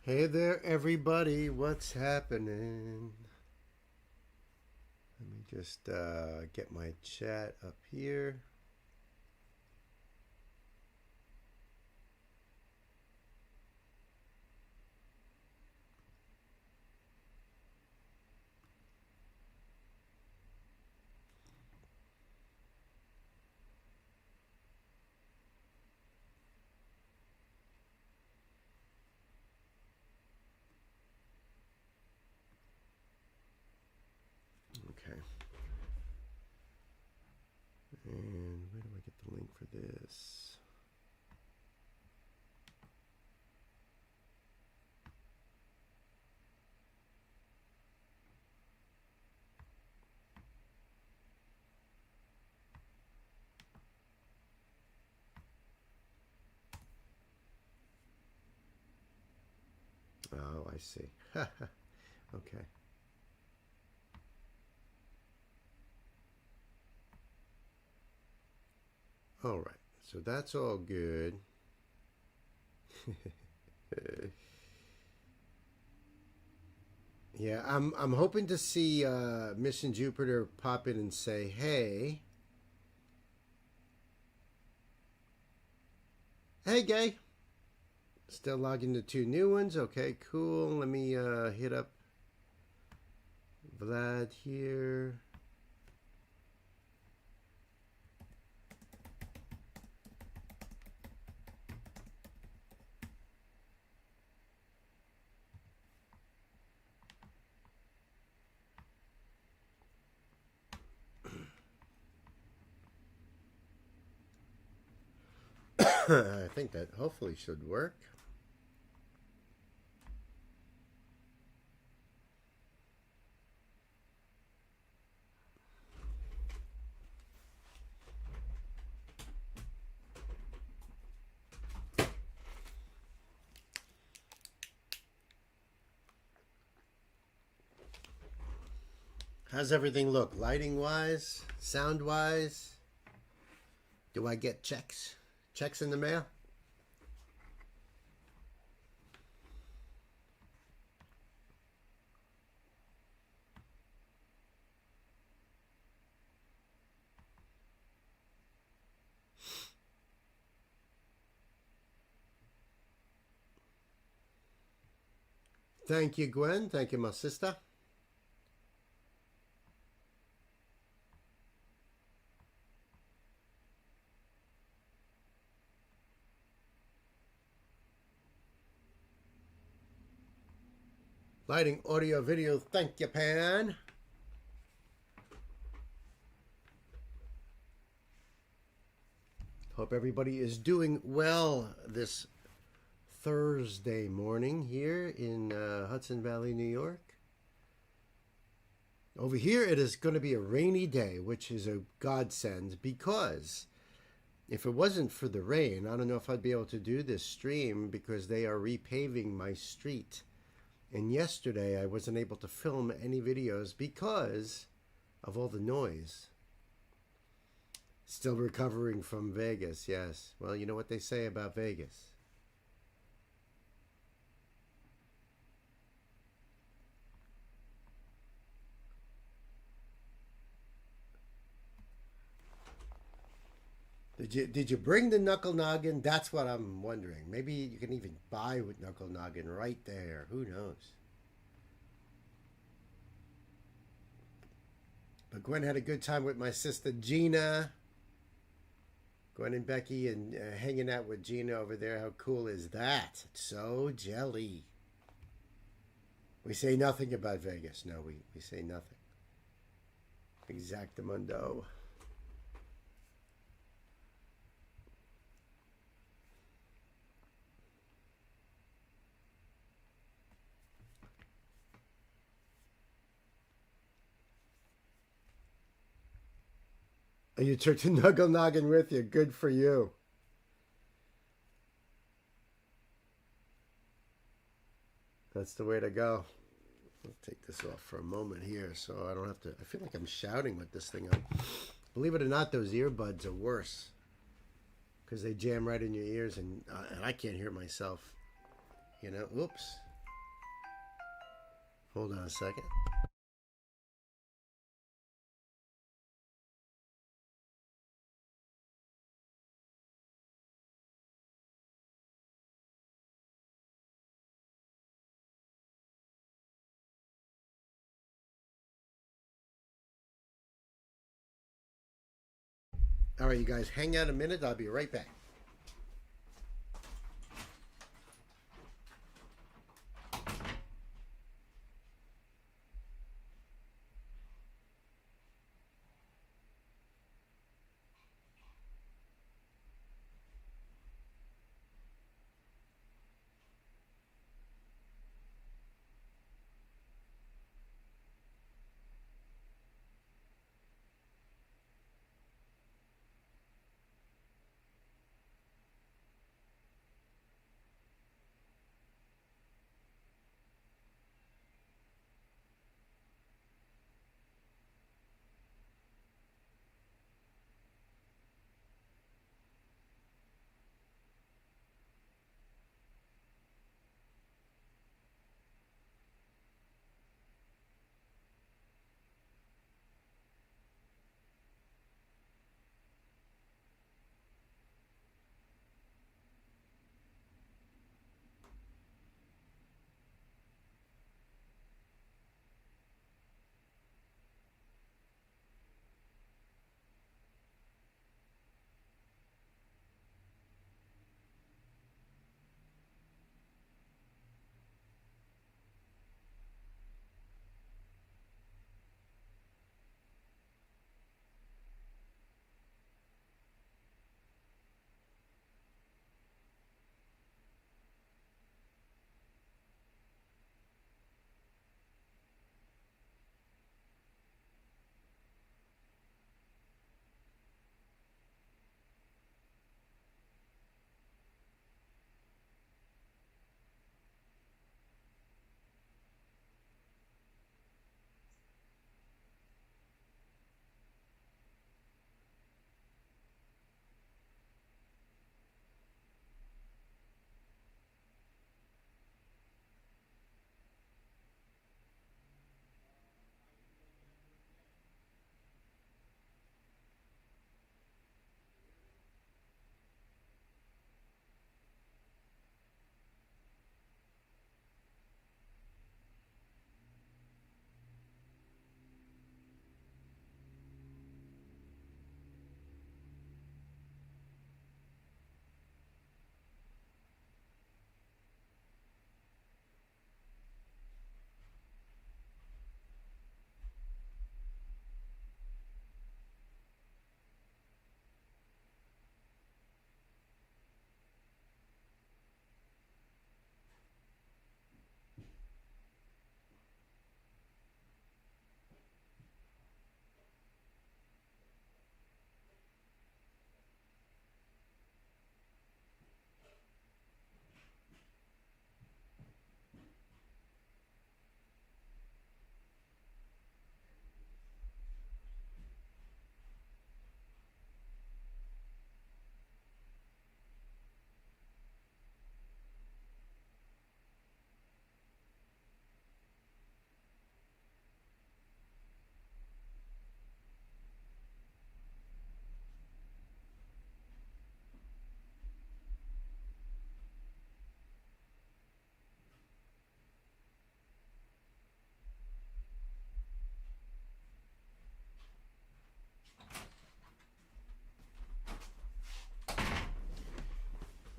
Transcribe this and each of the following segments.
Hey there, everybody. What's happening? Let me just get my chat up here. Okay. And where do I get the link for this? Oh, I see. Okay. All right. So that's all good. Yeah, I'm hoping to see Mission Jupiter pop in and say, "Hey, hey, gay." Still logging the two new ones. Okay, cool. Let me hit up Vlad here. I think that hopefully should work. How's everything look? Lighting wise? Sound wise? Do I get checks? Checks in the mail? Thank you, Gwen. Thank you, my sister. Lighting, audio, video. Thank you, Pan. Hope everybody is doing well this Thursday morning here in Hudson Valley, New York. Over here, it is going to be a rainy day, which is a godsend because if it wasn't for the rain, I don't know if I'd be able to do this stream because they are repaving my street. And yesterday, I wasn't able to film any videos because of all the noise. Still recovering from Vegas, yes. Well, you know what they say about Vegas. Did you bring the knuckle noggin? That's what I'm wondering. Maybe you can even buy with knuckle noggin right there. Who knows? But Gwen had a good time with my sister Gina. Gwen and Becky and hanging out with Gina over there. How cool is that? So jelly. We say nothing about Vegas. No, we say nothing. Exactamundo. You took the knuckle noggin with you. Good for you. That's the way to go. I'll take this off for a moment here so I don't have to. I feel like I'm shouting with this thing on. Believe it or not, those earbuds are worse because they jam right in your ears and I can't hear myself. You know, oops. Hold on a second. All right, you guys, hang out a minute. I'll be right back.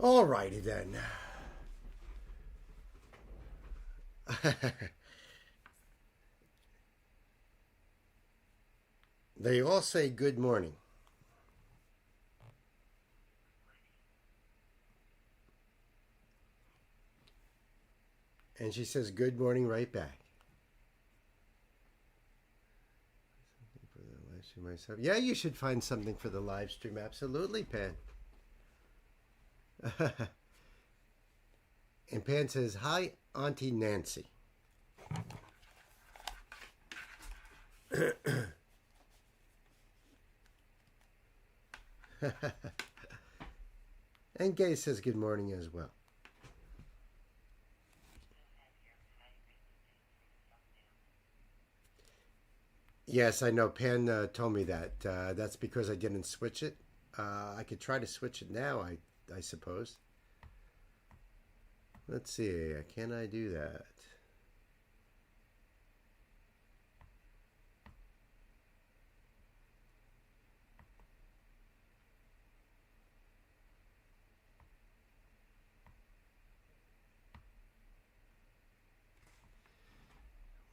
All righty then. They all say good morning. And she says good morning right back. Something for the live stream myself. Yeah, you should find something for the live stream. Absolutely, Pan. And Pan says, hi, Auntie Nancy. And Gay says good morning as well. Yes, I know. Pan told me that. That's because I didn't switch it. I could try to switch it now, I suppose. Let's see. Can I do that?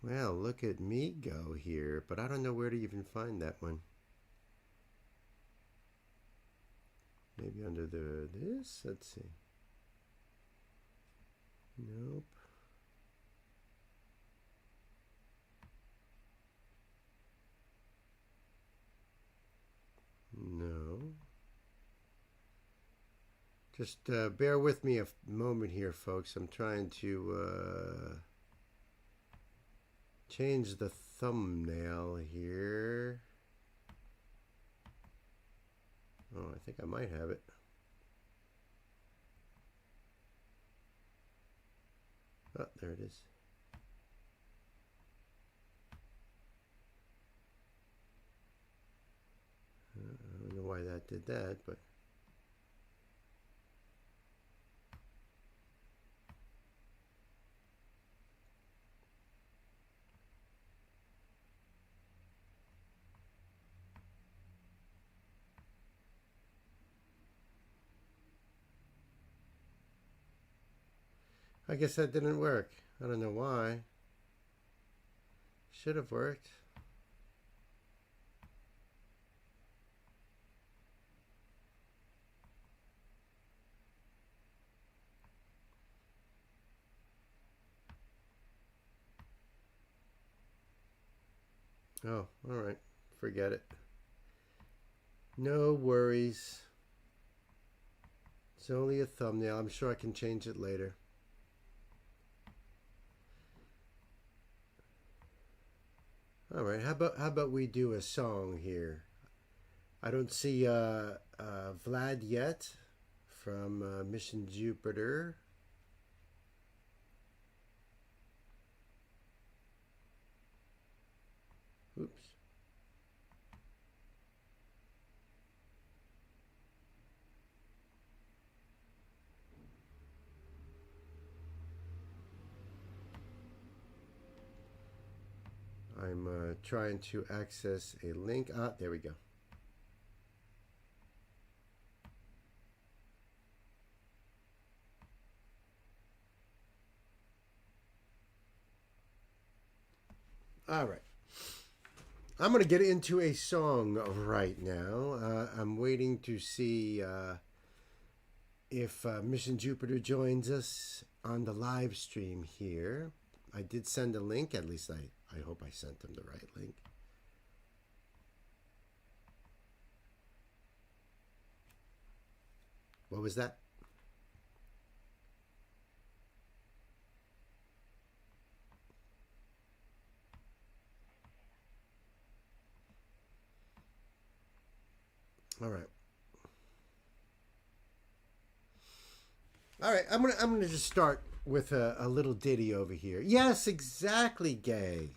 Well, look at me go here, but I don't know where to even find that one. Maybe under this? Let's see. Nope. No. Just bear with me a moment here, folks. I'm trying to change the thumbnail here. Oh, I think I might have it. Oh, there it is. I don't know why that did that, but I guess that didn't work. I don't know why. Should have worked. Oh, all right. Forget it. No worries. It's only a thumbnail. I'm sure I can change it later. All right. How about we do a song here? I don't see Vlad yet from Mission Jupiter. Oops. I'm trying to access a link. Ah, there we go. All right. I'm going to get into a song right now. I'm waiting to see if Mission Jupiter joins us on the live stream here. I did send a link. At least I hope I sent them the right link. What was that? All right. All right. I'm gonna just start with a little ditty over here. Yes, exactly, Gay.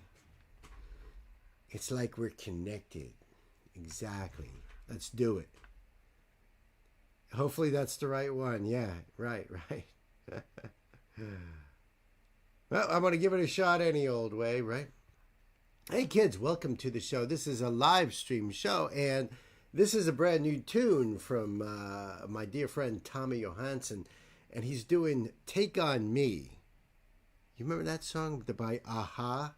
It's like we're connected. Exactly. Let's do it. Hopefully that's the right one. Yeah, right, right. Well, I'm going to give it a shot any old way, right? Hey, kids, welcome to the show. This is a live stream show, and this is a brand new tune from my dear friend Tommy Johansson, and he's doing Take On Me. You remember that song by Aha?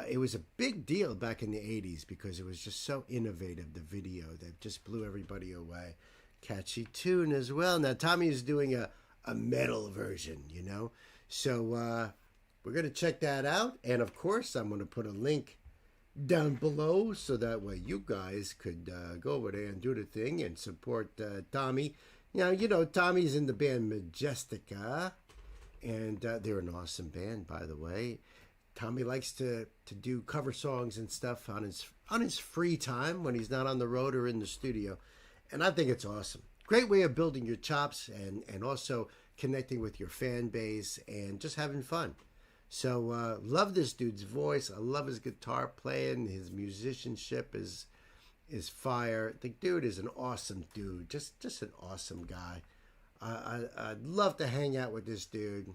It was a big deal back in the 80s because it was just so innovative, the video that just blew everybody away. Catchy tune as well. Now, Tommy is doing a metal version, you know? So we're going to check that out. And of course, I'm going to put a link down below so that way you guys could go over there and do the thing and support Tommy. You know, Tommy's in the band Majestica, and they're an awesome band, by the way. Tommy likes to do cover songs and stuff on his free time when he's not on the road or in the studio. And I think it's awesome. Great way of building your chops and also connecting with your fan base and just having fun. So love this dude's voice. I love his guitar playing. His musicianship is fire. The dude is an awesome dude. Just an awesome guy. I'd love to hang out with this dude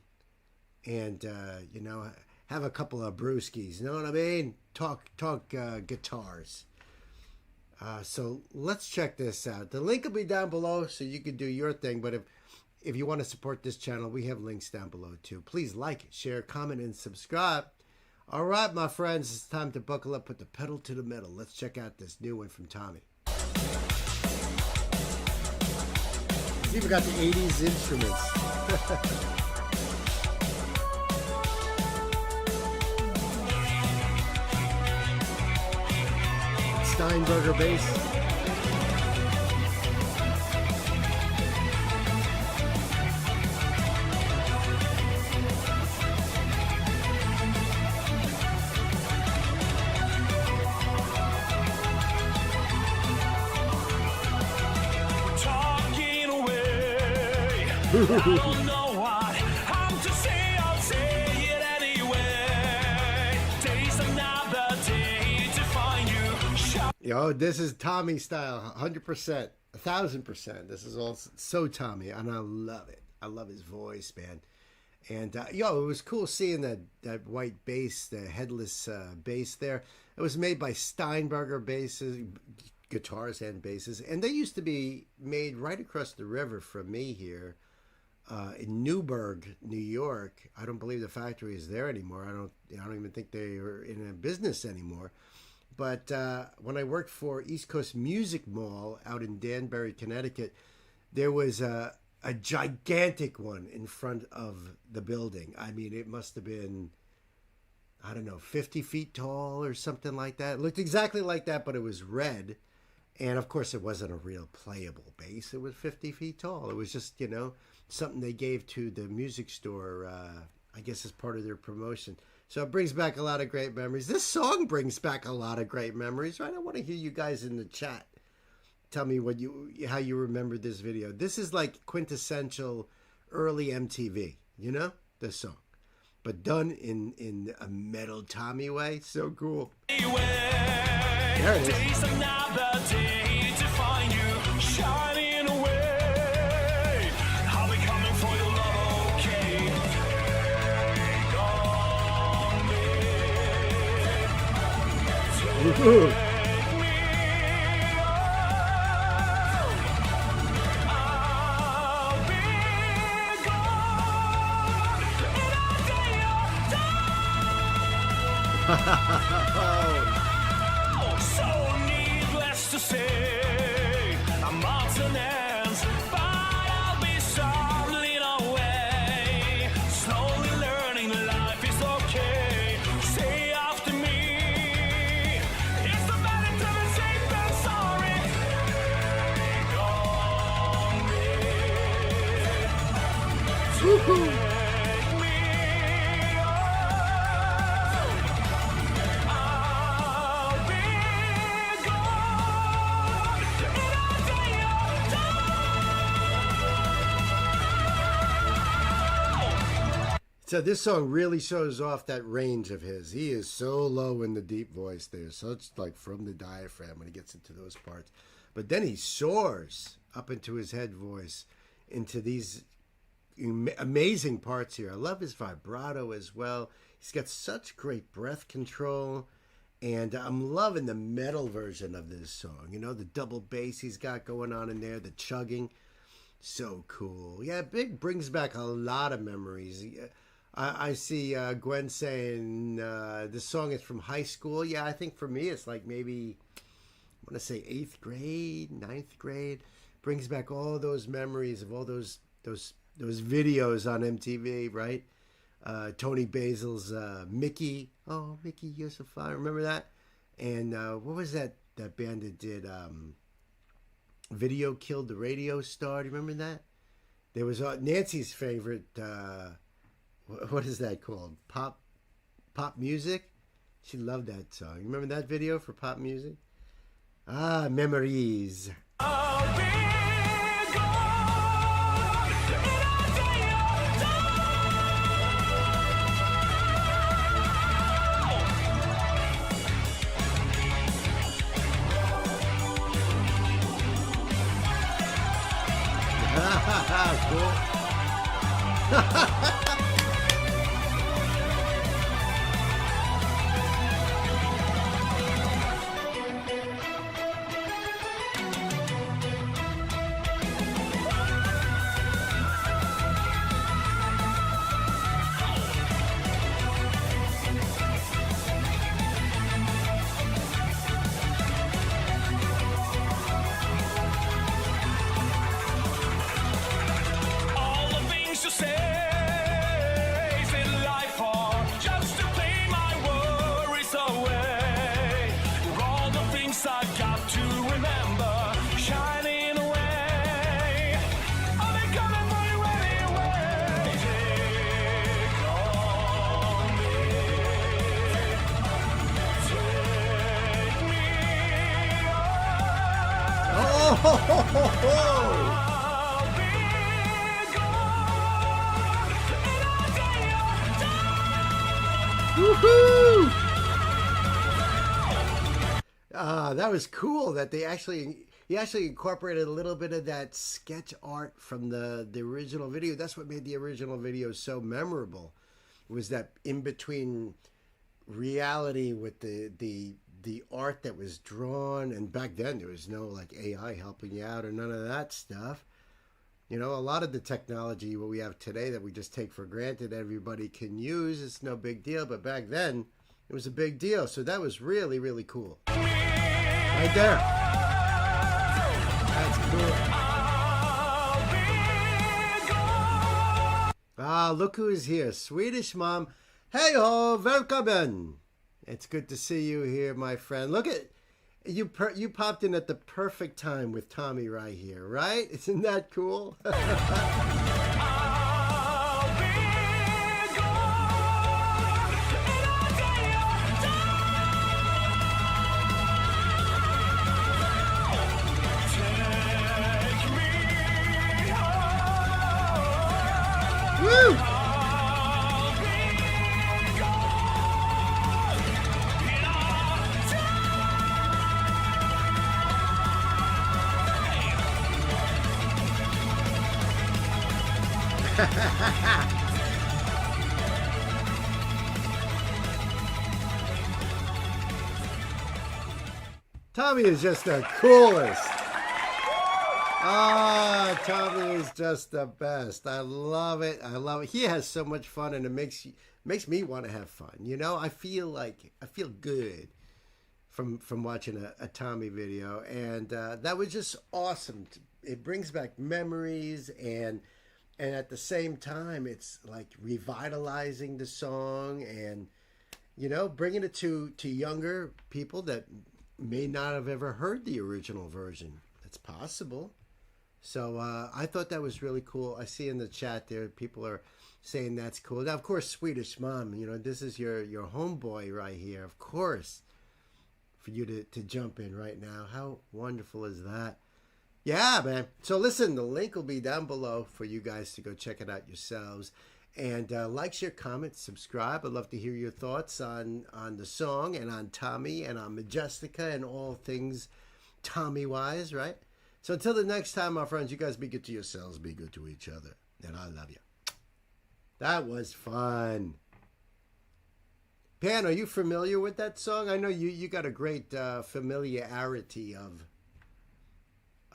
and, have a couple of brewskis. You know what I mean? Talk guitars. So let's check this out. The link will be down below so you can do your thing. But if you want to support this channel, we have links down below too. Please like, share, comment, and subscribe. All right, my friends, it's time to buckle up, put the pedal to the metal. Let's check out this new one from Tommy. He's even got the 80s instruments. Steinberger bass. I don't know what I'm to say, I'll say it anyway. Today's another day to find you. Yo, this is Tommy style, 100%, 1000%. This is all so Tommy, and I love it. I love his voice, man. And it was cool seeing that white bass, the headless bass there. It was made by Steinberger basses, guitars and basses, and they used to be made right across the river from me here. In Newburgh, New York. I don't believe the factory is there anymore. I don't even think they are in a business anymore. But when I worked for East Coast Music Mall out in Danbury, Connecticut, there was a gigantic one in front of the building. I mean, it must have been, I don't know, 50 feet tall or something like that. It looked exactly like that, but it was red. And of course, it wasn't a real playable bass. It was 50 feet tall. It was just, something they gave to the music store, I guess as part of their promotion. So it brings back a lot of great memories. This song brings back a lot of great memories, right? I want to hear you guys in the chat. Tell me how you remember this video. This is like quintessential early MTV, this song. But done in a metal Tommy way. So cool. There it is. Woohoo! So needless to say, I'm odds and ends, but I'll be stumbling away, slowly learning that life is okay. Say after me, it's the better to be safe than sorry. Woohoo! So this song really shows off that range of his. He is so low in the deep voice there. So it's like from the diaphragm when he gets into those parts. But then he soars up into his head voice, into these amazing parts here. I love his vibrato as well. He's got such great breath control. And I'm loving the metal version of this song. The double bass he's got going on in there, the chugging. So cool. Yeah, Big brings back a lot of memories. I see Gwen saying this song is from high school. Yeah, I think for me it's like maybe, I want to say 8th grade, 9th grade. Brings back all those memories of all those videos on MTV, right? Tony Basil's Mickey. Oh, Mickey, you're so fine. Remember that? And what was that band that did Video Killed the Radio Star? Do you remember that? There was Nancy's favorite... what is that called? Pop music? She loved that song. You remember that video for pop music? Ah, memories. Cool. All the things you say in life are just to play my worries away. All the things I got to remember, shining away. Are they coming for you anyway? Take on me, take me Oh, ho, ho, ho, ho. I'll be gone in a day or Woohoo! That was cool that he actually incorporated a little bit of that sketch art from the original video. That's what made the original video so memorable, was that in between reality with the art that was drawn. And back then there was no like AI helping you out or none of that stuff. You know, a lot of the technology what we have today that we just take for granted everybody can use, it's no big deal, but back then it was a big deal. So that was really, really cool. Right there. That's cool. Ah, look who is here. Swedish Mom. Hey ho, welcome. It's good to see you here, my friend. Look at you popped in at the perfect time with Tommy right here, right? Isn't that cool? Woo! Tommy is just the coolest. Ah, Tommy is just the best. I love it. I love it. He has so much fun, and it makes me want to have fun. You know, I feel good from watching a Tommy video, and that was just awesome. It brings back memories, and at the same time, it's like revitalizing the song, and you know, bringing it to younger people that may not have ever heard the original version. It's possible. So I thought that was really cool. I see in the chat there people are saying that's cool. Now, of course, Swedish Mom, you know, this is your homeboy right here. Of course, for you to jump in right now. How wonderful is that? Yeah, man. So listen, the link will be down below for you guys to go check it out yourselves. And like, share, comment, subscribe. I'd love to hear your thoughts on the song and on Tommy and on Majestica and all things Tommy-wise, right? So until the next time, my friends, you guys be good to yourselves, be good to each other. And I love you. That was fun. Pan, are you familiar with that song? I know you got a great familiarity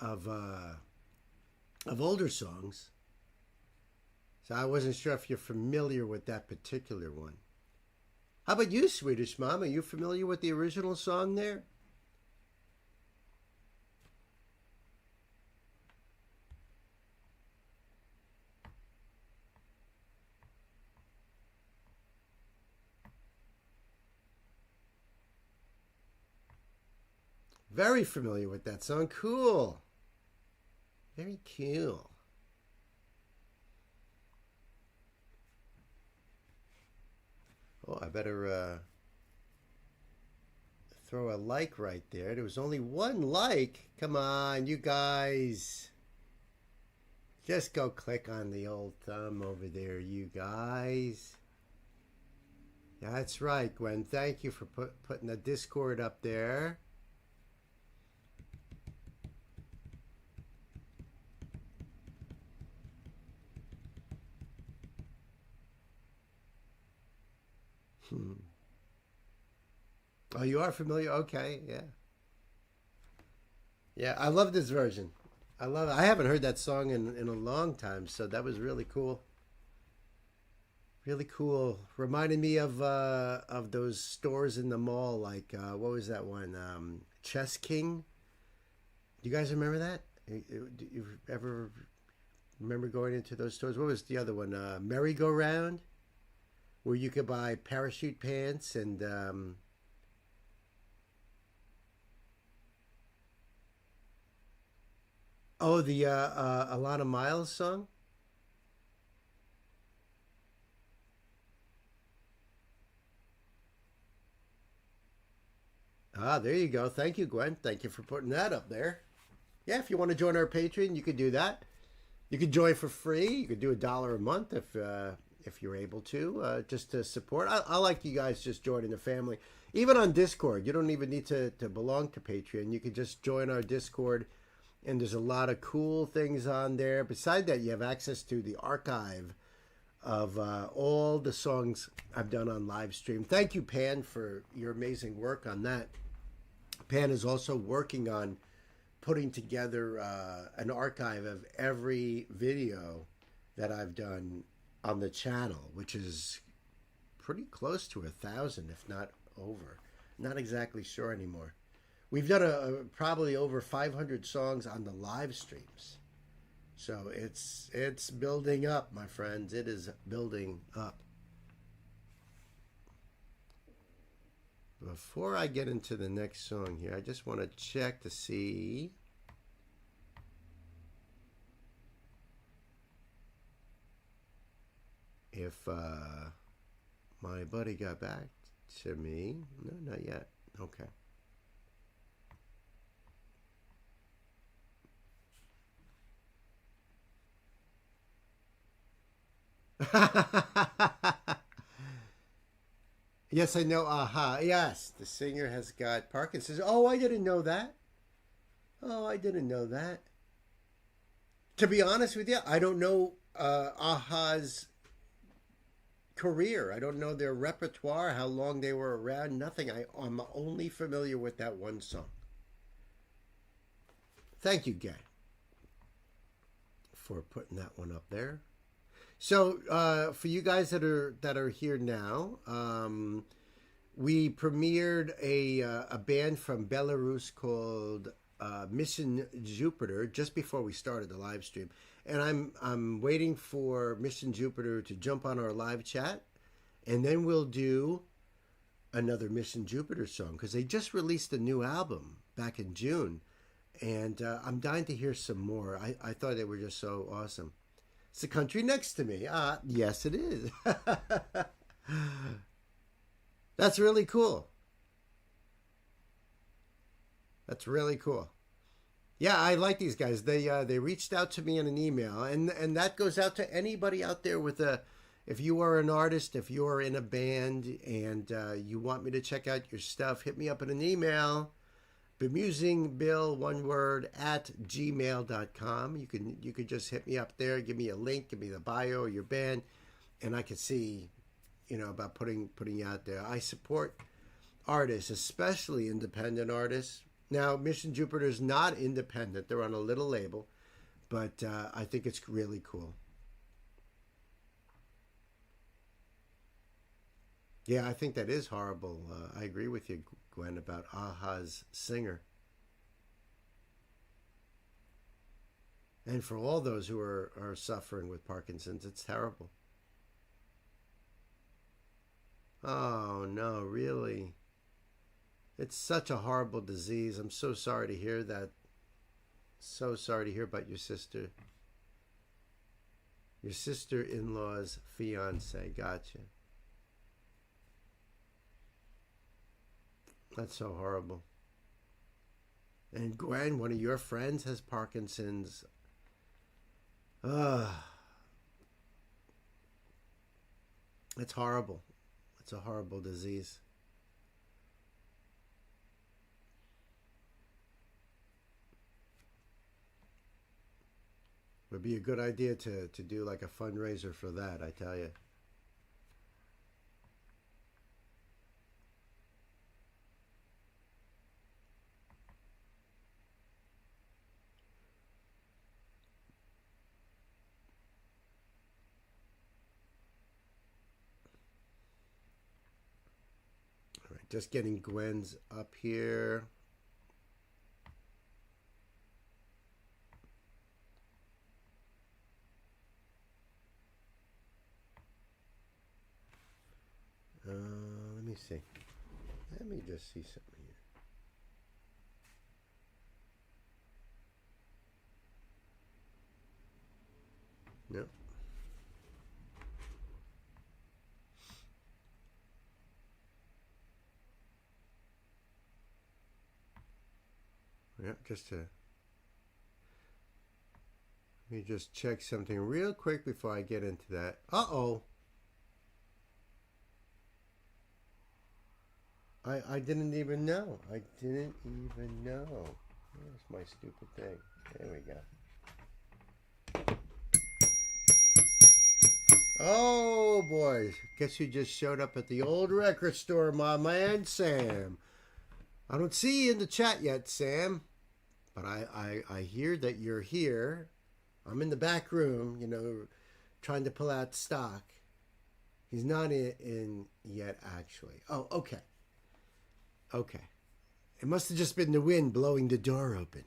of older songs. So I wasn't sure if you're familiar with that particular one. How about you, Swedish Mom? Are you familiar with the original song there? Very familiar with that song. Cool. Very cool. Oh, I better throw a like right there. There was only one like. Come on, you guys. Just go click on the old thumb over there, you guys. That's right, Gwen. Thank you for putting the Discord up there. Hmm. Oh, you are familiar? Okay, yeah. Yeah, I love this version. I love it. I haven't heard that song in a long time, so that was really cool. Really cool. Reminded me of those stores in the mall, like what was that one? Chess King. Do you guys remember that? Do you ever remember going into those stores? What was the other one? Merry Go Round, where you could buy parachute pants and oh, the Alana Miles song. Ah, there you go. Thank you, Gwen. Thank you for putting that up there. Yeah, if you want to join our Patreon, you could do that. You could join for free. You could do $1 a month if you're able to, just to support. I like you guys just joining the family. Even on Discord, you don't even need to belong to Patreon. You could just join our Discord, and there's a lot of cool things on there. Besides that, you have access to the archive of all the songs I've done on live stream. Thank you, Pan, for your amazing work on that. Pan is also working on putting together an archive of every video that I've done on the channel, which is pretty close to 1,000, if not over. Not exactly sure anymore. We've done probably over 500 songs on the live streams. So it's building up, my friends. It is building up. Before I get into the next song here, I just want to check to see if my buddy got back to me. No, not yet. Okay. Yes, I know. Aha. Yes, the singer has got Parkinson's. Oh, I didn't know that. Oh, I didn't know that. To be honest with you, I don't know Aha's career. I don't know their repertoire, how long they were around. Nothing. I'm only familiar with that one song. Thank you, Gay, for putting that one up there. So for you guys that are here now, we premiered a band from Belarus called Mission Jupiter just before we started the live stream, and I'm waiting for Mission Jupiter to jump on our live chat, and then we'll do another Mission Jupiter song because they just released a new album back in June, and I'm dying to hear some more. I thought they were just so awesome. It's the country next to me. Yes, it is. That's really cool. That's really cool. Yeah, I like these guys. They reached out to me in an email, and that goes out to anybody out there with a. If you are an artist, if you are in a band, and you want me to check out your stuff, hit me up in an email. Bemusingbill, one word, at gmail.com. You can just hit me up there, give me a link, give me the bio of your band, and I can see, about putting you out there. I support artists, especially independent artists. Now, Mission Jupiter is not independent; they're on a little label, but I think it's really cool. Yeah, I think that is horrible. I agree with you, Gwen, about Aha's singer. And for all those who are suffering with Parkinson's, it's terrible. Oh, no, really? It's such a horrible disease. I'm so sorry to hear that. So sorry to hear about your sister. Your sister-in-law's fiance. Gotcha. That's so horrible. And Gwen, one of your friends, has Parkinson's. Ugh. It's horrible. It's a horrible disease. Would be a good idea to do like a fundraiser for that, I tell you. Just getting Gwen's up here. Let me see. Let me just see something here. No. Yeah, just to... Let me just check something real quick before I get into that. Uh-oh. I didn't even know. I didn't even know. Where's my stupid thing? There we go. Oh, boy. Guess who just showed up at the old record store, my man, Sam. I don't see you in the chat yet, Sam. But I hear that you're here. I'm in the back room, you know, trying to pull out stock. He's not in yet, actually. Oh, okay. Okay. It must have just been the wind blowing the door open.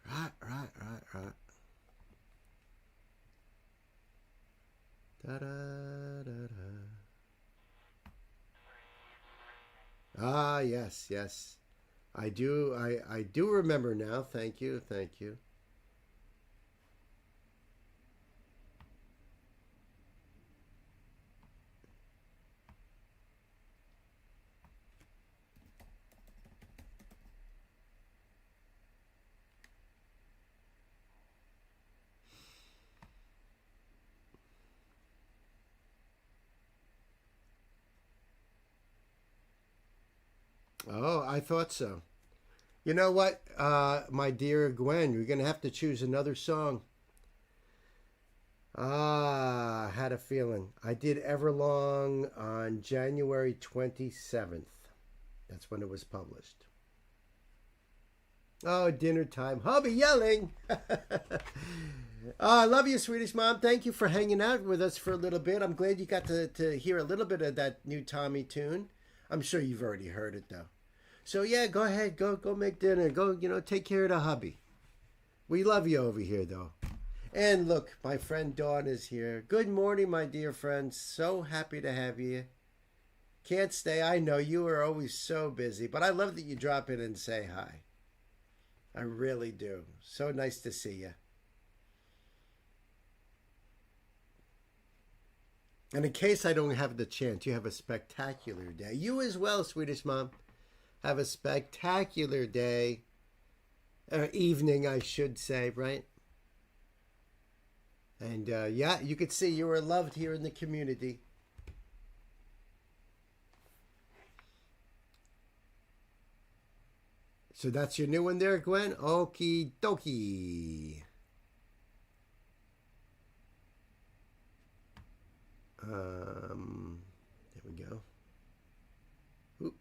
Right. Da-da-da-da. Ah, yes. I do remember now. Thank you. Oh, I thought so. You know what, my dear Gwen, you're going to have to choose another song. I had a feeling. I did Everlong on January 27th. That's when it was published. Oh, dinner time. Hubby yelling. I love you, Swedish Mom. Thank you for hanging out with us for a little bit. I'm glad you got to hear a little bit of that new Tommy tune. I'm sure you've already heard it, though. So, yeah, go ahead. Go make dinner. Go, take care of the hubby. We love you over here, though. And look, my friend Dawn is here. Good morning, my dear friends. So happy to have you. Can't stay. I know you are always so busy, but I love that you drop in and say hi. I really do. So nice to see you. And in case I don't have the chance, you have a spectacular day. You as well, Swedish Mom. Have a spectacular day. Or evening, I should say, right? And yeah, you could see you were loved here in the community. So that's your new one there, Gwen? Okie dokie. There we go. Oop.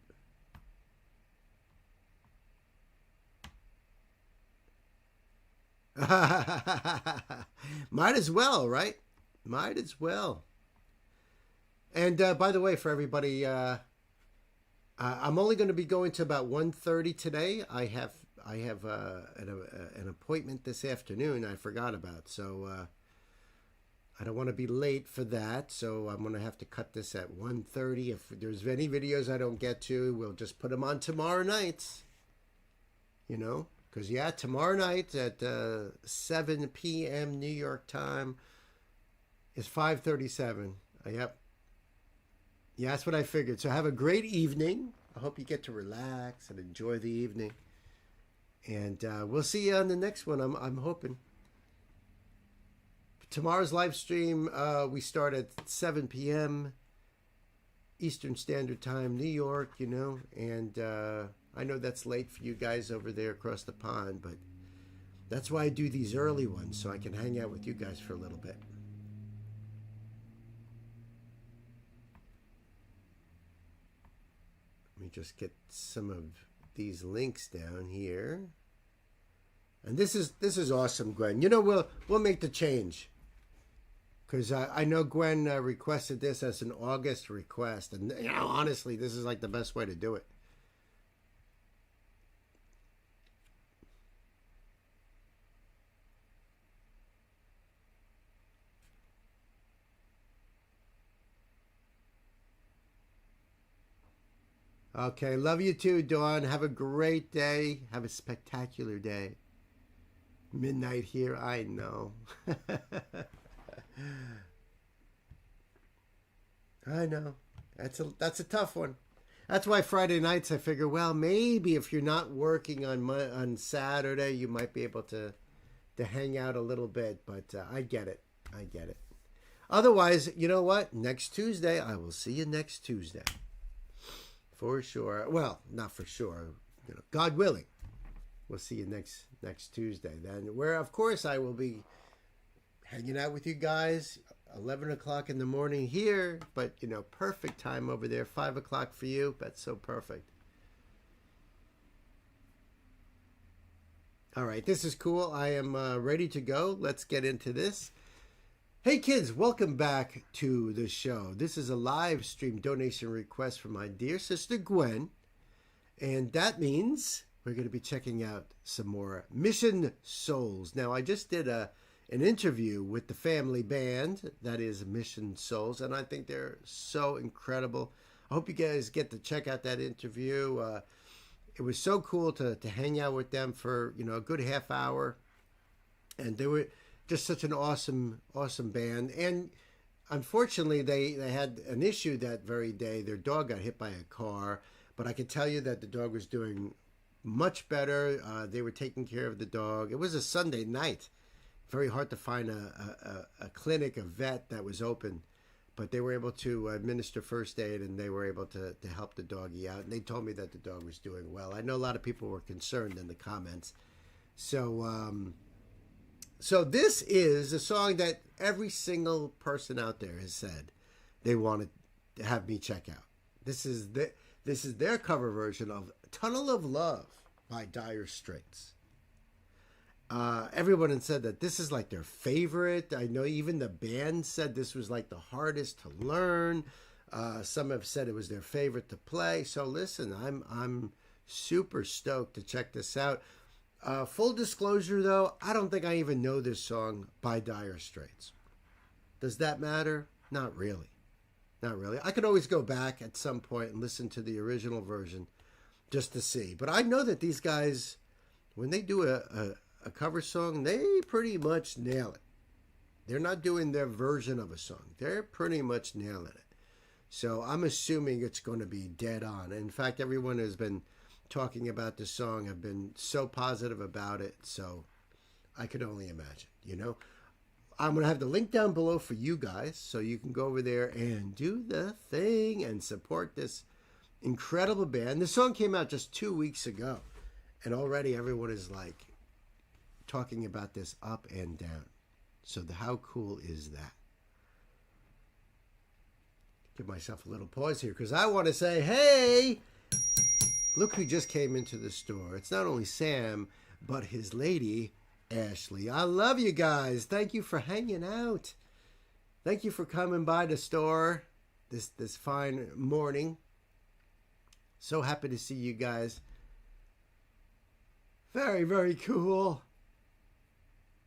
Might as well, right? Might as well. And by the way, for everybody, I'm only going to be going to about 1:30 today. I have an appointment this afternoon I forgot about, so I don't want to be late for that. So I'm going to have to cut this at 1:30. If there's any videos I don't get to, we'll just put them on tomorrow nights. Because yeah, tomorrow night at 7 p.m. New York time is 5:37. Yep. Yeah, that's what I figured. So have a great evening. I hope you get to relax and enjoy the evening. And we'll see you on the next one, I'm hoping. Tomorrow's live stream, we start at 7 p.m. Eastern Standard Time, New York, And I know that's late for you guys over there across the pond, but that's why I do these early ones, so I can hang out with you guys for a little bit. Let me just get some of these links down here. And this is awesome, Gwen. We'll make the change. Because I know Gwen requested this as an August request. And, honestly, this is like the best way to do it. Okay, love you too, Dawn. Have a great day. Have a spectacular day. Midnight here, I know. I know. That's a tough one. That's why Friday nights I figure, well, maybe if you're not working on Saturday, you might be able to hang out a little bit. But I get it. I get it. Otherwise, you know what? Next Tuesday, I will see you next Tuesday. For sure. Well, not for sure. God willing, we'll see you next Tuesday. Then, where of course I will be hanging out with you guys. 11 o'clock in the morning here, but perfect time over there. 5 o'clock for you. That's so perfect. All right, this is cool. I am ready to go. Let's get into this. Hey kids, welcome back to the show. This is a live stream donation request from my dear sister Gwen. And that means we're going to be checking out some more Mission Souls. Now, I just did an interview with the family band that is Mission Souls, and I think they're so incredible. I hope you guys get to check out that interview. It was so cool to hang out with them for a good half hour, and they were just such an awesome band. And unfortunately, they had an issue that very day. Their dog got hit by a car, but I can tell you that the dog was doing much better. They were taking care of the dog. It was a Sunday night. Very hard to find a clinic, a vet that was open, but they were able to administer first aid, and they were able to help the doggy out. And they told me that the dog was doing well. I know a lot of people were concerned in the comments. So this is a song that every single person out there has said they wanted to have me check out. This is their cover version of Tunnel of Love by Dire Straits. Everyone had said that this is like their favorite. I know even the band said this was like the hardest to learn. Some have said it was their favorite to play. So listen, I'm super stoked to check this out. Full disclosure, though, I don't think I even know this song by Dire Straits. Does that matter? Not really. Not really. I could always go back at some point and listen to the original version just to see. But I know that these guys, when they do a cover song, they pretty much nail it. They're not doing their version of a song. They're pretty much nailing it. So I'm assuming it's going to be dead on. In fact, everyone has been talking about this song, have been so positive about it, so I could only imagine, I'm going to have the link down below for you guys, so you can go over there and do the thing and support this incredible band. The song came out just 2 weeks ago, and already everyone is like talking about this up and down. So how cool is that? Give myself a little pause here, because I want to say, hey, look who just came into the store. It's not only Sam, but his lady, Ashley. I love you guys. Thank you for hanging out. Thank you for coming by the store this fine morning. So happy to see you guys. Very, very cool.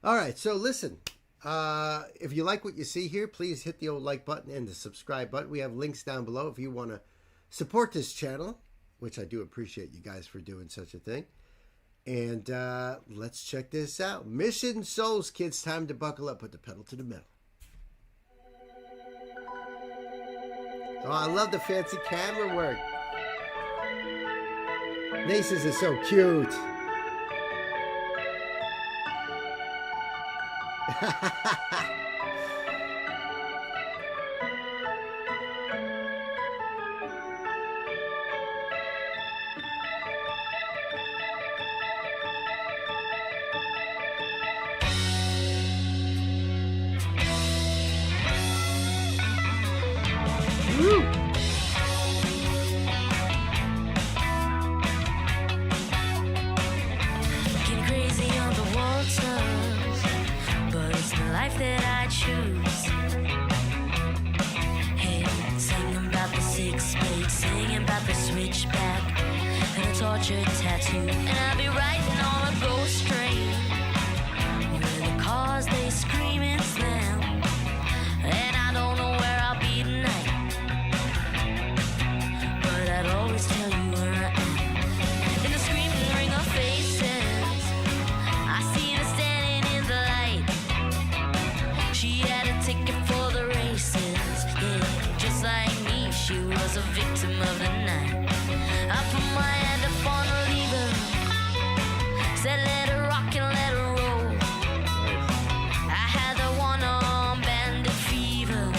All right, so listen. If you like what you see here, please hit the old like button and the subscribe button. We have links down below if you want to support this channel, which I do appreciate you guys for doing such a thing. And let's check this out. Mission Souls, kids, time to buckle up, put the pedal to the metal. Oh, I love the fancy camera work. Naces is so cute. That I choose. flashback and a tortured tattoo, and I'll be riding on a ghost train where the cars they scream and slam, and I don't know where I'll be tonight, but I'd always tell you where I am. In the screaming ring of faces, I seen her standing in the light. She had a ticket for the races, yeah, just like me, she was a victim of the night. I put my hand up on the lever, said let her rock and let her roll. I had the one-arm bandit fever.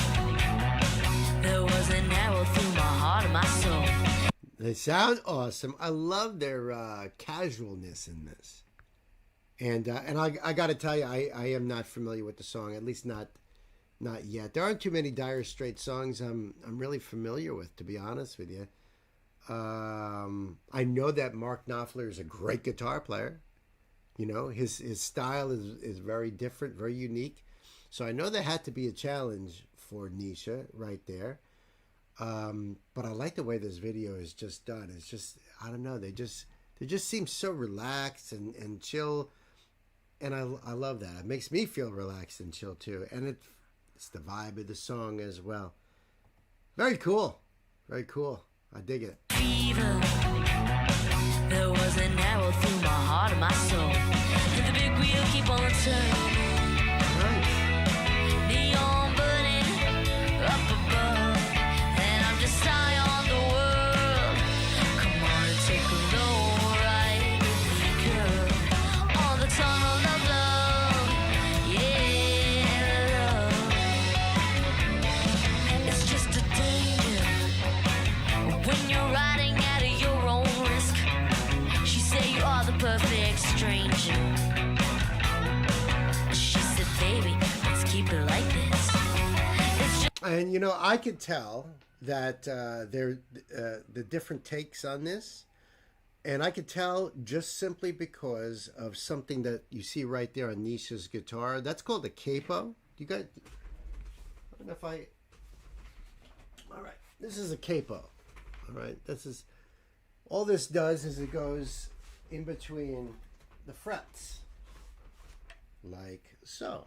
There was an arrow through my heart and my soul. They sound awesome. I love their casualness in this. And I got to tell you, I am not familiar with the song, at least not yet. There aren't too many Dire Straits songs I'm really familiar with, to be honest with you. I know that Mark Knopfler is a great guitar player. You know, his style is very different, very unique. So I know there had to be a challenge for Nisha right there. But I like the way this video is just done. It's just, I don't know, they just seem so relaxed and chill. And I love that. It makes me feel relaxed and chill too. And it's the vibe of the song as well. Very cool. Very cool. I dig it. Fever. There was an arrow through my heart and my soul. And the big wheel keep on turning. Nice. Neon burning up above. And I'm just high on the world. Come on and take a low ride with me, girl. On the tunnel of love. Yeah, love. It's just a danger when you're riding at your own risk. She said you are the perfect stranger. She said, baby, let's keep it like this. It's just And, you know, I could tell that the different takes on this. And I could tell just simply because of something that you see right there on Nisha's guitar. That's called a capo. You guys, I don't know if I... All right, this is a capo. All right, all this does is it goes in between the frets, like so.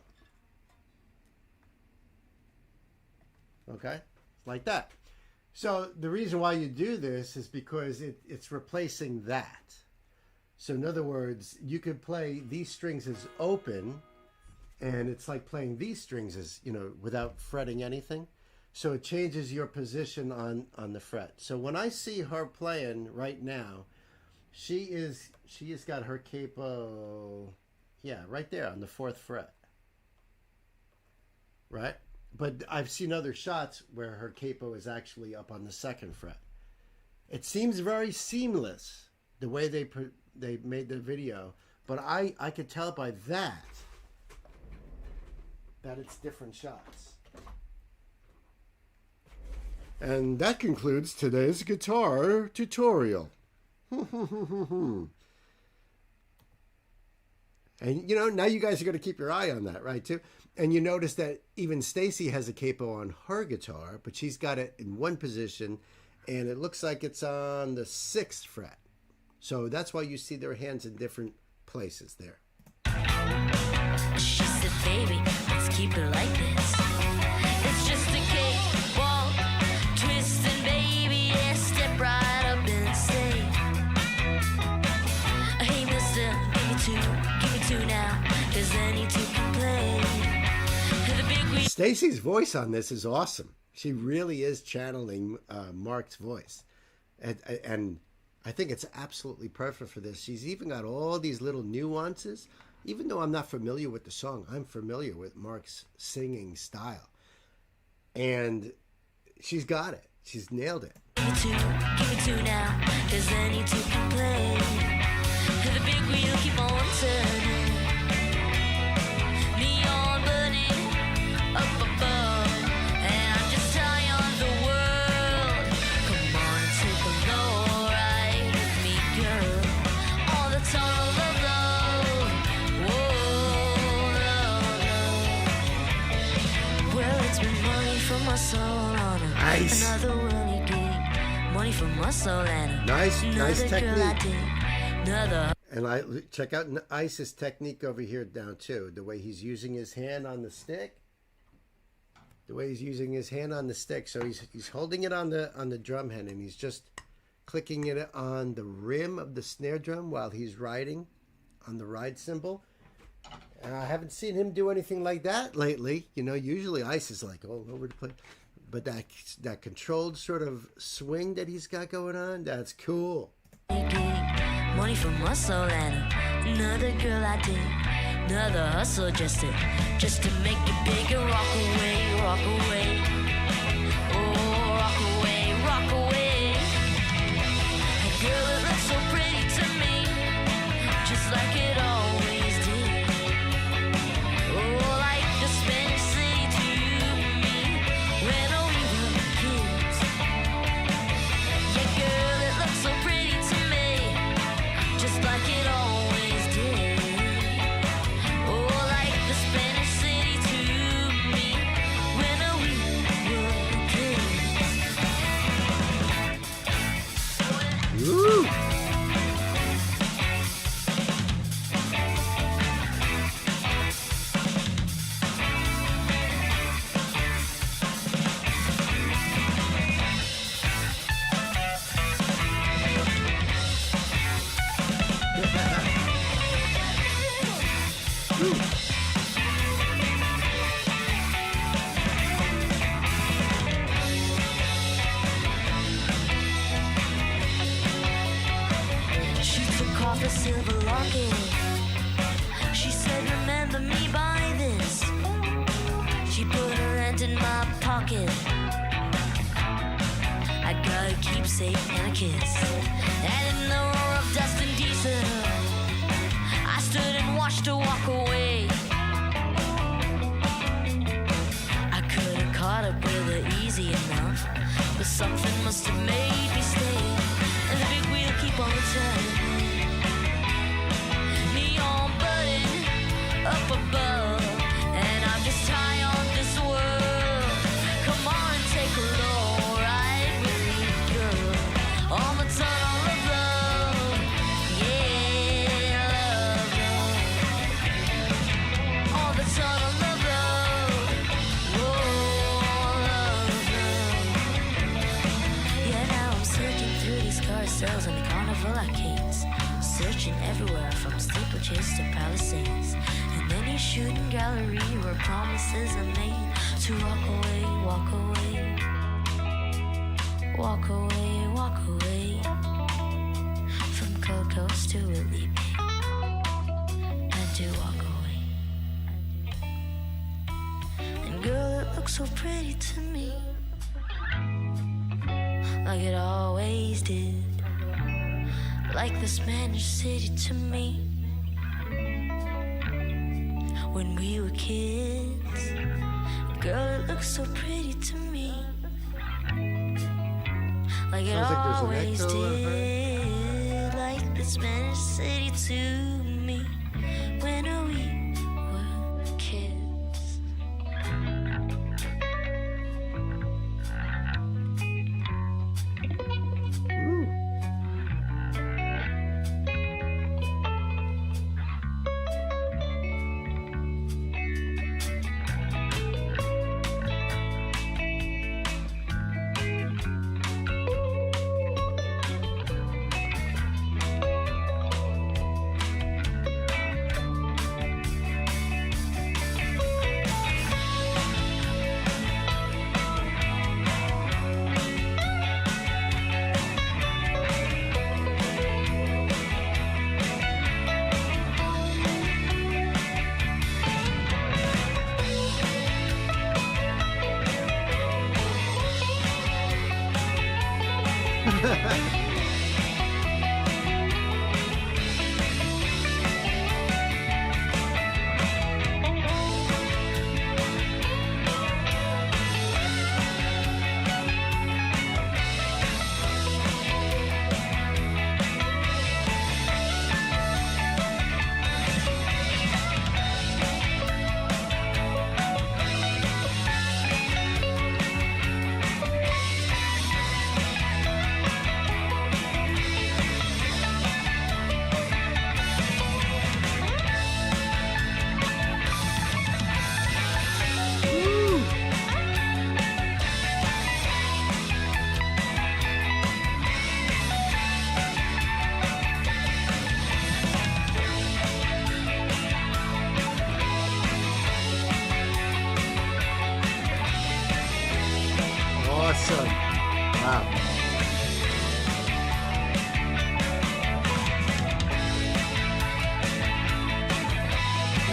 Okay, like that. So the reason why you do this is because it's replacing that. So in other words, you could play these strings as open, and it's like playing these strings as, you know, without fretting anything. So it changes your position on the fret. So when I see her playing right now, she has got her capo, yeah, right there on the 4th fret. Right? But I've seen other shots where her capo is actually up on the 2nd fret. It seems very seamless the way they made the video, but I could tell by that it's different shots. And that concludes today's guitar tutorial. And, you know, now you guys are going to keep your eye on that, right, too? And you notice that even Stacy has a capo on her guitar, but she's got it in one position, and it looks like it's on the 6th fret. So that's why you see their hands in different places there. she said, baby, let's keep it like this. It's just a cakewalk, twisting, baby, yeah, step right up and say, hey, mister, give me two now, 'cause any two can play. The big wheel. Stacy's voice on this is awesome. She really is channeling Mark's voice. And I think it's absolutely perfect for this. She's even got all these little nuances. Even though I'm not familiar with the song, I'm familiar with Mark's singing style. And she's got it. She's nailed it. Give me two now, 'cause any two can play. The big wheel keep on turning. Neon burning up above. And I'm just high on the world. Come on and take a low ride with me, girl. On the tunnel of love. Whoa, love, love. Well, it's been money from my soul on Nice. another willing gig. money for muscle and Nice another girl I technique. did. Another And I check out Ice's technique over here down too. The way he's using his hand on the stick. The way he's using his hand on the stick. So he's holding it on the drum head and he's just clicking it on the rim of the snare drum while he's riding on the ride cymbal. I haven't seen him do anything like that lately. You know, usually Ice is like all over the place. But that controlled sort of swing that he's got going on, that's cool. money for muscle and another girl I did. Another hustle just to make it bigger. Rock away, rock away. Oh, rock away, rock away. A girl that looks so pretty to me, just like it always did. Oh, like the Spanish city to me when we were kids. Yeah, girl that looks so pretty to me, just like it always did. Oh, like the Spanish city to me when we were kids. Woo! She took off a silver locket. She said, remember me by this. She put her hand in my pocket. I got a keepsake and a kiss. And in the roar of dust and diesel, I stood and watched her walk away. I could have caught up with her easy enough, but something must have made me stay. And the big wheel keep on turning. Neon button up above, and I'm just high on this world. Come on and take a low ride with me, girl, on the tunnel of love. Yeah, love, love. On the tunnel of love. Oh, love, love. Yeah, now I'm searching through these carousels and the carnival arcades, searching everywhere from steeplechase to palisades, and any shooting gallery where promises are made to walk away, walk away, walk away, walk away from Cocos to Willie Bay, and to walk away. And girl, it looks so pretty to me, like it always did. Like the Spanish city to me when we were kids. Girl, it looks so pretty to me, like it Sounds like there's an always echo of her. did. Like the Spanish city to me when we were kids. Woo!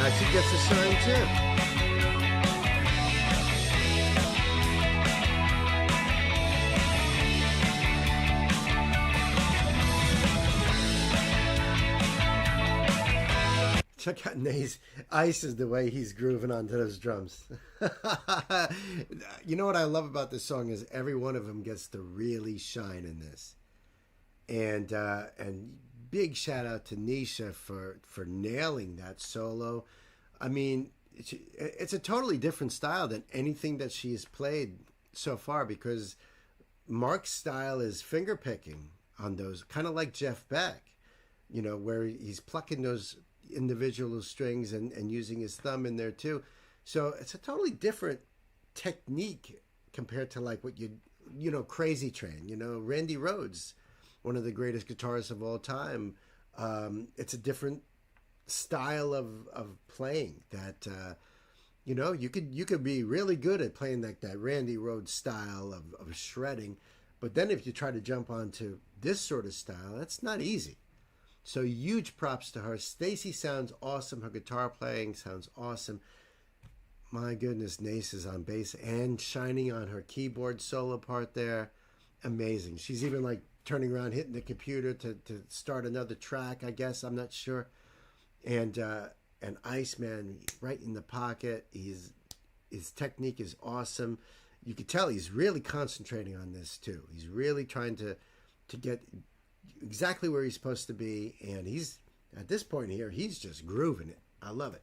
Now she gets a sign too. Check out Nate's Ice is the way he's grooving onto those drums. You know what I love about this song is every one of them gets to really shine in this. And big shout out to Nisha for nailing that solo. I mean, it's a totally different style than anything that she's played so far, because Mark's style is finger picking on those, kind of like Jeff Beck, you know, where he's plucking those individual strings and using his thumb in there too. So it's a totally different technique compared to like what you know, Crazy Train, you know, Randy Rhoads, one of the greatest guitarists of all time. It's a different style of playing that, you know, you could be really good at playing like that Randy Rhoads style of shredding, but then if you try to jump onto this sort of style, that's not easy. So huge props to her. Stacy sounds awesome. Her guitar playing sounds awesome. My goodness, Nace is on bass and shining on her keyboard solo part there. Amazing. She's even like turning around, hitting the computer to start another track, I guess. I'm not sure. And Iceman right in the pocket. His technique is awesome. You could tell he's really concentrating on this too. He's really trying to get exactly where he's supposed to be, and he's at this point here, he's just grooving it. I love it.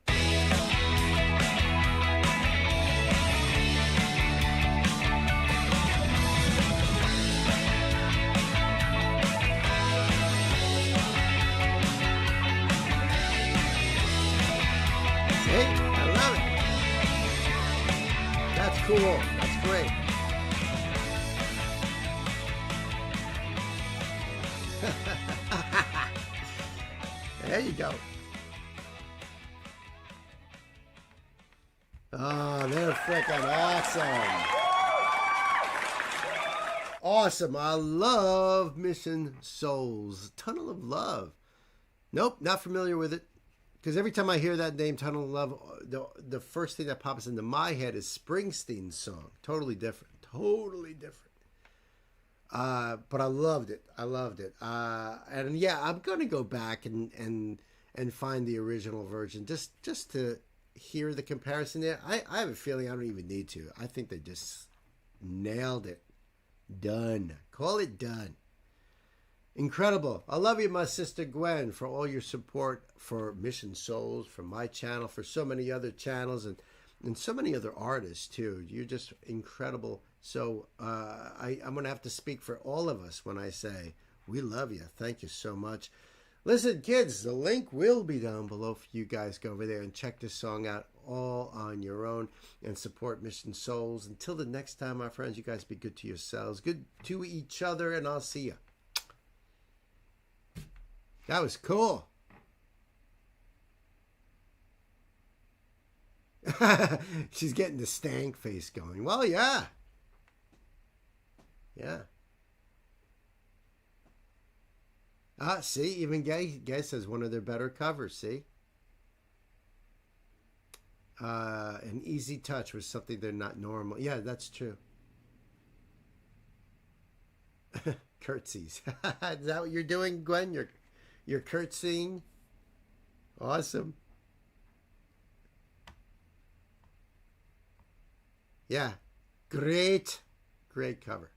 See? I love it. That's cool. That's great. There you go. Oh, they're freaking awesome. Awesome. I love Mission Souls. Tunnel of Love. Nope, not familiar with it. Because every time I hear that name, Tunnel of Love, the first thing that pops into my head is Springsteen's song. Totally different. Totally different. But I loved it. I loved it. And yeah, I'm gonna go back and find the original version just to hear the comparison there. I have a feeling I don't even need to. I think they just nailed it. Done. Call it done. Incredible. I love you, my sister Gwen, for all your support for Mission Souls, for my channel, for so many other channels, and so many other artists too. You're just incredible. So I'm going to have to speak for all of us when I say we love you. Thank you so much. Listen, kids, the link will be down below for you guys. Go over there and check this song out all on your own and support Mission Souls. Until the next time, my friends, you guys be good to yourselves, good to each other, and I'll see you. That was cool. She's getting the stank face going. Well, yeah. Yeah. See, even Gay says one of their better covers, see? An easy touch was something they're not normal. Yeah, that's true. Curtsies. Is that what you're doing, Gwen? You're curtsying? Awesome. Yeah. Great cover.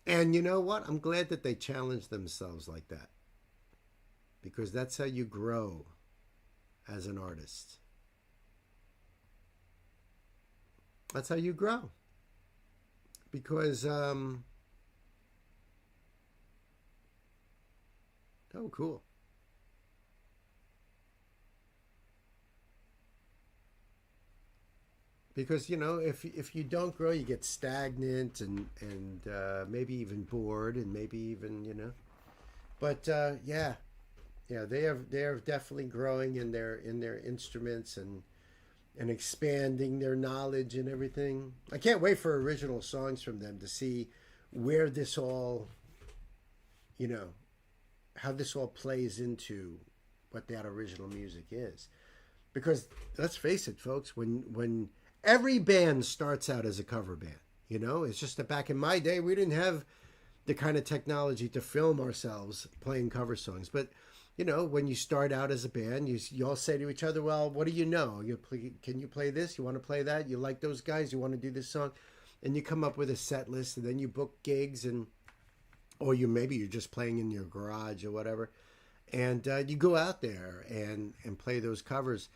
And you know what? I'm glad that they challenged themselves like that. Because that's how you grow as an artist. That's how you grow. Because, oh, cool. Because, you know, if you don't grow, you get stagnant and maybe even bored and maybe even, you know. But yeah, they are definitely growing in their instruments and expanding their knowledge and everything. I can't wait for original songs from them to see where this all, you know, how this all plays into what that original music is. Because let's face it, folks, when every band starts out as a cover band, it's just that back in my day we didn't have the kind of technology to film ourselves playing cover songs. But when you start out as a band, you all say to each other, well, what do you know? Can you play this? You want to play that? You like those guys? You want to do this song? And you come up with a set list, and then you book gigs, or maybe you're just playing in your garage or whatever. And you go out there and play those covers.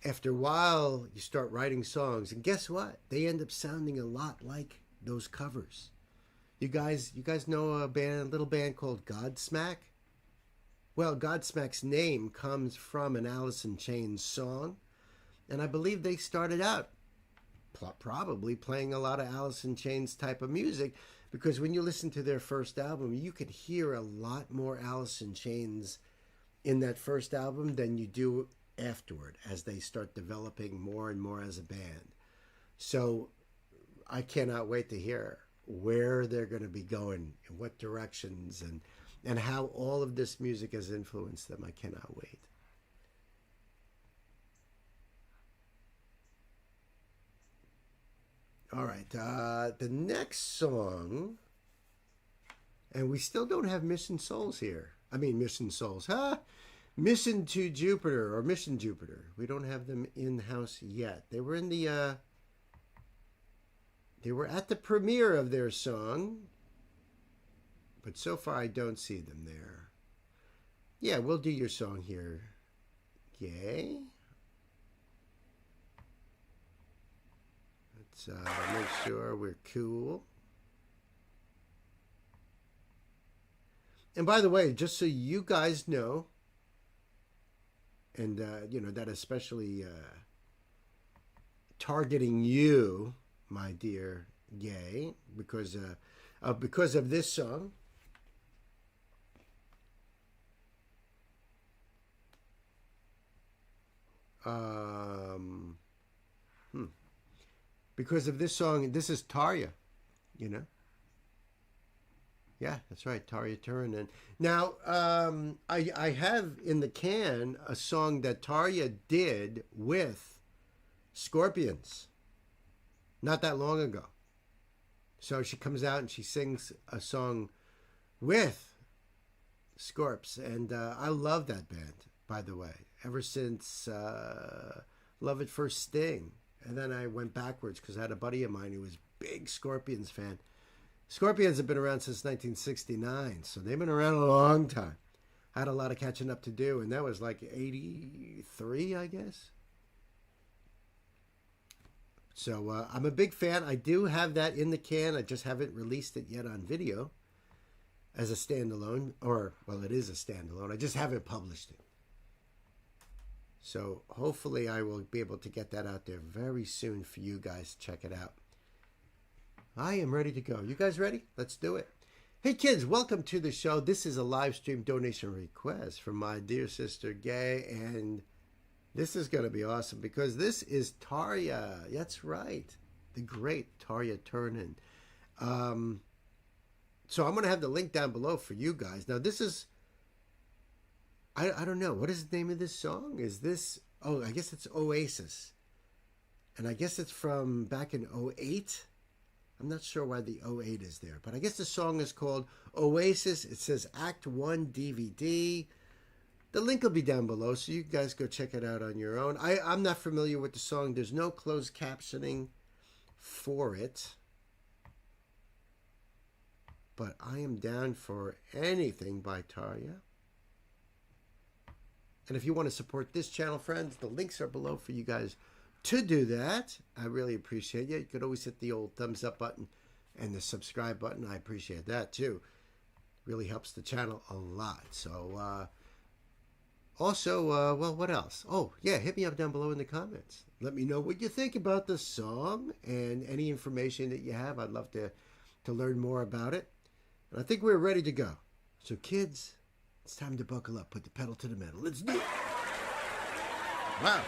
After a while, you start writing songs. And guess what? They end up sounding a lot like those covers. You guys know a little band called Godsmack? Well, Godsmack's name comes from an Alice in Chains song, and I believe they started out probably playing a lot of Alice in Chains type of music, because when you listen to their first album, you could hear a lot more Alice in Chains in that first album than you do afterward, as they start developing more and more as a band. So I cannot wait to hear where they're going to be going, in what directions, and how all of this music has influenced them. I cannot wait. All right, the next song, and we still don't have Mission Souls here. I mean, Mission Souls, Mission to Jupiter, or Mission Jupiter. We don't have them in-house yet. They were they were at the premiere of their song, but so far I don't see them there. Yeah, we'll do your song here. Yay. Let's make sure we're cool. And by the way, just so you guys know, and that especially targeting you, my dear Gay, because of this song. Because of this song, this is Tarja, Yeah, that's right, Tarja Turunen. Now, I have in the can a song that Tarja did with Scorpions not that long ago. So she comes out and she sings a song with Scorps, and I love that band, by the way, ever since Love at First Sting. And then I went backwards because I had a buddy of mine who was a big Scorpions fan. Scorpions have been around since 1969, so they've been around a long time. I had a lot of catching up to do, and that was like 83, I guess. So I'm a big fan. I do have that in the can. I just haven't released it yet on video as a standalone, it is a standalone. I just haven't published it. So hopefully I will be able to get that out there very soon for you guys to check it out. I am ready to go. You guys ready? Let's do it. Hey kids, welcome to the show. This is a live stream donation request from my dear sister Gay, and this is going to be awesome because this is Tarja. That's right. The great Tarja Turunen. So I'm going to have the link down below for you guys. Now this is, I don't know. What is the name of this song? Is this, I guess it's Oasis. And I guess it's from back in 08. I'm not sure why the 08 is there. But I guess the song is called Oasis. It says Act 1 DVD. The link will be down below, so you guys go check it out on your own. I'm not familiar with the song. There's no closed captioning for it. But I am down for anything by Tarja. And if you want to support this channel, friends, the links are below for you guys to do that. I really appreciate you. You could always hit the old thumbs up button and the subscribe button. I appreciate that too. Really helps the channel a lot. So, also, what else? Oh, yeah, hit me up down below in the comments. Let me know what you think about the song and any information that you have. I'd love to learn more about it. And I think we're ready to go. So, kids, it's time to buckle up. Put the pedal to the metal. Let's do it. Wow.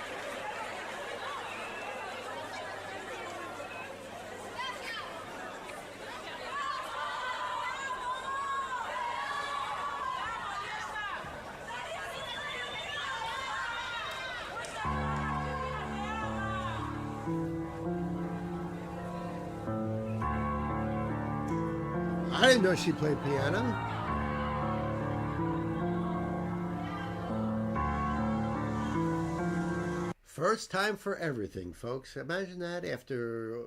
I didn't know she played piano. First time for everything, folks. Imagine that after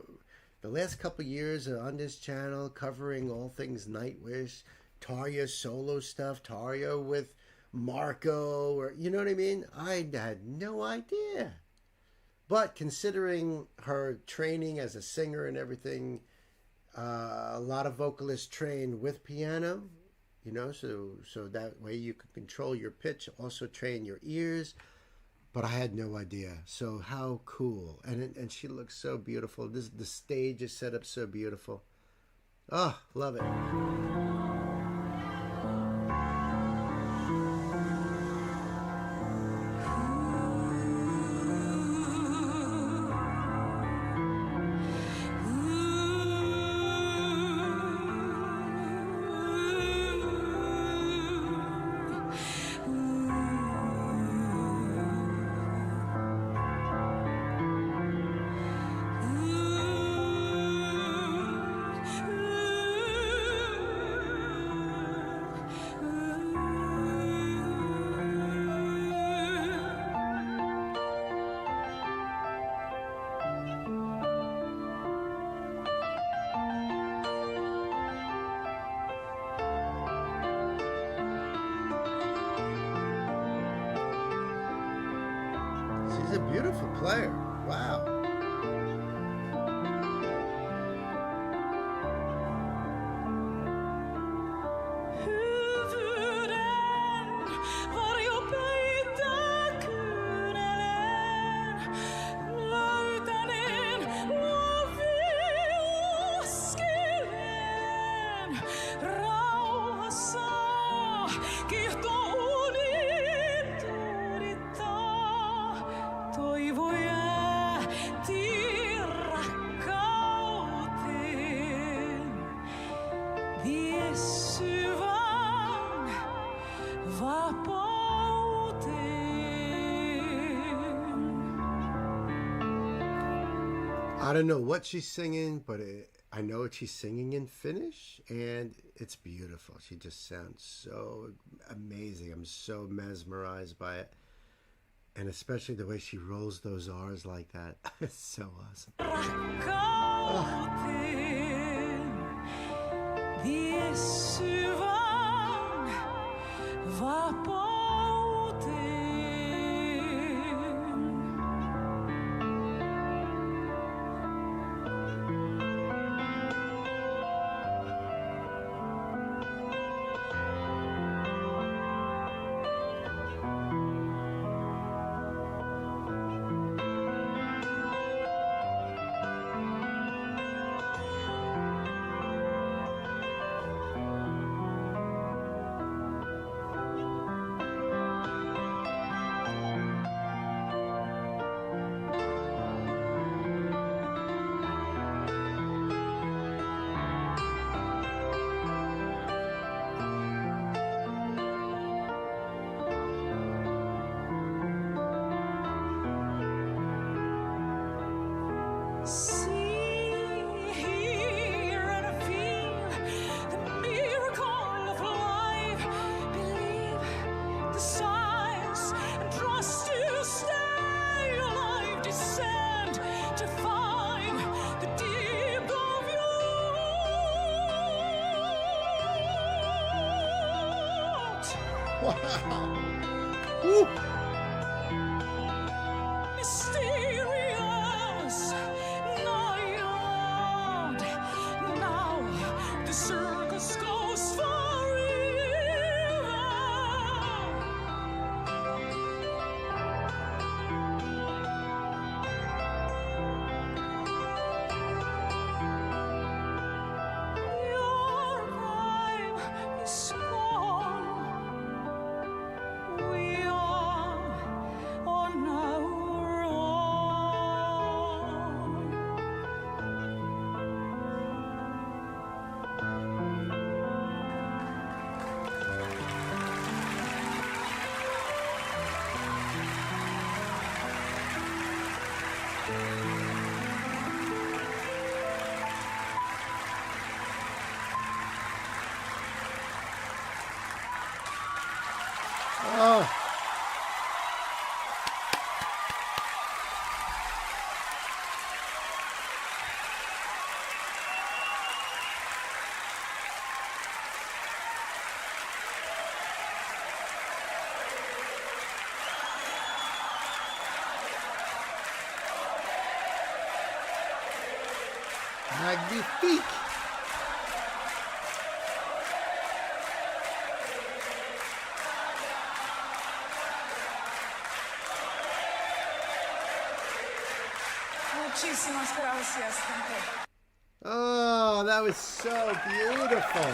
the last couple years on this channel covering all things Nightwish, Tarya solo stuff, Tarya with Marco, or you know what I mean? I had no idea. But considering her training as a singer and everything, a lot of vocalists train with piano, you know, so that way you can control your pitch, also train your ears. But I had no idea. So how cool. And she looks so beautiful. The stage is set up so beautiful. Oh, love it. She's a beautiful player. Wow. I don't know what she's singing, but I know what she's singing in Finnish, and it's beautiful. She just sounds so amazing. I'm so mesmerized by it. And especially the way she rolls those R's like that. It's so awesome. Wow. Woo. Mysterious night. Now the circus goes forever. Your time is gone. We are magnifique. Muchísimas gracias, gente. Oh, that was so beautiful.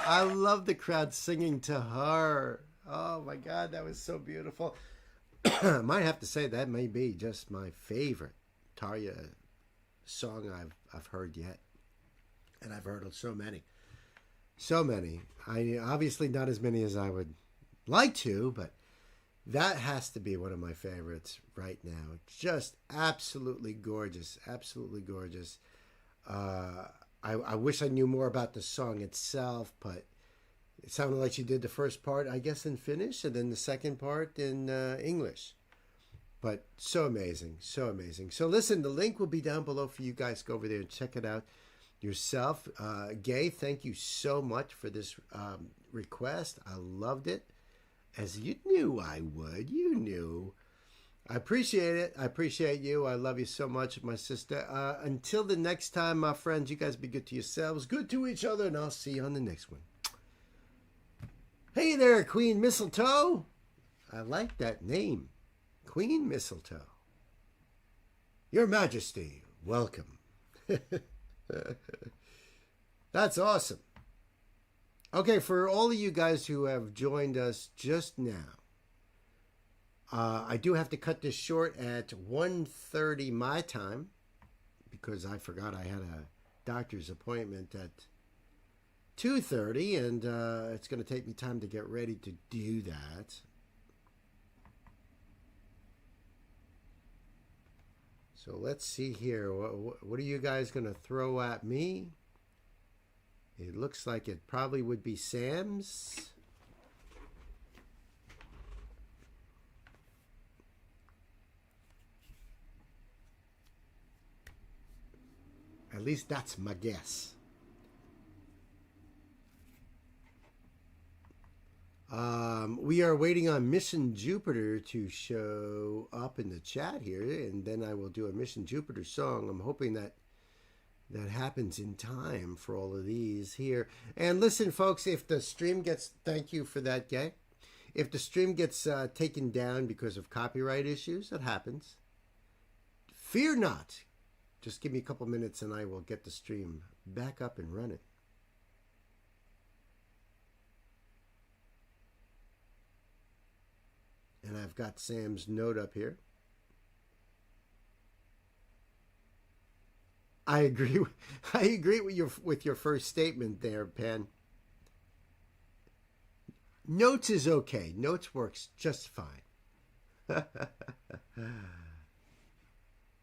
I love the crowd singing to her. Oh my God, that was so beautiful. Might have to say that may be just my favorite Tarja song I've heard yet. And I've heard of so many. So many. I obviously not as many as I would like to, but that has to be one of my favorites right now. It's just absolutely gorgeous. Absolutely gorgeous. I wish I knew more about the song itself, but it sounded like she did the first part, I guess, in Finnish, and then the second part in English. But so amazing. So amazing. So listen, the link will be down below for you guys. Go over there and check it out yourself. Gay, thank you so much for this request. I loved it. As you knew I would. You knew. I appreciate it. I appreciate you. I love you so much, my sister. Until the next time, my friends, you guys be good to yourselves, good to each other, and I'll see you on the next one. Hey there, Queen Mistletoe. I like that name. Queen Mistletoe. Your Majesty, welcome. That's awesome. Okay, for all of you guys who have joined us just now, I do have to cut this short at 1:30 my time because I forgot I had a doctor's appointment at 2:30, and it's going to take me time to get ready to do that. So let's see here. What are you guys going to throw at me? It looks like it probably would be Sam's. At least that's my guess. We are waiting on Mission Jupiter to show up in the chat here, and then I will do a Mission Jupiter song. I'm hoping that happens in time for all of these here. And listen, folks, if the stream gets, thank you for that, Gay. If the stream gets taken down because of copyright issues, that happens. Fear not. Just give me a couple minutes and I will get the stream back up and running. And I've got Sam's note up here. I agree with your first statement there, Pan. Notes is okay. Notes works just fine.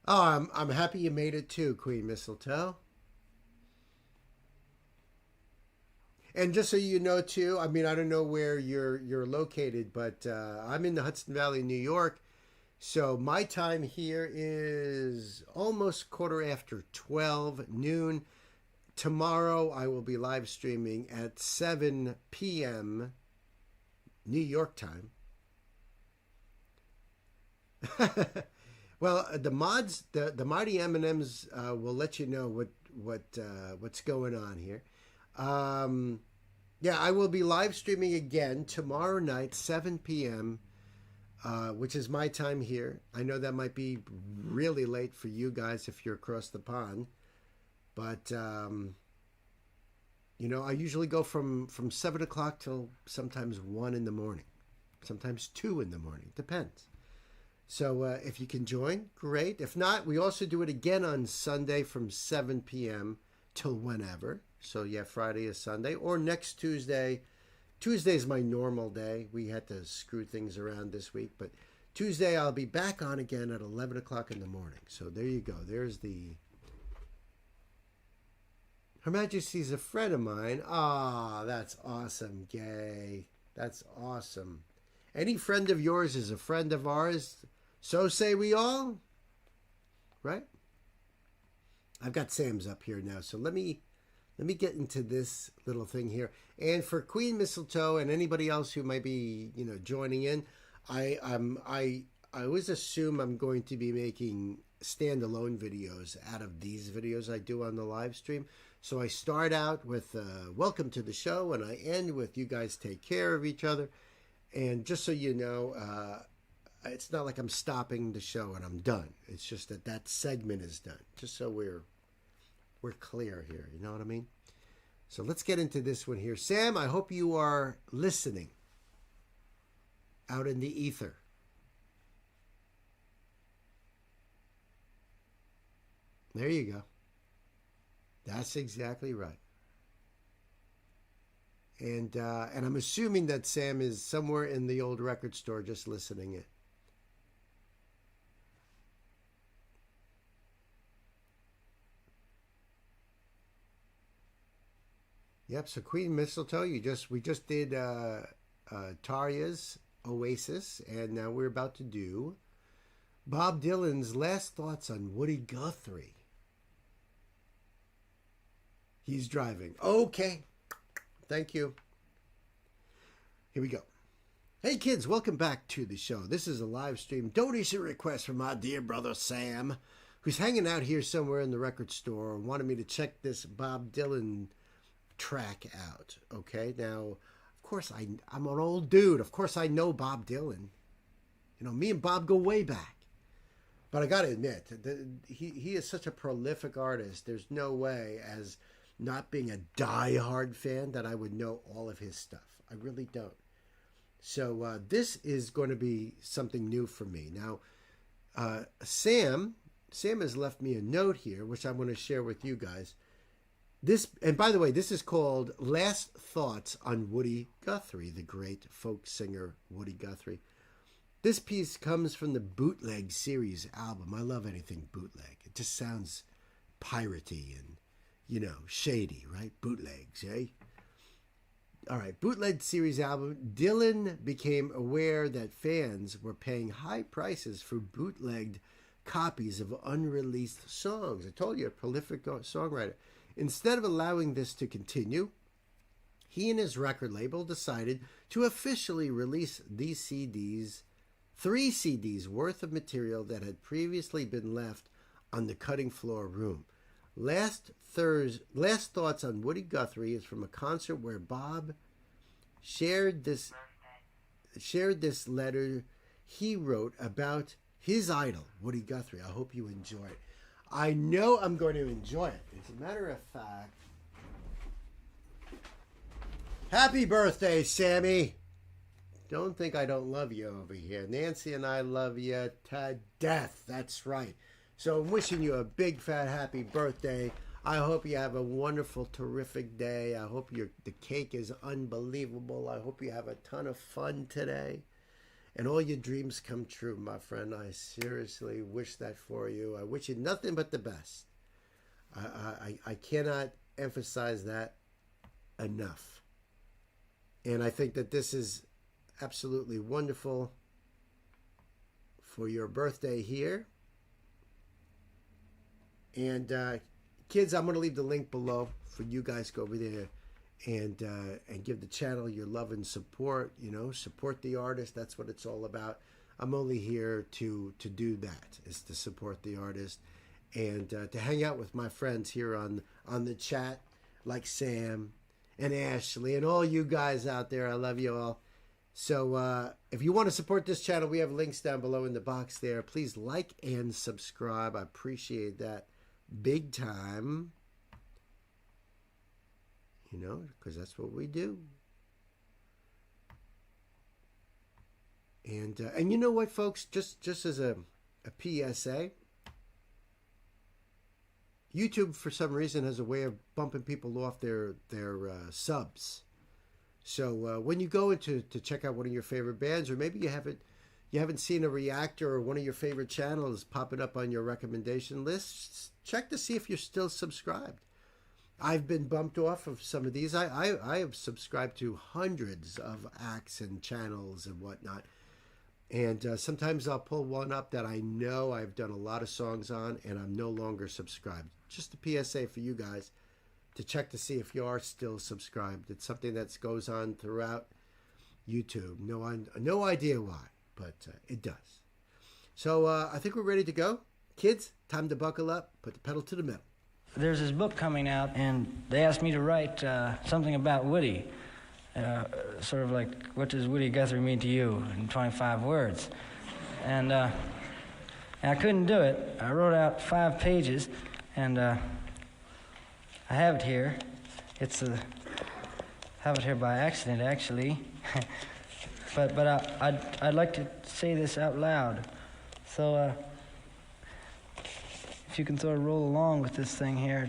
Oh, I'm happy you made it too, Queen Mistletoe. And just so you know too, I mean, I don't know where you're located, but I'm in the Hudson Valley, New York. So my time here is almost 12:15 noon. Tomorrow I will be live streaming at 7 p.m. New York time. Well, the mods, the mighty M&Ms will let you know what's going on here. Yeah, I will be live streaming again tomorrow night, 7 p.m., which is my time here. I know that might be really late for you guys if you're across the pond. But, you know, I usually go from 7 o'clock till sometimes 1 in the morning. Sometimes 2 in the morning. Depends. So if you can join, great. If not, we also do it again on Sunday from 7 p.m. till whenever. So, yeah, Friday is Sunday. Or next Tuesday. Tuesday is my normal day. We had to screw things around this week. But Tuesday I'll be back on again at 11 o'clock in the morning. So there you go. There's the... Her Majesty's a friend of mine. Ah, that's awesome, Gay. That's awesome. Any friend of yours is a friend of ours. So say we all. Right? I've got Sam's up here now. So let me get into this little thing here. And for Queen Mistletoe and anybody else who might be, joining in, I always assume I'm going to be making standalone videos out of these videos I do on the live stream. So I start out with welcome to the show, and I end with you guys take care of each other. And just so you know, it's not like I'm stopping the show and I'm done. It's just that that segment is done. Just so we're clear here. You know what I mean? So let's get into this one here. Sam, I hope you are listening out in the ether. There you go. That's exactly right. And I'm assuming that Sam is somewhere in the old record store just listening in. Yep. So Queen Mistletoe, we just did Tarya's Oasis, and now we're about to do Bob Dylan's last thoughts on Woody Guthrie. He's driving. Okay. Thank you. Here we go. Hey kids, welcome back to the show. This is a live stream donation request from my dear brother Sam, who's hanging out here somewhere in the record store and wanted me to check this Bob Dylan track out. Okay, now of course I'm an old dude. Of course I know Bob Dylan. You know, me and Bob go way back. But I gotta admit, he is such a prolific artist. There's no way, as not being a die-hard fan, that I would know all of his stuff. I really don't. So this is going to be something new for me. Now, Sam has left me a note here, which I'm going to share with you guys. This, and by the way, this is called Last Thoughts on Woody Guthrie, the great folk singer Woody Guthrie. This piece comes from the Bootleg Series album. I love anything bootleg. It just sounds piratey and, you know, shady, right? Bootlegs, eh? All right, Bootleg Series album. Dylan became aware that fans were paying high prices for bootlegged copies of unreleased songs. I told you, a prolific songwriter. Instead of allowing this to continue, he and his record label decided to officially release these CDs, 3 CDs worth of material that had previously been left on the cutting floor room. Last Thoughts on Woody Guthrie is from a concert where Bob shared this letter he wrote about his idol, Woody Guthrie. I hope you enjoy it. I know I'm going to enjoy it. As a matter of fact, happy birthday, Sammy. Don't think I don't love you over here. Nancy and I love you to death. That's right. So I'm wishing you a big fat happy birthday. I hope you have a wonderful, terrific day. I hope the cake is unbelievable. I hope you have a ton of fun today. And all your dreams come true, my friend. I seriously wish that for you. I wish you nothing but the best. I cannot emphasize that enough. And I think that this is absolutely wonderful for your birthday here. And kids, I'm going to leave the link below for you guys to go over there and give the channel your love and support. You know, support the artist. That's what it's all about. I'm only here to do that, is to support the artist and to hang out with my friends here on the chat, like Sam and Ashley and all you guys out there. I love you all. So if you want to support this channel, we have links down below in the box there. Please like and subscribe. I appreciate that big time. You know, because that's what we do. And you know what, folks? Just as a PSA, YouTube for some reason has a way of bumping people off their subs. So when you go into to check out one of your favorite bands, or maybe you haven't seen a reactor or one of your favorite channels popping up on your recommendation list, check to see if you're still subscribed. I've been bumped off of some of these. I have subscribed to hundreds of acts and channels and whatnot. And sometimes I'll pull one up that I know I've done a lot of songs on and I'm no longer subscribed. Just a PSA for you guys to check to see if you are still subscribed. It's something that goes on throughout YouTube. No idea why, but it does. So I think we're ready to go. Kids, time to buckle up. Put the pedal to the metal. There's this book coming out, and they asked me to write something about Woody. Sort of like, what does Woody Guthrie mean to you in 25 words? And I couldn't do it. I wrote out 5 pages, and I have it here. I have it here by accident, actually. but I'd like to say this out loud. So if you can sort of roll along with this thing here.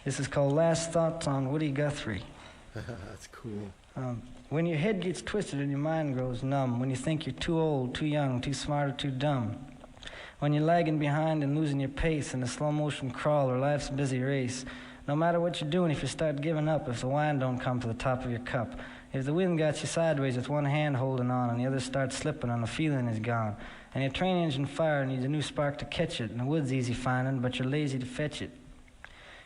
This is called Last Thoughts on Woody Guthrie. That's cool. When your head gets twisted and your mind grows numb, when you think you're too old, too young, too smart, or too dumb, when you're lagging behind and losing your pace in a slow-motion crawl or life's busy race, no matter what you're doing, if you start giving up, if the wine don't come to the top of your cup, if the wind got you sideways with one hand holding on and the other starts slipping and the feeling is gone, and your train engine fire needs a new spark to catch it, and the wood's easy finding, but you're lazy to fetch it,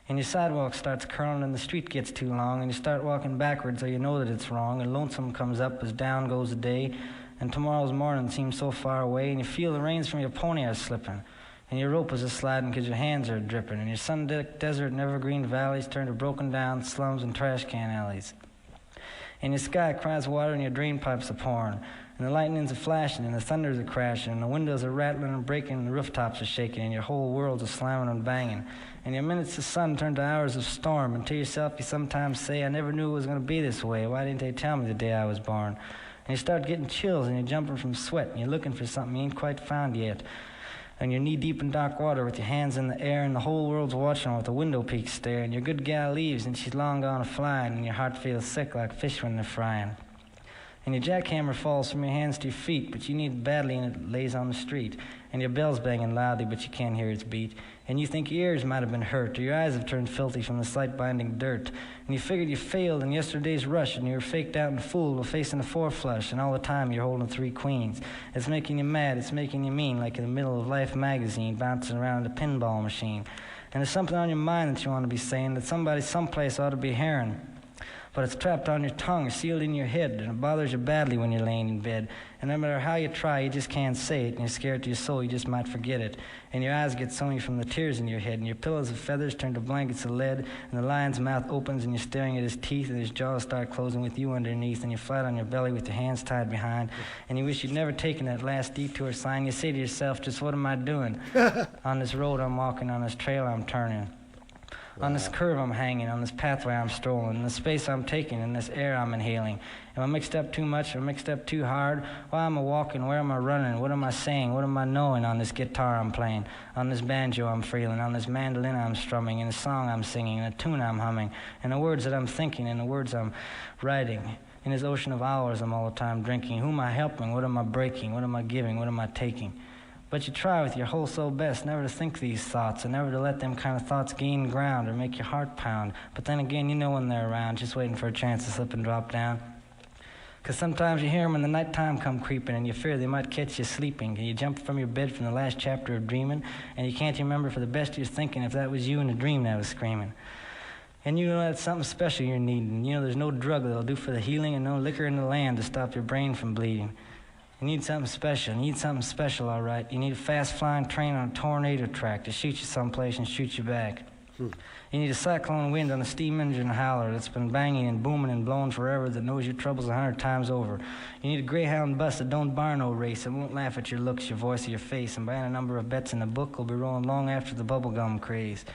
and your sidewalk starts curling and the street gets too long, and you start walking backwards so you know that it's wrong, and lonesome comes up as down goes the day, and tomorrow's morning seems so far away, and you feel the reins from your pony are slipping, and your rope is a-sliding because your hands are dripping, and your sun-decked desert and evergreen valleys turn to broken-down slums and trash can alleys. And your sky cries water and your drain pipes are pouring, and the lightnings are flashing, and the thunders are crashing, and the windows are rattling and breaking, and the rooftops are shaking, and your whole world's a slamming and banging. And your minutes of sun turn to hours of storm, and to yourself you sometimes say, I never knew it was going to be this way. Why didn't they tell me the day I was born? And you start getting chills, and you're jumping from sweat, and you're looking for something you ain't quite found yet. And you're knee-deep in dark water with your hands in the air, and the whole world's watching with a window peak stare, and your good gal leaves, and she's long gone a-flying, and your heart feels sick like fish when they're frying. And your jackhammer falls from your hands to your feet, but you need it badly, and it lays on the street. And your bell's banging loudly, but you can't hear its beat. And you think your ears might have been hurt, or your eyes have turned filthy from the sight-binding dirt. And you figured you failed in yesterday's rush, and you were faked out and fooled while facing a 4-flush, and all the time you're holding 3 queens. It's making you mad, it's making you mean, like in the middle of Life magazine, bouncing around a pinball machine. And there's something on your mind that you want to be saying that somebody someplace ought to be hearing. But it's trapped on your tongue or sealed in your head, and it bothers you badly when you're laying in bed. And no matter how you try, you just can't say it, and you're scared to your soul you just might forget it. And your eyes get sunny from the tears in your head, and your pillows of feathers turn to blankets of lead, and the lion's mouth opens, and you're staring at his teeth, and his jaws start closing with you underneath, and you're flat on your belly with your hands tied behind, and you wish you'd never taken that last detour sign. You say to yourself, just what am I doing? On this road I'm walking, on this trail I'm turning. Wow. On this curve I'm hanging, on this pathway I'm strolling, in the space I'm taking, in this air I'm inhaling. Am I mixed up too much or mixed up too hard? Why am I walking? Where am I running? What am I saying? What am I knowing on this guitar I'm playing? On this banjo I'm feeling, on this mandolin I'm strumming, in a song I'm singing, in a tune I'm humming, in the words that I'm thinking, in the words I'm writing. In this ocean of hours I'm all the time drinking. Who am I helping? What am I breaking? What am I giving? What am I taking? But you try with your whole soul best never to think these thoughts and never to let them kind of thoughts gain ground or make your heart pound. But then again, you know when they're around, just waiting for a chance to slip and drop down. Because sometimes you hear them when the nighttime come creeping and you fear they might catch you sleeping. And you jump from your bed from the last chapter of dreaming and you can't remember for the best of your thinking if that was you in a dream that was screaming. And you know that's something special you're needing. You know there's no drug that'll do for the healing and no liquor in the land to stop your brain from bleeding. You need something special. You need something special, all right. You need a fast-flying train on a tornado track to shoot you someplace and shoot you back. You need a cyclone wind on a steam engine howler that's been banging and booming and blowing forever that knows your troubles 100 times over. You need a Greyhound bus that don't bar no race and won't laugh at your looks, your voice, or your face, and buying a number of bets in the book will be rolling long after the bubblegum craze.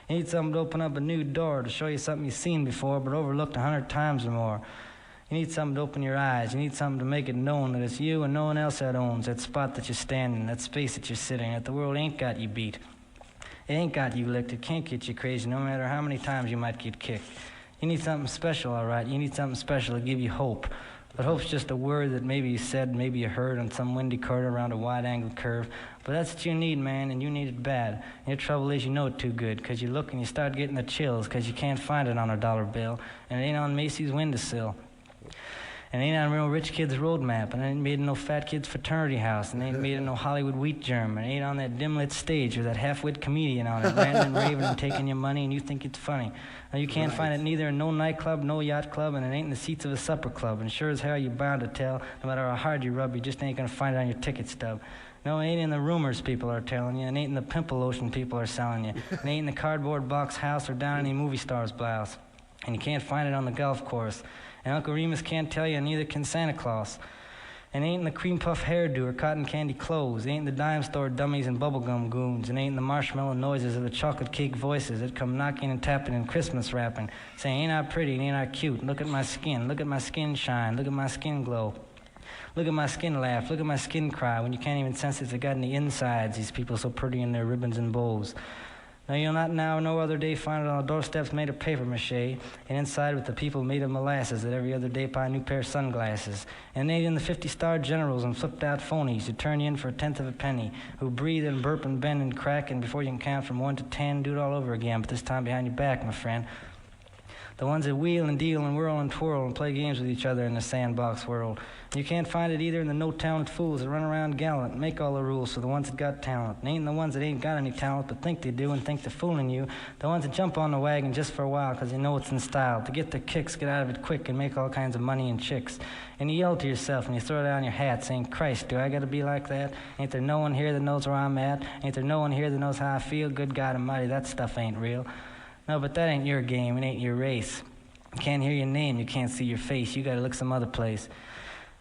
You need something to open up a new door to show you something you've seen before but overlooked 100 times or more. You need something to open your eyes. You need something to make it known that it's you and no one else that owns that spot that you're standing, that space that you're sitting, that the world ain't got you beat. It ain't got you licked. It can't get you crazy no matter how many times you might get kicked. You need something special, all right. You need something special to give you hope. But hope's just a word that maybe you said, maybe you heard on some windy corner around a wide-angled curve. But that's what you need, man, and you need it bad. And your trouble is you know it too good, because you look and you start getting the chills, because you can't find it on a dollar bill, and it ain't on Macy's windowsill. And it ain't on a real rich kid's roadmap, and it ain't made in no fat kid's fraternity house, and it ain't made in no Hollywood wheat germ, and it ain't on that dim-lit stage with that half-wit comedian on it, ranting and raving and taking your money, and you think it's funny. Now, you can't find it neither in no nightclub, no yacht club, and it ain't in the seats of a supper club, and sure as hell you're bound to tell, no matter how hard you rub, you just ain't gonna find it on your ticket stub. No, it ain't in the rumors people are telling you, it ain't in the pimple lotion people are selling you, it ain't in the cardboard box house or down any movie star's blouse. And you can't find it on the golf course. And Uncle Remus can't tell you, and neither can Santa Claus. And it ain't in the cream puff hairdo or cotton candy clothes. It ain't in the dime store dummies and bubblegum goons. It ain't in the marshmallow noises of the chocolate cake voices that come knocking and tapping and Christmas rapping, saying, ain't I pretty, ain't I cute, look at my skin shine, look at my skin glow. Look at my skin laugh, look at my skin cry, when you can't even sense if they got any insides, these people so pretty in their ribbons and bows. Now you'll not now no other day find it on the doorsteps made of paper mache, and inside with the people made of molasses that every other day buy a new pair of sunglasses. And it ain't in the 50-star generals and flipped-out phonies who turn you in for a tenth of a penny, who breathe and burp and bend and crack, and before you can count from 1 to 10, do it all over again, but this time behind your back, my friend. The ones that wheel and deal and whirl and twirl and play games with each other in the sandbox world. You can't find it either in the no-talent fools that run around gallant and make all the rules for the ones that got talent. And ain't the ones that ain't got any talent but think they do and think they're fooling you. The ones that jump on the wagon just for a while because they know it's in style. To get their kicks, get out of it quick, and make all kinds of money and chicks. And you yell to yourself and you throw down your hat saying, Christ, do I got to be like that? Ain't there no one here that knows where I'm at? Ain't there no one here that knows how I feel? Good God Almighty, that stuff ain't real. No, but that ain't your game. It ain't your race. You can't hear your name. You can't see your face. You got to look some other place.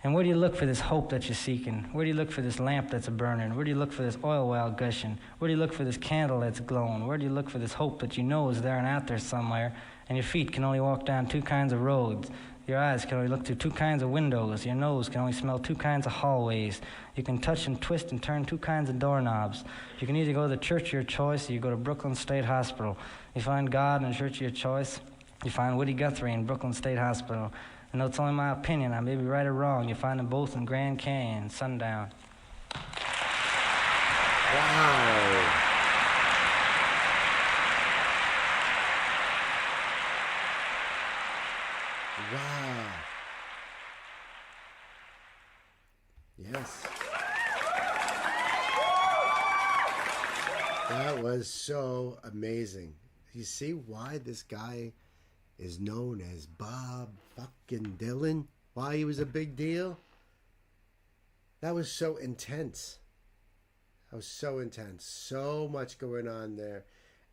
And where do you look for this hope that you're seeking? Where do you look for this lamp that's a-burning? Where do you look for this oil well gushing? Where do you look for this candle that's glowing? Where do you look for this hope that you know is there and out there somewhere? And your feet can only walk down 2 kinds of roads. Your eyes can only look through 2 kinds of windows. Your nose can only smell 2 kinds of hallways. You can touch and twist and turn 2 kinds of doorknobs. You can either go to the church of your choice or you go to Brooklyn State Hospital. You find God in the church of your choice. You find Woody Guthrie in Brooklyn State Hospital. And though it's only my opinion, I may be right or wrong, you find them both in Grand Canyon, sundown. Wow. Wow. Yes. That was so amazing. You see why this guy is known as Bob fucking Dylan? Why he was a big deal? That was so intense. That was so intense. So much going on there.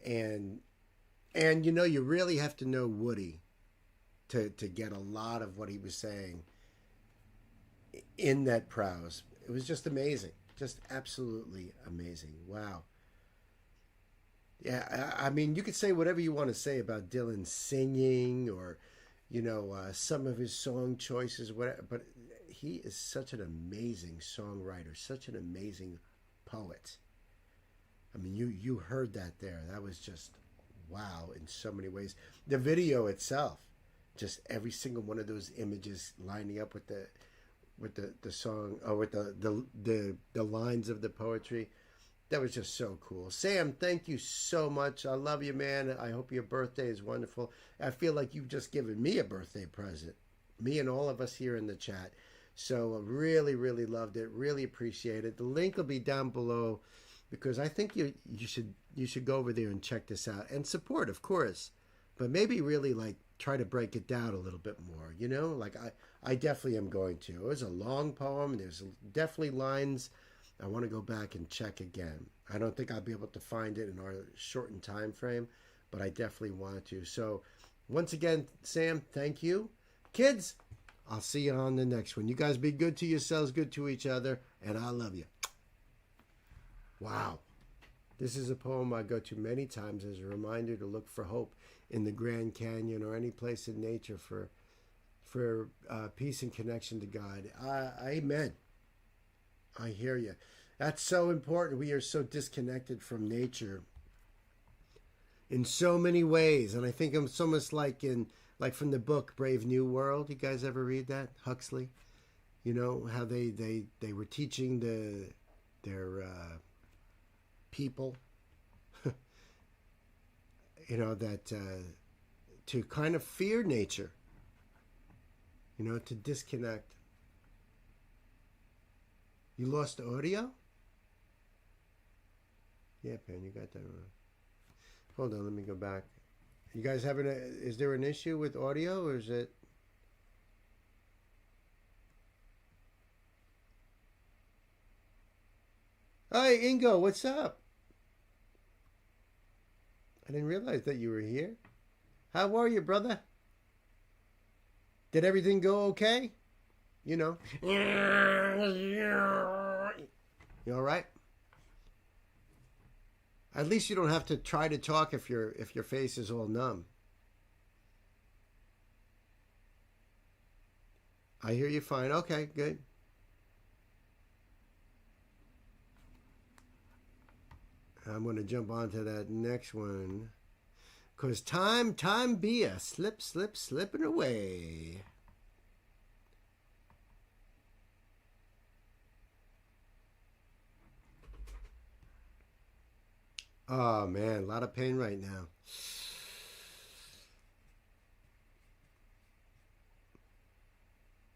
And you know, you really have to know Woody to get a lot of what he was saying in that prose. It was just amazing. Just absolutely amazing. Wow. Yeah, I mean, you could say whatever you want to say about Dylan singing or, you know, some of his song choices, whatever, but he is such an amazing songwriter, such an amazing poet. I mean, you heard that there. That was just wow in so many ways. The video itself, just every single one of those images lining up with the song or with the lines of the poetry. That was just so cool. Sam, thank you so much. I love you, man. I hope your birthday is wonderful. I feel like you've just given me a birthday present. Me and all of us here in the chat. So I really, really loved it. Really appreciate it. The link will be down below because I think you should go over there and check this out and support, of course. But maybe really like try to break it down a little bit more, you know? Like I definitely am going to. It was a long poem. There's definitely lines I want to go back and check again. I don't think I'll be able to find it in our shortened time frame, but I definitely want to. So once again, Sam, thank you. Kids, I'll see you on the next one. You guys be good to yourselves, good to each other, and I love you. Wow. This is a poem I go to many times as a reminder to look for hope in the Grand Canyon or any place in nature for peace and connection to God. Amen. I hear you. That's so important. We are so disconnected from nature in so many ways. And I think it's almost like from the book Brave New World. You guys ever read that? Huxley? You know, how they were teaching their people, you know, that to kind of fear nature. You know, to disconnect. You lost audio? Yeah, Pan, you got that wrong. Hold on, let me go back. You guys having is there an issue with audio, or is it? Hi, Ingo, what's up? I didn't realize that you were here. How are you, brother? Did everything go okay? You know. You all right? At least you don't have to try to talk if your face is all numb. I hear you fine. Okay, good. I'm going to jump onto that next one. Because time be a slipping away. Oh, man, a lot of pain right now.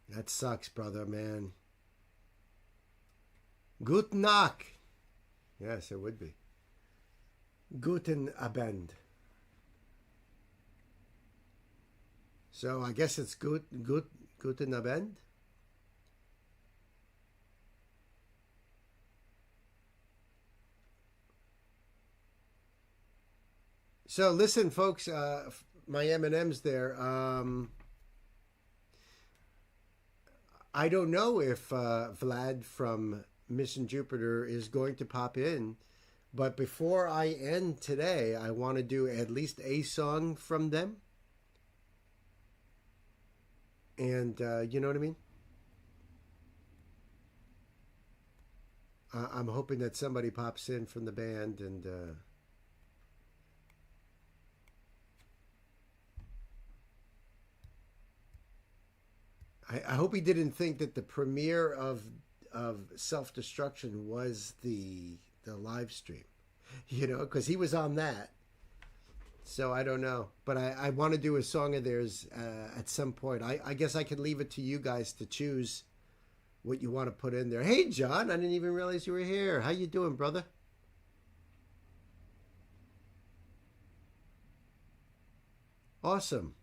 That sucks, brother, man. Guten Nacht. Yes, it would be. Guten Abend. So I guess it's Guten Abend. So listen, folks, my M&Ms there. I don't know if Vlad from Mission Jupiter is going to pop in, but before I end today, I want to do at least a song from them. And you know what I mean? I'm hoping that somebody pops in from the band and... I hope he didn't think that the premiere of Self-Destruction was the live stream, you know, because he was on that. So I don't know, but I want to do a song of theirs at some point. I guess I could leave it to you guys to choose what you want to put in there. Hey, John, I didn't even realize you were here. How you doing, brother? Awesome.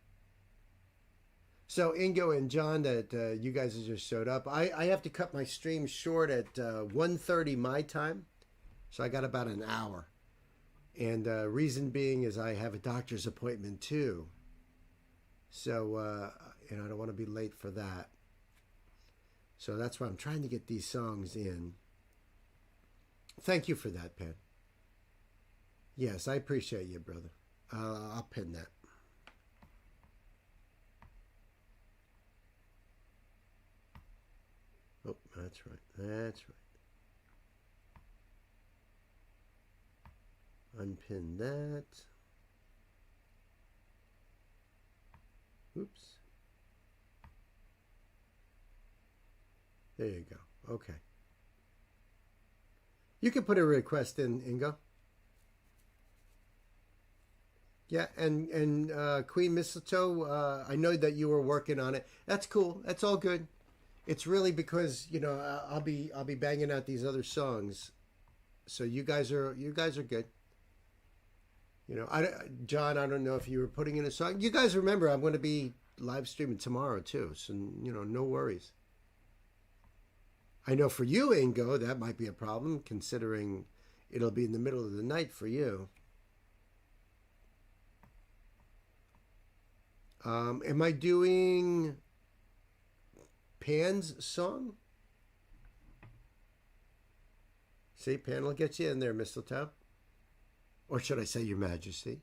So Ingo and John, that you guys just showed up. I have to cut my stream short at 1:30 my time, so I got about an hour. And reason being is I have a doctor's appointment too. So you know, I don't want to be late for that. So that's why I'm trying to get these songs in. Thank you for that, Pen. Yes, I appreciate you, brother. I'll pin that. Oh, that's right. That's right. Unpin that. Oops. There you go. Okay. You can put a request in, Ingo. Yeah, and Queen Mistletoe, I know that you were working on it. That's cool. That's all good. It's really because, you know, I'll be banging out these other songs, so you guys are good. You know, John, I don't know if you were putting in a song. You guys remember I'm going to be live streaming tomorrow too, so you know, no worries. I know for you, Ingo, that might be a problem considering it'll be in the middle of the night for you. Am I doing Pan's song? See, Pan will get you in there, Mistletoe. Or should I say Your Majesty?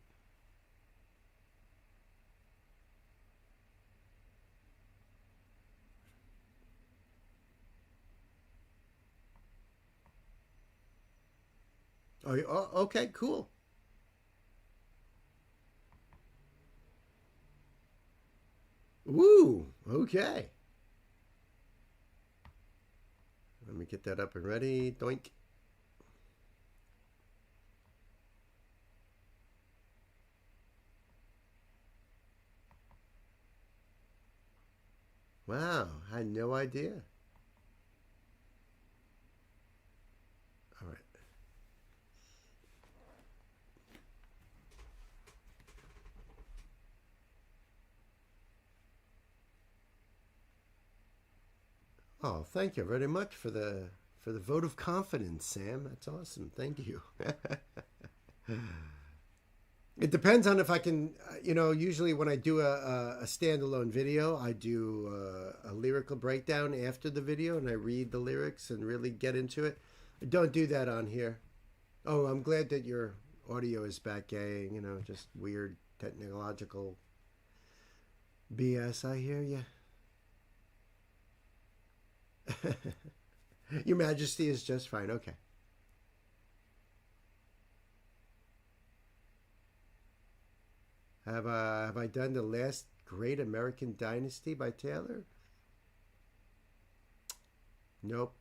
Oh, okay, cool. Woo, okay. Let me get that up and ready. Doink. had no idea. All right. Oh, thank you very much for the vote of confidence, Sam. That's awesome. Thank you. It depends on if I can, usually when I do a standalone video, I do a lyrical breakdown after the video and I read the lyrics and really get into it. I don't do that on here. Oh, I'm glad that your audio is back, gay, just weird technological BS. I hear you. Your Majesty is just fine. Okay. Have I done The Last Great American Dynasty by Taylor? Nope.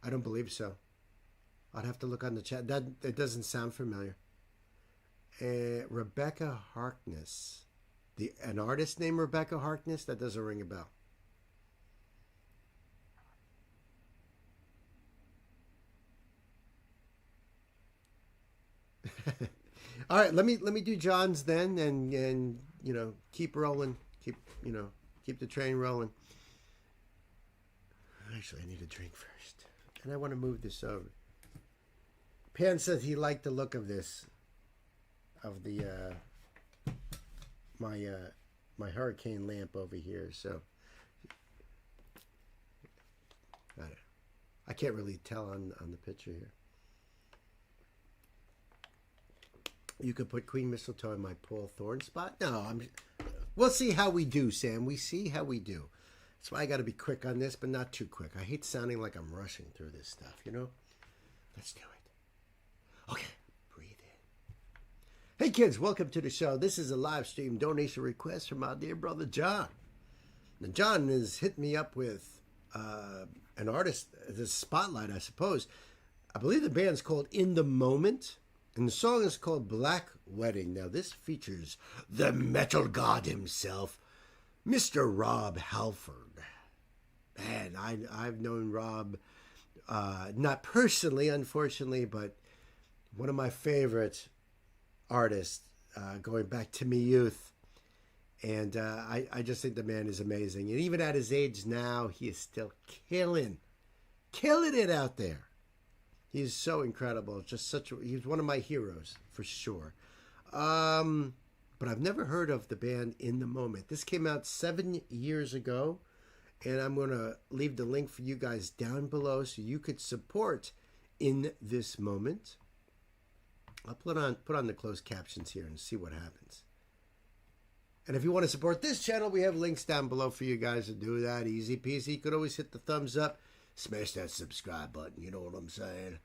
I don't believe so. I'd have to look on the chat. That doesn't sound familiar. Rebecca Harkness. An artist named Rebecca Harkness? That doesn't ring a bell. All right, let me do John's then, and keep rolling, keep the train rolling. Actually, I need a drink first, and I want to move this over. Pan says he liked the look of this, of the my hurricane lamp over here. So I can't really tell on the picture here. You could put Queen Mistletoe in my Paul Thorne spot? No, we'll see how we do, Sam. We see how we do. That's why I got to be quick on this, but not too quick. I hate sounding like I'm rushing through this stuff, Let's do it. Okay, breathe in. Hey, kids, welcome to the show. This is a live stream donation request from our dear brother, John. Now, John has hit me up with an artist, this spotlight, I suppose. I believe the band's called In the Moment. And the song is called Black Wedding. Now, this features the metal god himself, Mr. Rob Halford. Man, I've known Rob, not personally, unfortunately, but one of my favorite artists going back to me youth. And I just think the man is amazing. And even at his age now, he is still killing it out there. He's so incredible. Just he's one of my heroes for sure. But I've never heard of the band In the Moment. This came out 7 years ago, and I'm going to leave the link for you guys down below so you could support In This Moment. I'll put on the closed captions here and see what happens. And if you want to support this channel, we have links down below for you guys to do that. Easy peasy. You could always hit the thumbs up. Smash that subscribe button, you know what I'm saying?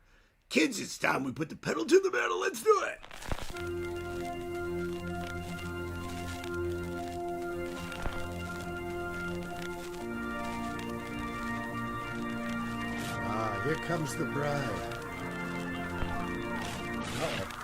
Kids, it's time we put the pedal to the metal. Let's do it! Ah, here comes the bride. Uh-oh.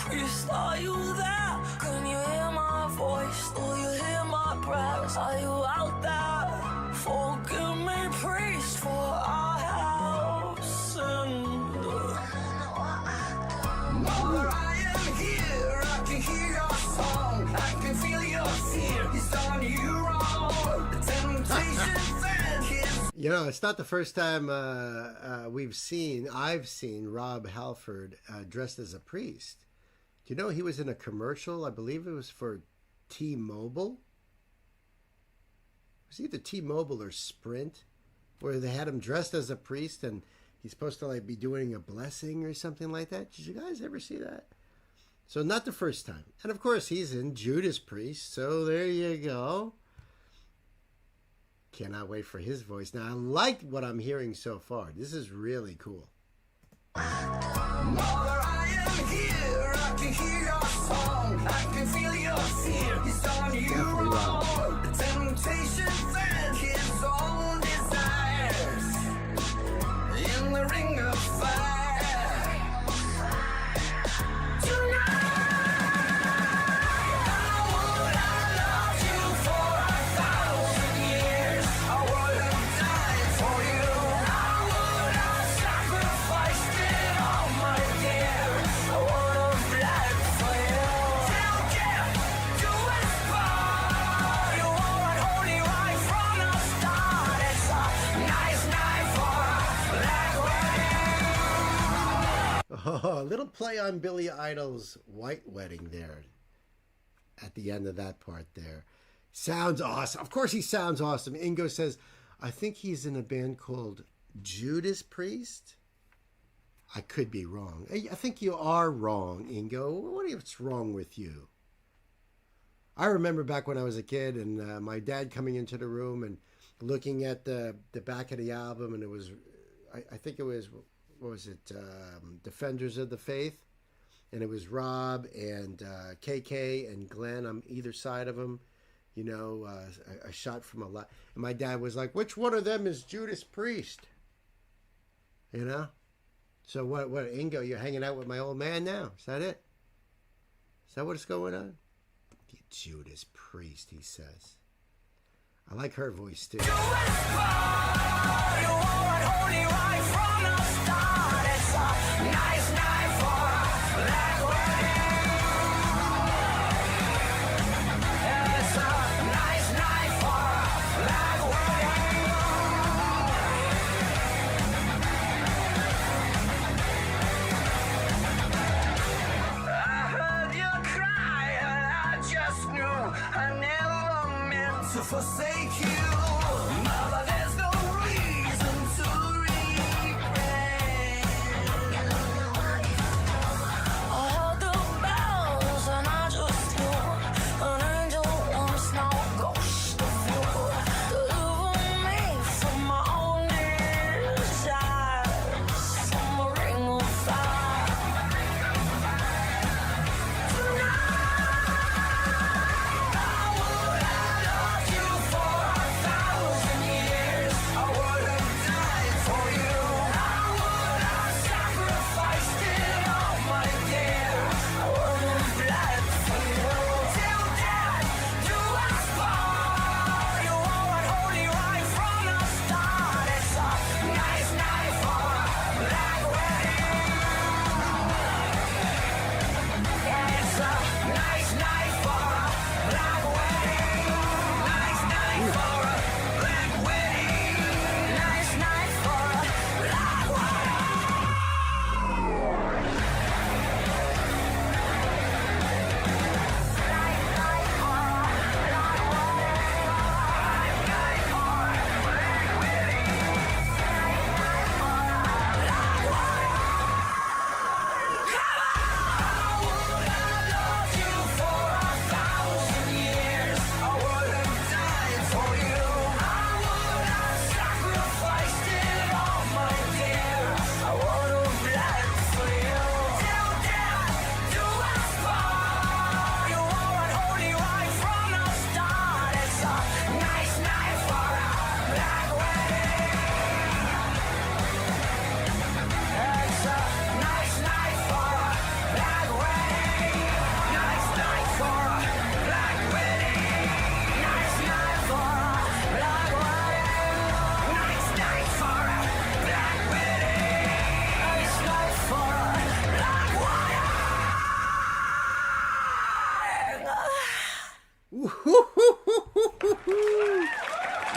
Priest, are you there? Can you hear my voice? Do you hear my prayers? Are you out there? Forgive me, priest, for I have sinned. Mother, I am here. I can hear your song. I can feel your fear. He's done you wrong. The temptation's at his. It's not the first time I've seen Rob Halford dressed as a priest. Do you know he was in a commercial? I believe it was for T-Mobile. It was either T-Mobile or Sprint, where they had him dressed as a priest and he's supposed to be doing a blessing or something like that. Did you guys ever see that? So not the first time. And of course, he's in Judas Priest. So there you go. Cannot wait for his voice. Now, I like what I'm hearing so far. This is really cool. Mother, I am here. I can hear your song. I can feel your fear. He's on you. Definitely wrong. The temptations and his own desires. In the ring of fire. Oh, a little play on Billy Idol's White Wedding there at the end of that part there. Sounds awesome. Of course he sounds awesome. Ingo says, I think he's in a band called Judas Priest. I could be wrong. I think you are wrong, Ingo. What's wrong with you? I remember back when I was a kid and my dad coming into the room and looking at the back of the album, and it was, I think it was, what was it, Defenders of the Faith, and it was Rob and KK and Glenn on either side of him, you know, a shot from a lot. And my dad was like, which one of them is Judas Priest? You know? So what, Ingo, you're hanging out with my old man now? Is that it? Is that what's going on? You Judas Priest, he says. I like her voice too. To forsake you, Mother, there's no reason to regret. I heard the bells and I just knew an angel once, now a ghost of you. Deliver me from my own desires, from a ring of fire.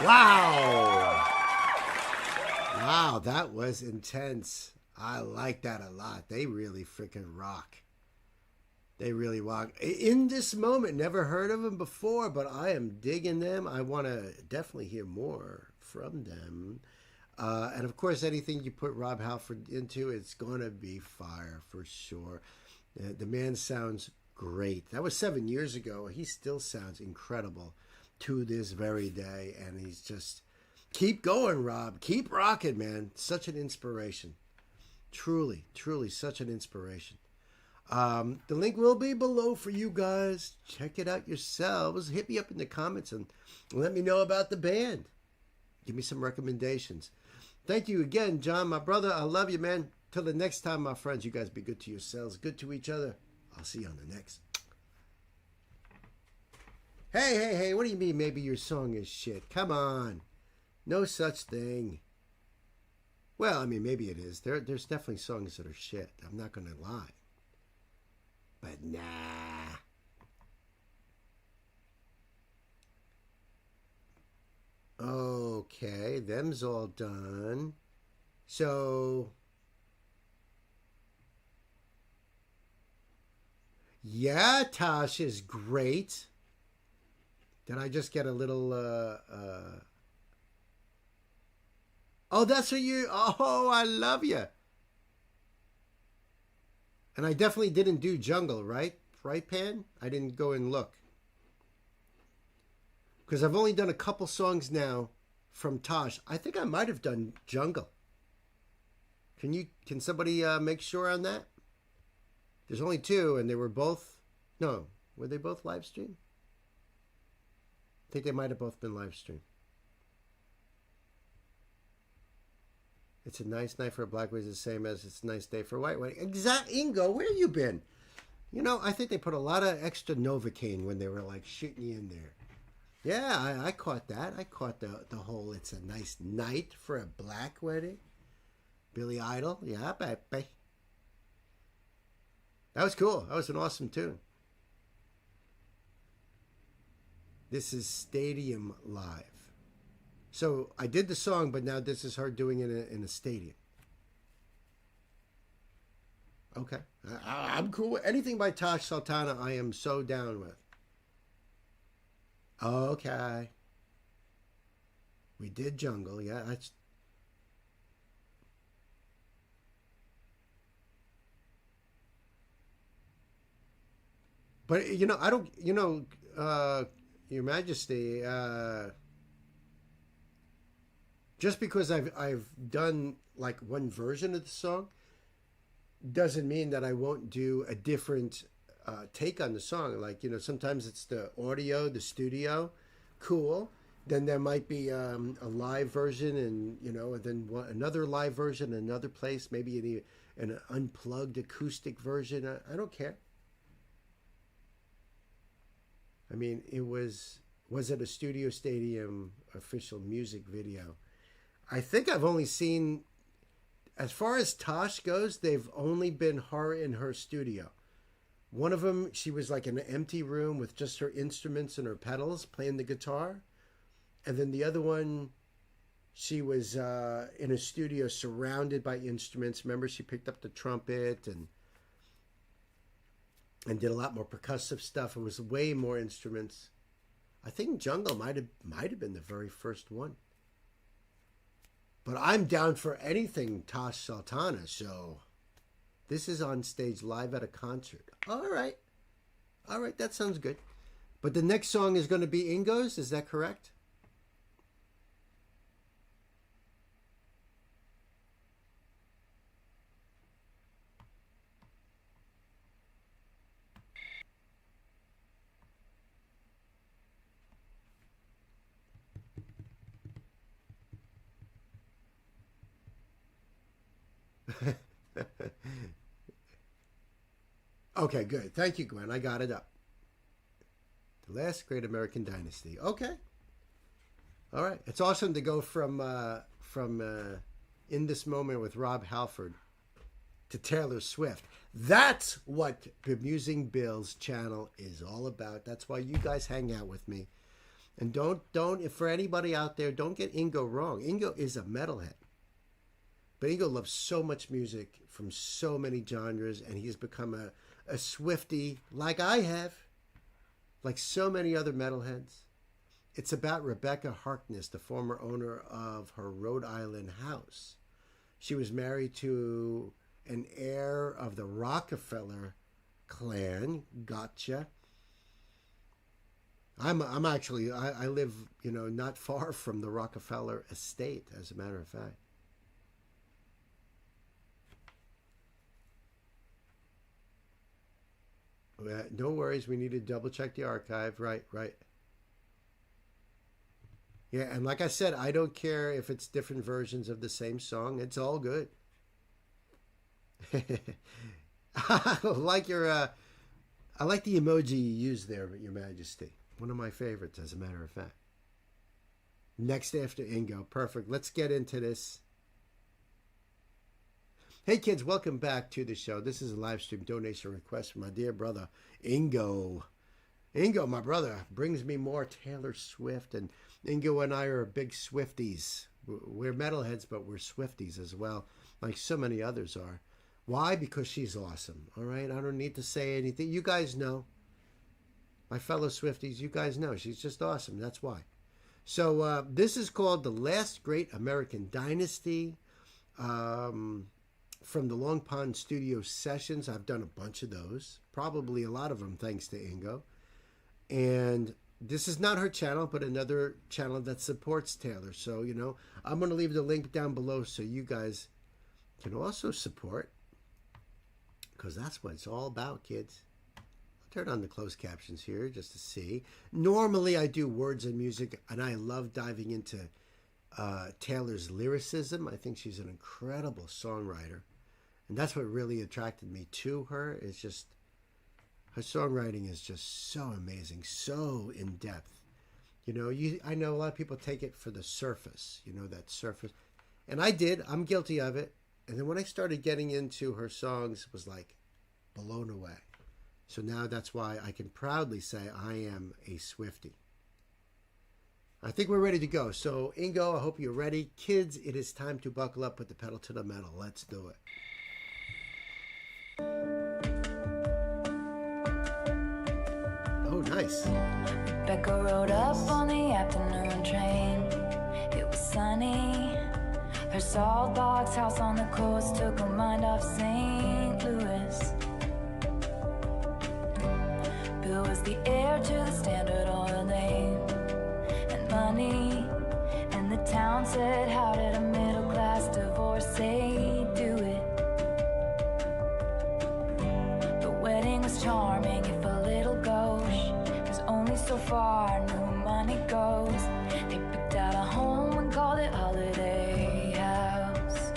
Wow. Wow, that was intense. I like that a lot. They really freaking rock. They really rock. In this moment, never heard of them before, but I am digging them. I want to definitely hear more from them. And of course, anything you put Rob Halford into, it's going to be fire for sure. The man sounds great. That was 7 years ago. He still sounds incredible to this very day. And he's just, keep going, Rob. Keep rocking, man. Such an inspiration. Truly, truly such an inspiration. The link will be below for you guys. Check it out yourselves. Hit me up in the comments and let me know about the band. Give me some recommendations. Thank you again, John, my brother. I love you, man. Till the next time, my friends, you guys be good to yourselves, good to each other. I'll see you on the next. Hey, what do you mean maybe your song is shit? Come on. No such thing. Well, I mean, maybe it is. There's definitely songs that are shit. I'm not going to lie. But nah. Okay, them's all done. So, yeah, Tosh is great. Did I just get a little, Oh, that's what you, oh, I love you. And I definitely didn't do Jungle, right? Right, Pan? I didn't go and look. Because I've only done a couple songs now from Tosh. I think I might have done Jungle. Can somebody make sure on that? There's only two, and they were both, no, were they both live streamed? I think they might have both been live streamed. It's a nice night for a black wedding, the same as it's a nice day for a white wedding. Exact, Ingo, where you been? You know, I think they put a lot of extra Novocaine when they were like shooting you in there. Yeah, I caught that. I caught the whole it's a nice night for a black wedding. Billy Idol. Yeah, baby. That was cool. That was an awesome tune. This is Stadium Live. So I did the song, but now this is her doing it in a stadium. Okay. I'm cool. Anything by Tosh Sultana, I am so down with. Okay. We did Jungle, yeah. But, you know, I don't, you know, Your Majesty, just because I've done like one version of the song doesn't mean that I won't do a different take on the song. Like, you know, sometimes it's the audio, the studio, cool. Then there might be a live version, and you know, and then another live version, another place, maybe an unplugged acoustic version. I don't care. I mean, was it a Studio Stadium official music video? I think I've only seen, as far as Tosh goes, they've only been her in her studio. One of them, she was like in an empty room with just her instruments and her pedals playing the guitar. And then the other one, she was in a studio surrounded by instruments. Remember, she picked up the trumpet and did a lot more percussive stuff. It was way more instruments. I think Jungle might have been the very first one. But I'm down for anything Tosh Sultana, so this is on stage live at a concert. All right, that sounds good. But the next song is going to be Ingo's, is that correct? Okay, good. Thank you, Gwen. I got it up. The Last Great American Dynasty. Okay. All right. It's awesome to go from In This Moment with Rob Halford to Taylor Swift. That's what Bemusing Bill's channel is all about. That's why you guys hang out with me. And don't, for anybody out there, don't get Ingo wrong. Ingo is a metalhead. But Ingo loves so much music from so many genres, and he's become a Swiftie like I have, like so many other metalheads. It's about Rebecca Harkness, the former owner of her Rhode Island house. She was married to an heir of the Rockefeller Clan. Gotcha. I'm actually, I live, not far from the Rockefeller estate, as a matter of fact. No worries, we need to double check the archive. Right. Yeah, and like I said, I don't care if it's different versions of the same song. It's all good. I like I like the emoji you used there, Your Majesty. One of my favorites, as a matter of fact. Next after Ingo. Perfect. Let's get into this. Hey kids, welcome back to the show. This is a live stream donation request from my dear brother, Ingo. Ingo, my brother, brings me more Taylor Swift, and Ingo and I are big Swifties. We're metalheads, but we're Swifties as well, like so many others are. Why? Because she's awesome, all right? I don't need to say anything. You guys know. My fellow Swifties, you guys know. She's just awesome. That's why. So this is called The Last Great American Dynasty from the Long Pond Studio Sessions. I've done a bunch of those, probably a lot of them thanks to Ingo. And this is not her channel, but another channel that supports Taylor. So, I'm going to leave the link down below so you guys can also support, because that's what it's all about, kids. I'll turn on the closed captions here just to see. Normally I do words and music, and I love diving into Taylor's lyricism. I think she's an incredible songwriter. And that's what really attracted me to her, is just her songwriting is just so amazing, so in depth. I know a lot of people take it for the surface, that surface. And I did. I'm guilty of it. And then when I started getting into her songs, it was like blown away. So now that's why I can proudly say I am a Swiftie. I think we're ready to go. So Ingo, I hope you're ready. Kids, it is time to buckle up, put the pedal to the metal. Let's do it. Oh, nice. Rebecca rode up on the afternoon train. It was sunny. Her salt box house on the coast took her mind off St. Louis. Bill was the heir to the Standard Oil name and money. And the town said, how did a middle-class divorcee do it? The wedding was charming if a little gauche. There's only so far new money goes. They picked out a home and called it Holiday House.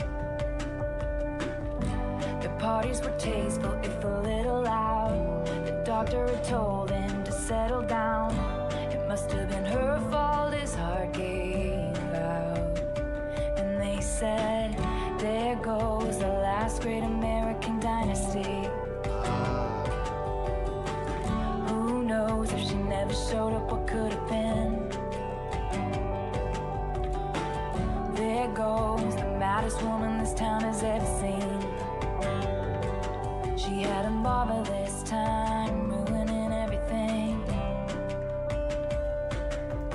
Their parties were tasteful if a little loud. The doctor had told him to settle down. It must have been her fault his heart gave out. And they said, there goes the last great American dynasty. Who knows if she never showed up, what could have been? There goes the maddest woman this town has ever seen. She had a marvelous time ruining everything.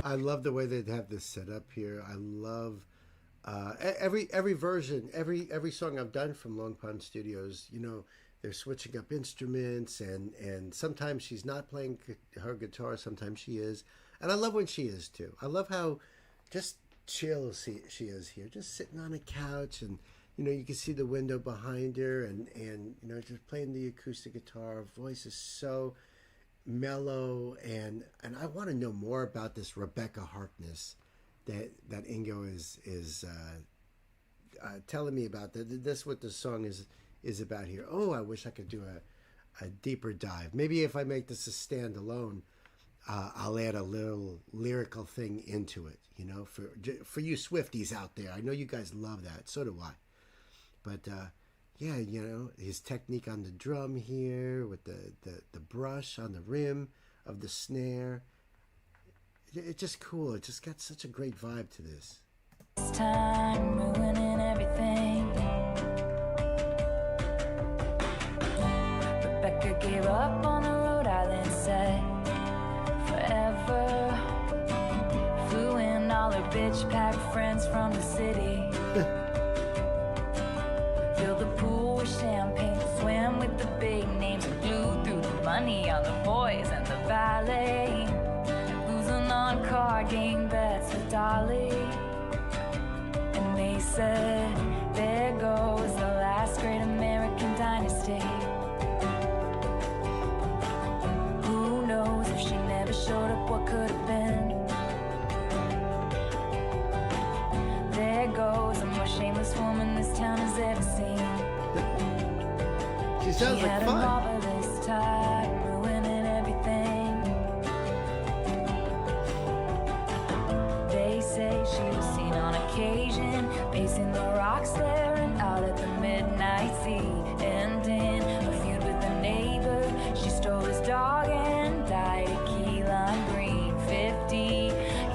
I love the way they have this set up here. I love every version, every song I've done from Long Pond Studios. They're switching up instruments, and sometimes she's not playing her guitar, sometimes she is, and I love when she is too. I love how just chill she is here, just sitting on a couch, and you can see the window behind her, and just playing the acoustic guitar. Her voice is so mellow, and I want to know more about this Rebecca Harkness that Ingo is telling me about. That's what the song is about here. Oh, I wish I could do a deeper dive. Maybe if I make this a standalone, I'll add a little lyrical thing into it, for you Swifties out there. I know you guys love that. So do I. But yeah, his technique on the drum here with the brush on the rim of the snare. It's just cool. It just got such a great vibe to this. This time ruining everything. Rebecca gave up on the Rhode Island set forever. Flew in all her bitch pack friends from the city. Fill the pool with champagne, swim with the big names, and flew through card game bets with Dolly. And they said, there goes the last great American dynasty. Who knows if she never showed up, what could have been? There goes the most shameless woman this town has ever seen. She sounds She like had a fun. marvelous time, ruining everything. They say she was seen on occasion, pacing the rocks there and out at the midnight sea. And in a feud with a neighbor, she stole his dog and dyed a key lime green. 50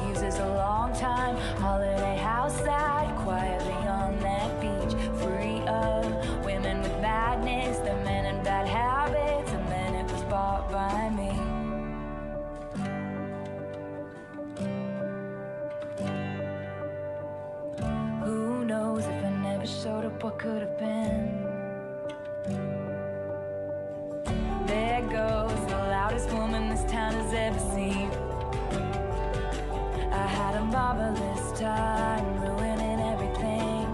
uses a long time holiday house sat quietly on that beach, free of women with madness, the men and bad habits, and then it was bought by me. Who knows if I never showed up, what could have been? There goes the loudest woman this town has ever seen. I had a marvelous time, ruining everything.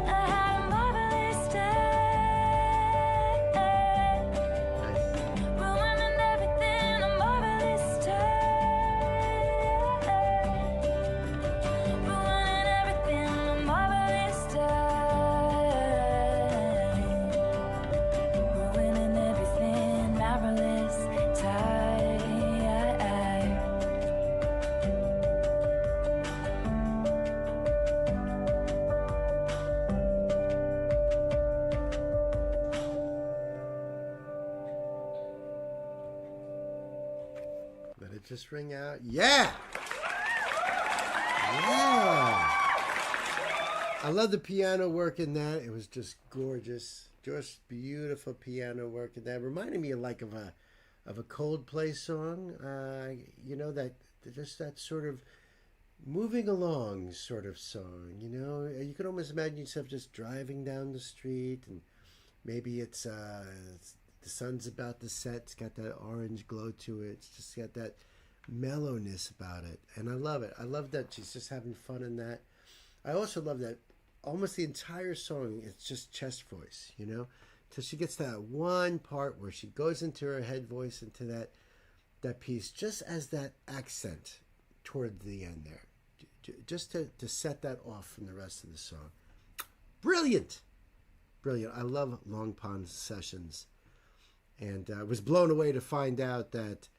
I had a marvelous time, ruining everything. A marvelous time, ruining everything. A marvelous time, ruining everything. Marvelous time. Let it just ring out. Yeah! Yeah! I love the piano work in that. It was just gorgeous. Just beautiful piano work in that. Reminded me of a Coldplay song. You know, that just that sort of moving along sort of song. You know, you could almost imagine yourself just driving down the street, and maybe it's the sun's about to set. It's got that orange glow to it. It's just got that mellowness about it, and I love it. I love that she's just having fun in that. I also love that almost the entire song, it's just chest voice, you know, till she gets that one part where she goes into her head voice into that piece, just as that accent toward the end there, just to set that off from the rest of the song. Brilliant. I love Long Pond Sessions, and I was blown away to find out that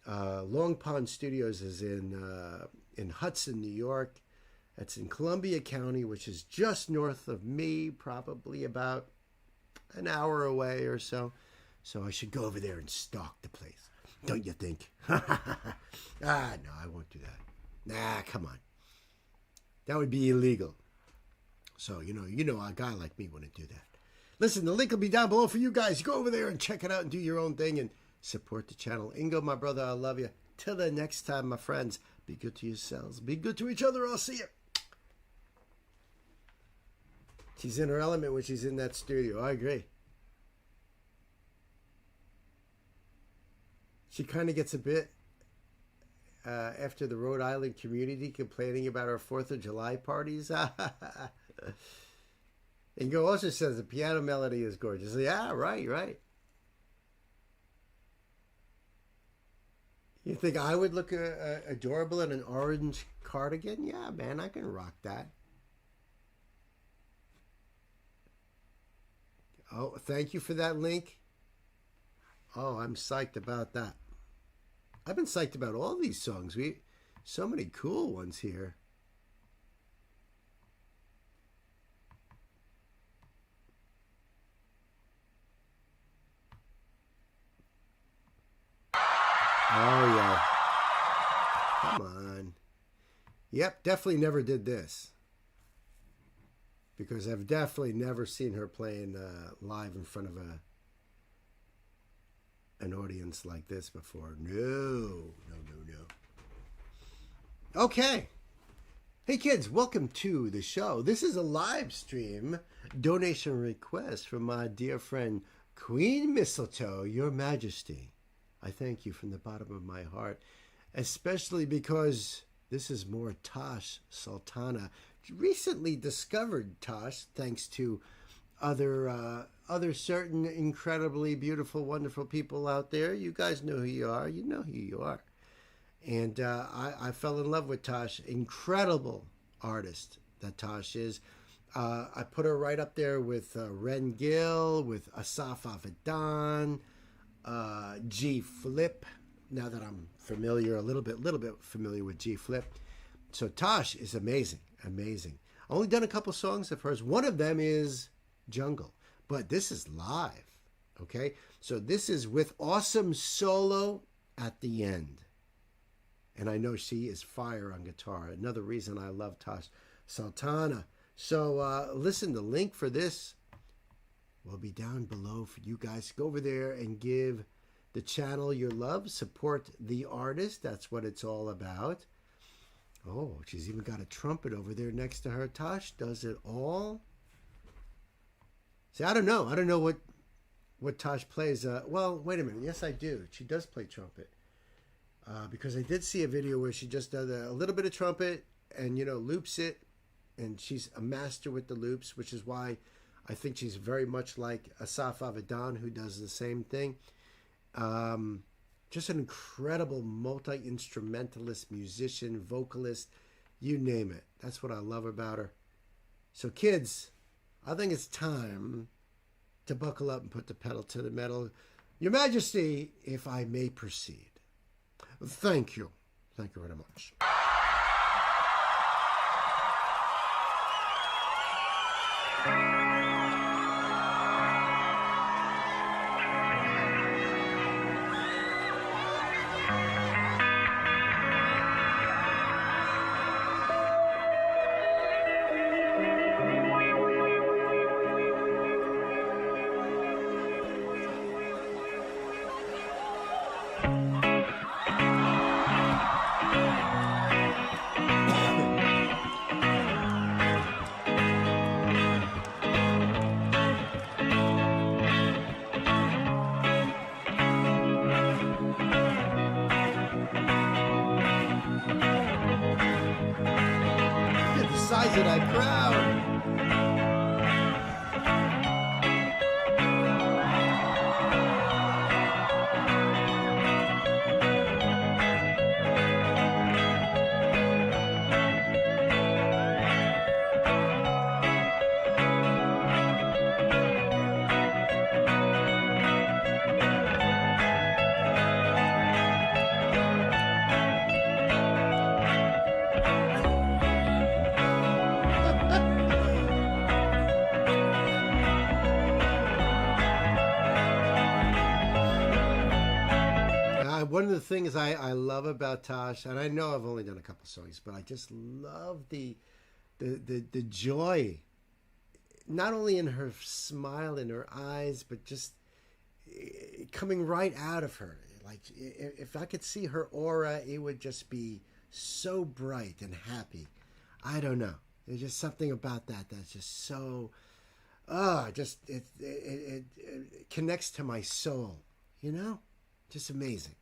Long Pond Studios is in Hudson, New York. It's in Columbia County, which is just north of me, probably about an hour away or so. So I should go over there and stalk the place. Don't you think? No, I won't do that. Nah, come on. That would be illegal. So, you know, a guy like me wouldn't do that. Listen, the link will be down below for you guys. Go over there and check it out and do your own thing and support the channel. Ingo, my brother, I love you. Till the next time, my friends, be good to yourselves. Be good to each other. I'll see you. She's in her element when she's in that studio. I agree. She kind of gets a bit after the Rhode Island community complaining about our 4th of July parties. Ingo also says the piano melody is gorgeous. Yeah, right. You think I would look adorable in an orange cardigan? Yeah, man, I can rock that. Oh, thank you for that link. Oh, I'm psyched about that. I've been psyched about all these songs. So many cool ones here. Oh, yeah. Come on. Yep, definitely never did this. Because I've definitely never seen her playing live in front of an audience like this before. No. Okay. Hey, kids, welcome to the show. This is a live stream donation request from my dear friend, Queen Mistletoe, Your Majesty. I thank you from the bottom of my heart, especially because this is more Tosh Sultana. Recently discovered Tosh, thanks to other certain incredibly beautiful, wonderful people out there. You guys know who you are. You know who you are. And I fell in love with Tosh. Incredible artist that Tosh is. I put her right up there with Ren Gill, with Asaf Avidan, G Flip. Now that I'm familiar, a little bit familiar with G Flip. So Tosh is amazing. I've only done a couple songs of hers. One of them is Jungle, but this is live. Okay, so this is with awesome solo at the end. And I know she is fire on guitar. Another reason I love Tosh Sultana. So listen, the link for this will be down below for you guys. Go over there and give the channel your love. Support the artist. That's what it's all about. Oh, she's even got a trumpet over there next to her. Tosh does it all. See, I don't know. I don't know what Tosh plays. Well, wait a minute. Yes, I do. She does play trumpet. Because I did see a video where she just does a little bit of trumpet and, loops it. And she's a master with the loops, which is why I think she's very much like Asaf Avidan, who does the same thing. Just an incredible multi-instrumentalist, musician, vocalist, you name it. That's what I love about her. So kids, I think it's time to buckle up and put the pedal to the metal. Your Majesty, if I may proceed. Thank you. Thank you very much. Size of that crowd. One of the things I love about Tosh, and I know I've only done a couple songs, but I just love the joy, not only in her smile, in her eyes, but just coming right out of her. Like if I could see her aura, it would just be so bright and happy. I don't know. There's just something about that that's just so, it connects to my soul, Just amazing.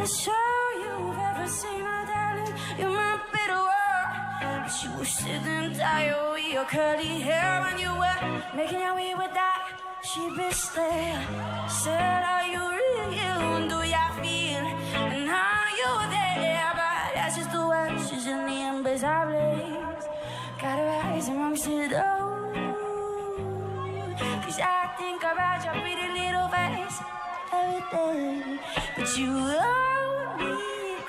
not sure you've ever seen my darling. You might be the world, but you were sitting tired with your curly hair when you were making your way with that sheepishly. Said, are you real? Do ya feel? And are you there? But that's just the way she's in the bizarre place. Gotta rise amongst it all. 'Cause I think about your pretty little face every day. But you hold me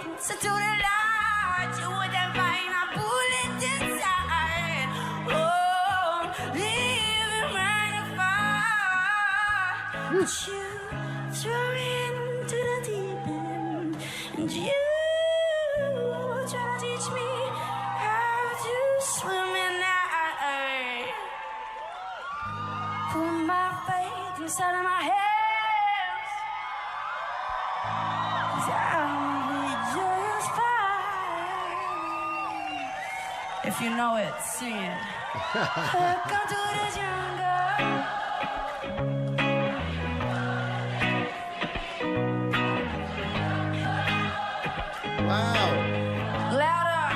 closer to the light. You wouldn't find a bullet inside. Oh, living right afar. But you threw into the deep end. And you try to teach me how to swim in that. Put my faith inside of my hands. 'Cause I'll be just fine. If you know it, sing it. Welcome to the jungle. Wow. Louder.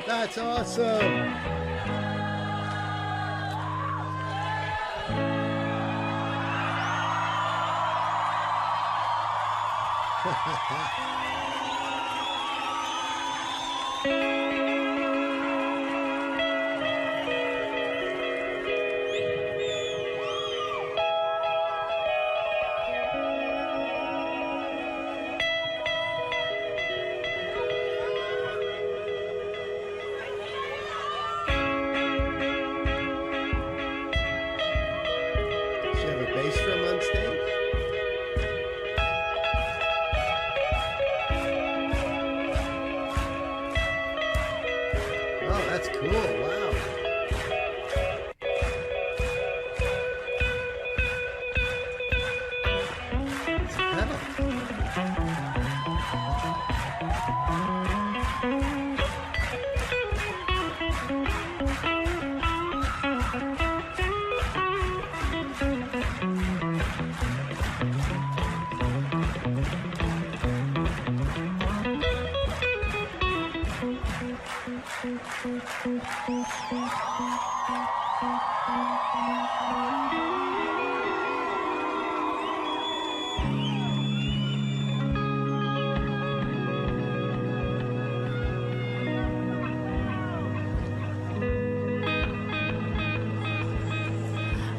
That's awesome. Does she have a bass drum on stage? Oh, that's cool. Wow. It's a pedal.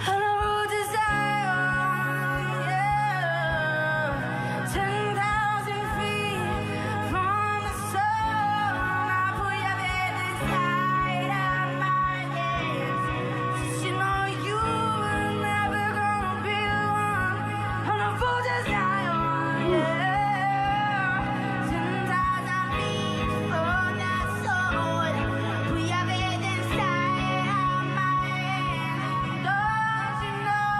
On the road to Zion, yeah. 10,000 feet from the sun, I put your bed inside of my hands. You know you were never gonna be the one. On the road to Zion, yeah. 10,000 feet from the sun, put your bed inside of my hands. Don't you know?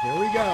Here we go.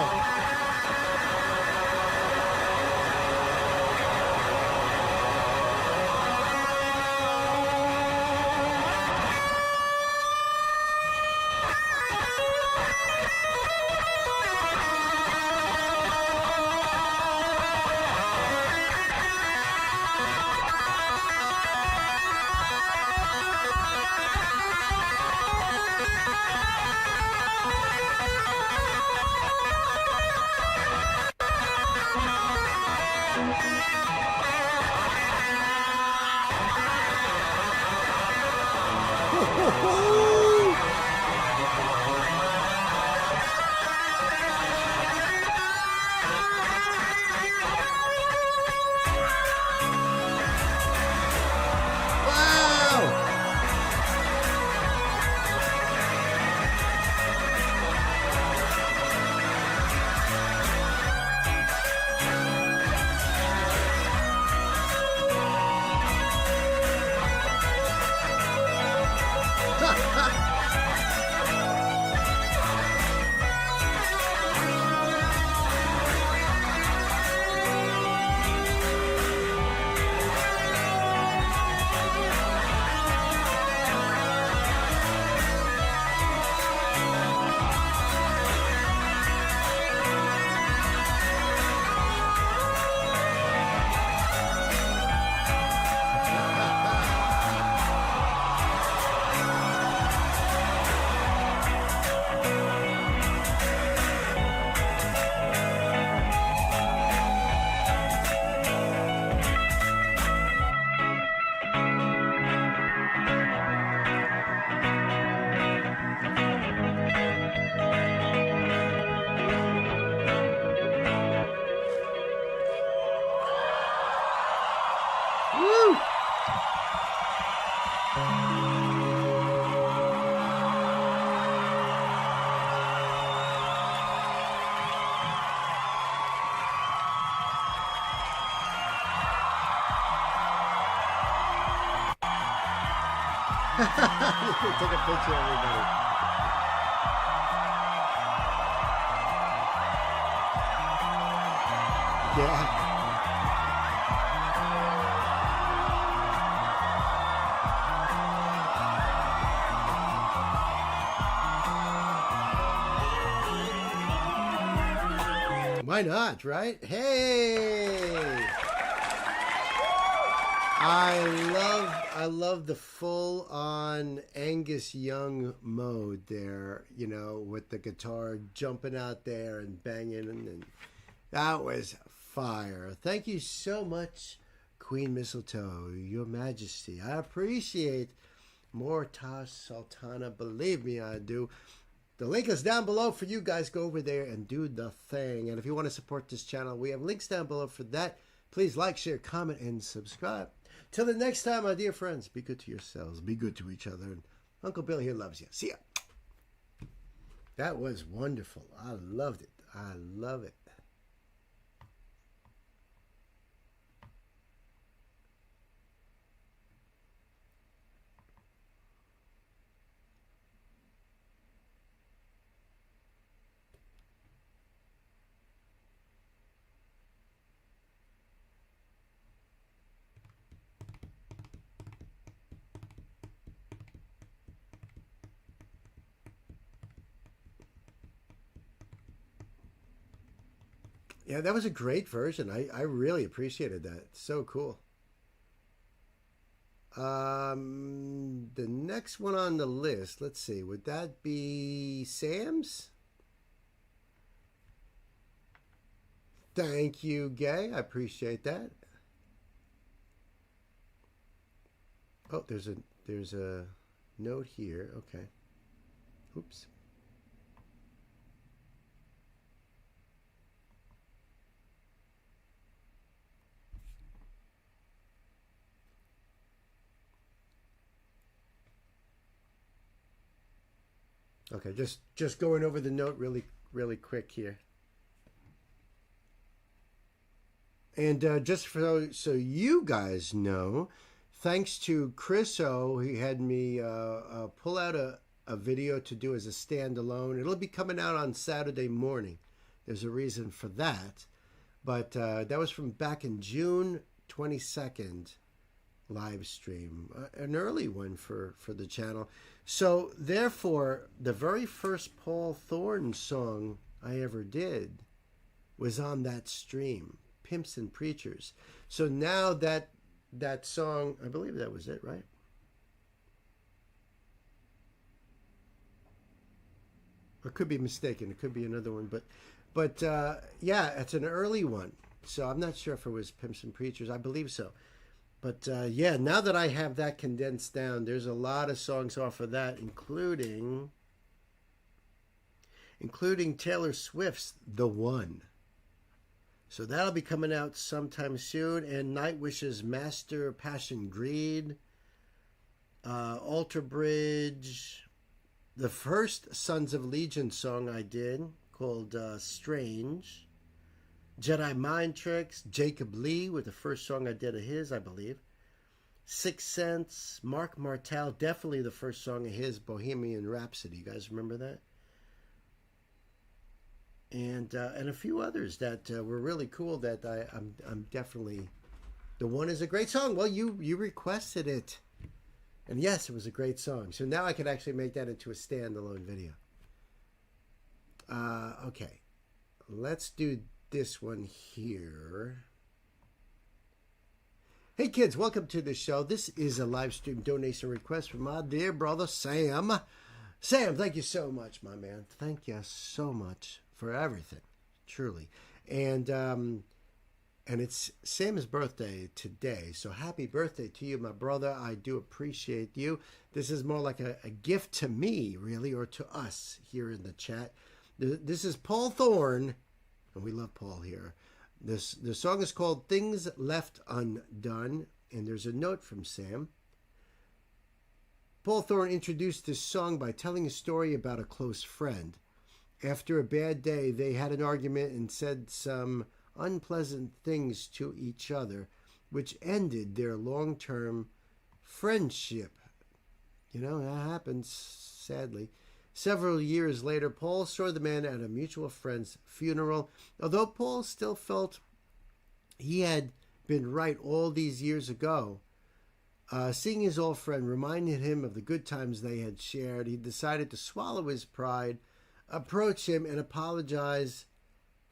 Take a picture, everybody. Yeah. Why not, right? Hey! I love the full on Angus Young mode there, you know, with the guitar jumping out there and banging, and that was fire. Thank you so much, Queen Mistletoe, Your Majesty. I appreciate more Taj Sultana, believe me, I do. The link is down below for you guys. Go over there and do the thing. And if you want to support this channel, we have links down below for that. Please like, share, comment, and subscribe. Till the next time, my dear friends, be good to yourselves. Be good to each other. And Uncle Bill here loves you. See ya. That was wonderful. I loved it. I love it. Yeah, that was a great version. I really appreciated that. So cool. The next one on the list, let's see, would that be Sam's? Thank you, Gay. I appreciate that. Oh, there's a note here. Okay. Oops. Okay, just going over the note really quick here. And just so you guys know, thanks to Chris O, he had me pull out a video to do as a standalone. It'll be coming out on Saturday morning. There's a reason for that. But that was from back in June 22nd live stream, an early one for the channel. So therefore, the very first Paul Thorne song I ever did was on that stream, Pimps and Preachers. So now that song, I believe that was it, right? I could be mistaken. It could be another one, but yeah, it's an early one. So I'm not sure if it was Pimps and Preachers. I believe so. But yeah, now that I have that condensed down, there's a lot of songs off of that, including Taylor Swift's The One. So that'll be coming out sometime soon. And Nightwish's Master Passion Greed, Alter Bridge, the first Sons of Legion song I did called Strange, Jedi Mind Tricks, Jacob Lee with the first song I did of his, I believe. Sixth Sense, Mark Martel, definitely the first song of his, Bohemian Rhapsody. You guys remember that? And a few others that were really cool that I'm definitely... The One is a great song. Well, you requested it. And yes, it was a great song. So now I can actually make that into a standalone video. Okay. Let's do this one here. Hey kids, welcome to the show. This is a live stream donation request from my dear brother Sam. Sam, thank you so much, my man. Thank you so much for everything, truly. And it's Sam's birthday today, so happy birthday to you, my brother. I do appreciate you. This is more like a gift to me, really, or to us here in the chat. This is Paul Thorne. And we love Paul here. The song is called Things Left Undone, and there's a note from Sam. Paul Thorne introduced this song by telling a story about a close friend. After a bad day, they had an argument and said some unpleasant things to each other, which ended their long-term friendship. You know, that happens, sadly. Several years later, Paul saw the man at a mutual friend's funeral. Although Paul still felt he had been right all these years ago, seeing his old friend reminded him of the good times they had shared, he decided to swallow his pride, approach him, and apologize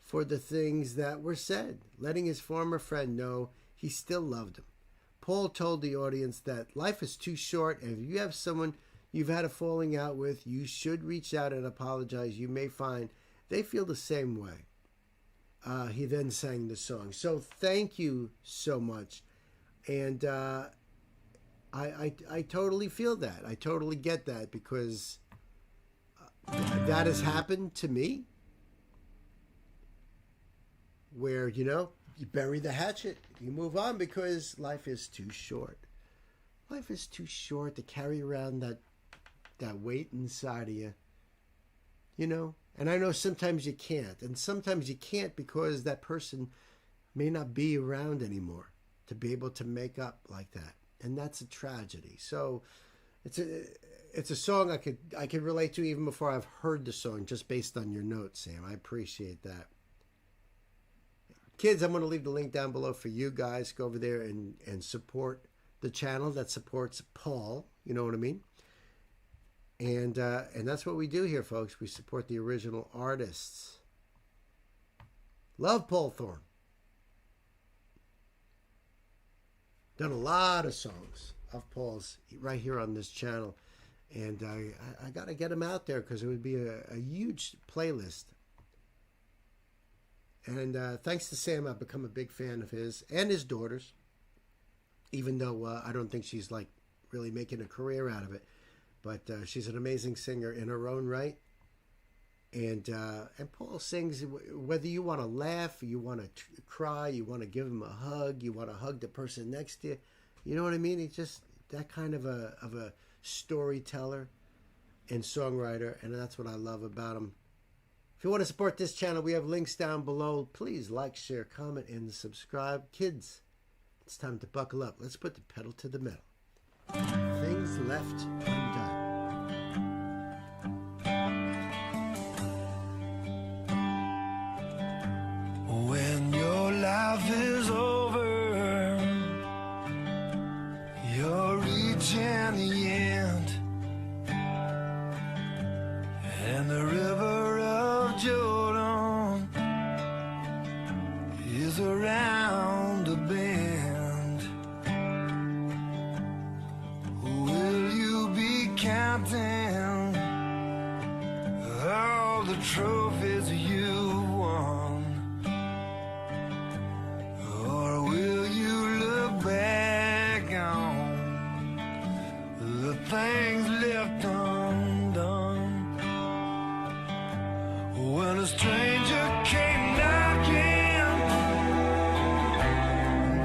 for the things that were said, letting his former friend know he still loved him. Paul told the audience that life is too short, and if you have someone you've had a falling out with, you should reach out and apologize. You may find they feel the same way. He then sang the song. So thank you so much. And I totally feel that. I totally get that, because that has happened to me, where, you know, you bury the hatchet, you move on, because life is too short. Life is too short to carry around that weight inside of you, you know. And I know sometimes you can't, and sometimes you can't because that person may not be around anymore to be able to make up like that, and that's a tragedy. So it's a song I could relate to even before I've heard the song, just based on your notes, Sam. I appreciate that. Kids, I'm going to leave the link down below for you guys. Go over there and support the channel that supports Paul. You know what I mean? And that's what we do here, folks. We support the original artists. Love Paul Thorne. Done a lot of songs of Paul's right here on this channel. And I got to get them out there, because it would be a huge playlist. And thanks to Sam, I've become a big fan of his and his daughters, even though I don't think she's like really making a career out of it. But she's an amazing singer in her own right. And Paul sings, whether you want to laugh, you want to cry, you want to give him a hug, you want to hug the person next to you. You know what I mean? He's just that kind of a storyteller and songwriter, and that's what I love about him. If you want to support this channel, we have links down below. Please like, share, comment, and subscribe. Kids, it's time to buckle up. Let's put the pedal to the metal. Things left undone. When your life is over, you're reaching the end, and the river of Jordan is around the bend. Will you be counting all the trophies you won? Or will you look back on the things left undone? When a stranger came knocking,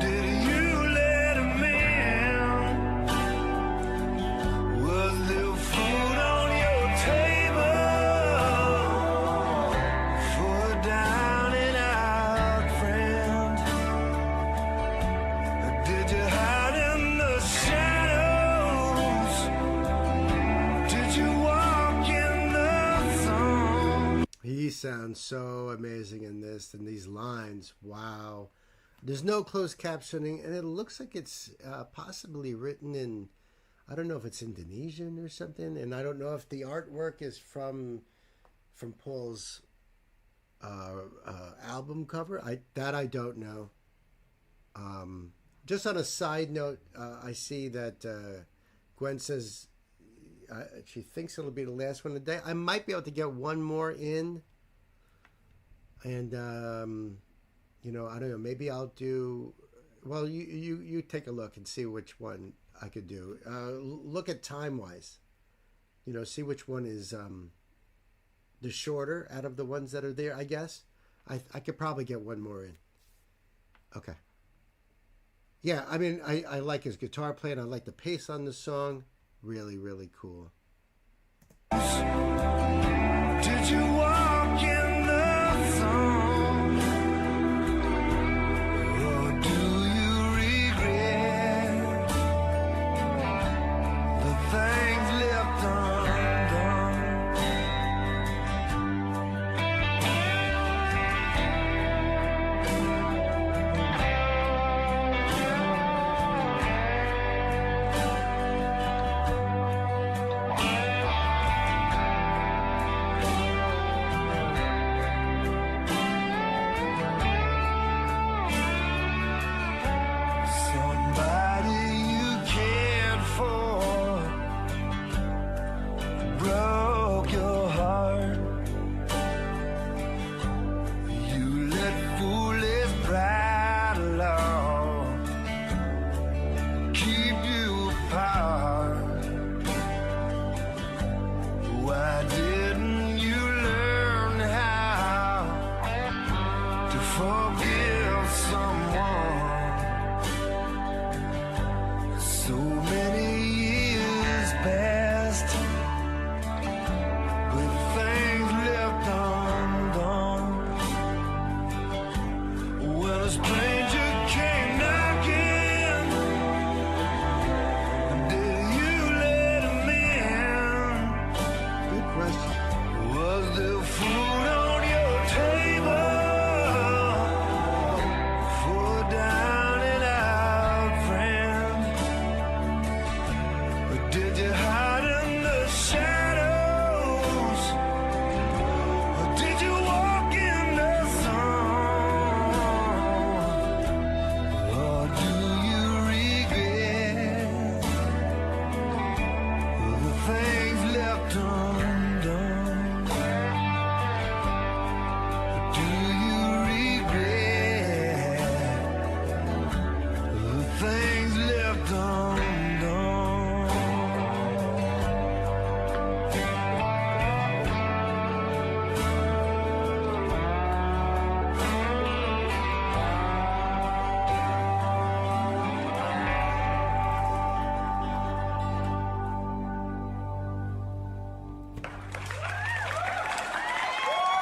did you let him in? Was there food on your table for a down and out friend? Did you hide in the shadows? Did you walk in the sun? He sounds so amazing in this, and these lines, wow. There's no closed captioning, and it looks like it's possibly written in, I don't know if it's Indonesian or something, and I don't know if the artwork is from Paul's album cover. I don't know. Just on a side note, I see that Gwen says she thinks it'll be the last one today. I might be able to get one more in. And, you know, I don't know, maybe I'll do, well, you take a look and see which one I could do. Look at time-wise, you know, see which one is the shorter out of the ones that are there, I guess. I could probably get one more in. Okay. Yeah, I mean, I like his guitar playing. I like the pace on the song. Really, really cool. Did you walk in the sun? Or do you regret the things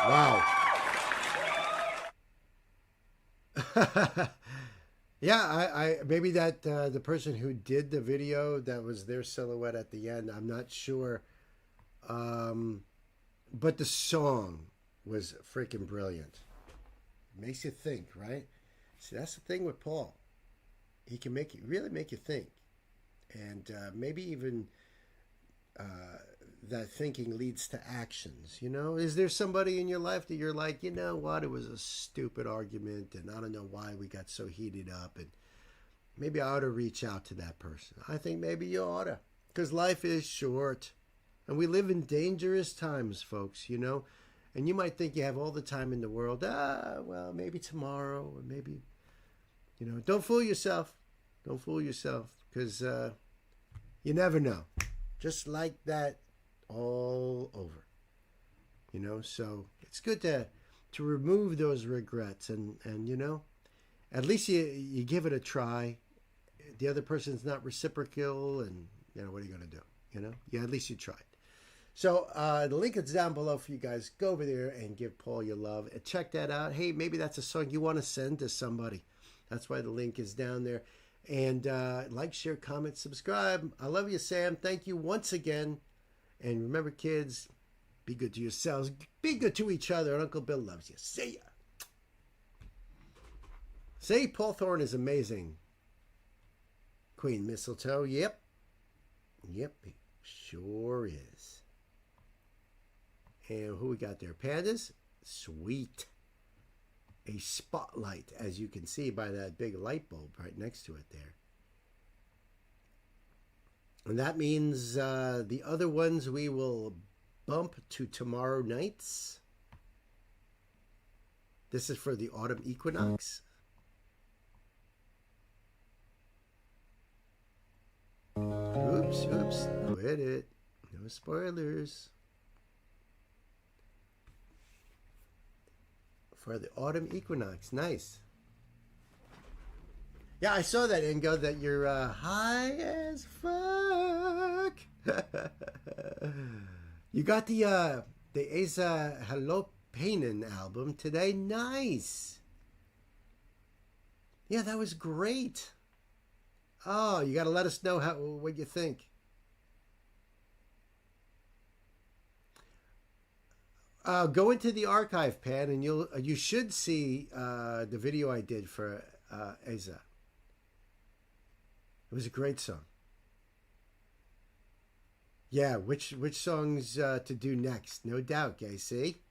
Wow. Yeah, I maybe that the person who did the video, that was their silhouette at the end. I'm not sure. But the song was freaking brilliant. It makes you think, right? See, that's the thing with Paul. He can really make you think. And maybe even that thinking leads to actions. You know, is there somebody in your life that you're like, you know what, it was a stupid argument and I don't know why we got so heated up, and maybe I ought to reach out to that person. I think maybe you ought to, because life is short and we live in dangerous times, folks, you know. And you might think you have all the time in the world. Well, maybe tomorrow, or maybe, you know, don't fool yourself. Don't fool yourself, because you never know. Just like that, all over. You know, so it's good to remove those regrets, and you know, at least you give it a try. The other person's not reciprocal, and you know, what are you gonna do? You know, yeah, at least you tried. So the link is down below for you guys. Go over there and give Paul your love. Check that out. Hey, maybe that's a song you want to send to somebody. That's why the link is down there. And like, share, comment, subscribe. I love you, Sam. Thank you once again. And remember, kids, be good to yourselves. Be good to each other. And Uncle Bill loves you. See ya. Say Paul Thorne is amazing. Queen Mistletoe. Yep. Yep. He sure is. And who we got there? Pandas? Sweet. A spotlight, as you can see by that big light bulb right next to it there. And that means the other ones we will bump to tomorrow nights. This is for the autumn equinox. Oops, quit it. No spoilers. For the autumn equinox. Nice. Yeah, I saw that, Ingo, that you're high as fuck. You got the Asa Halopainen album today. Nice. Yeah, that was great. Oh, you got to let us know what you think. Go into the archive, Pan, and you should see the video I did for Asa. It was a great song. Yeah, which songs to do next? No doubt, Gay. See?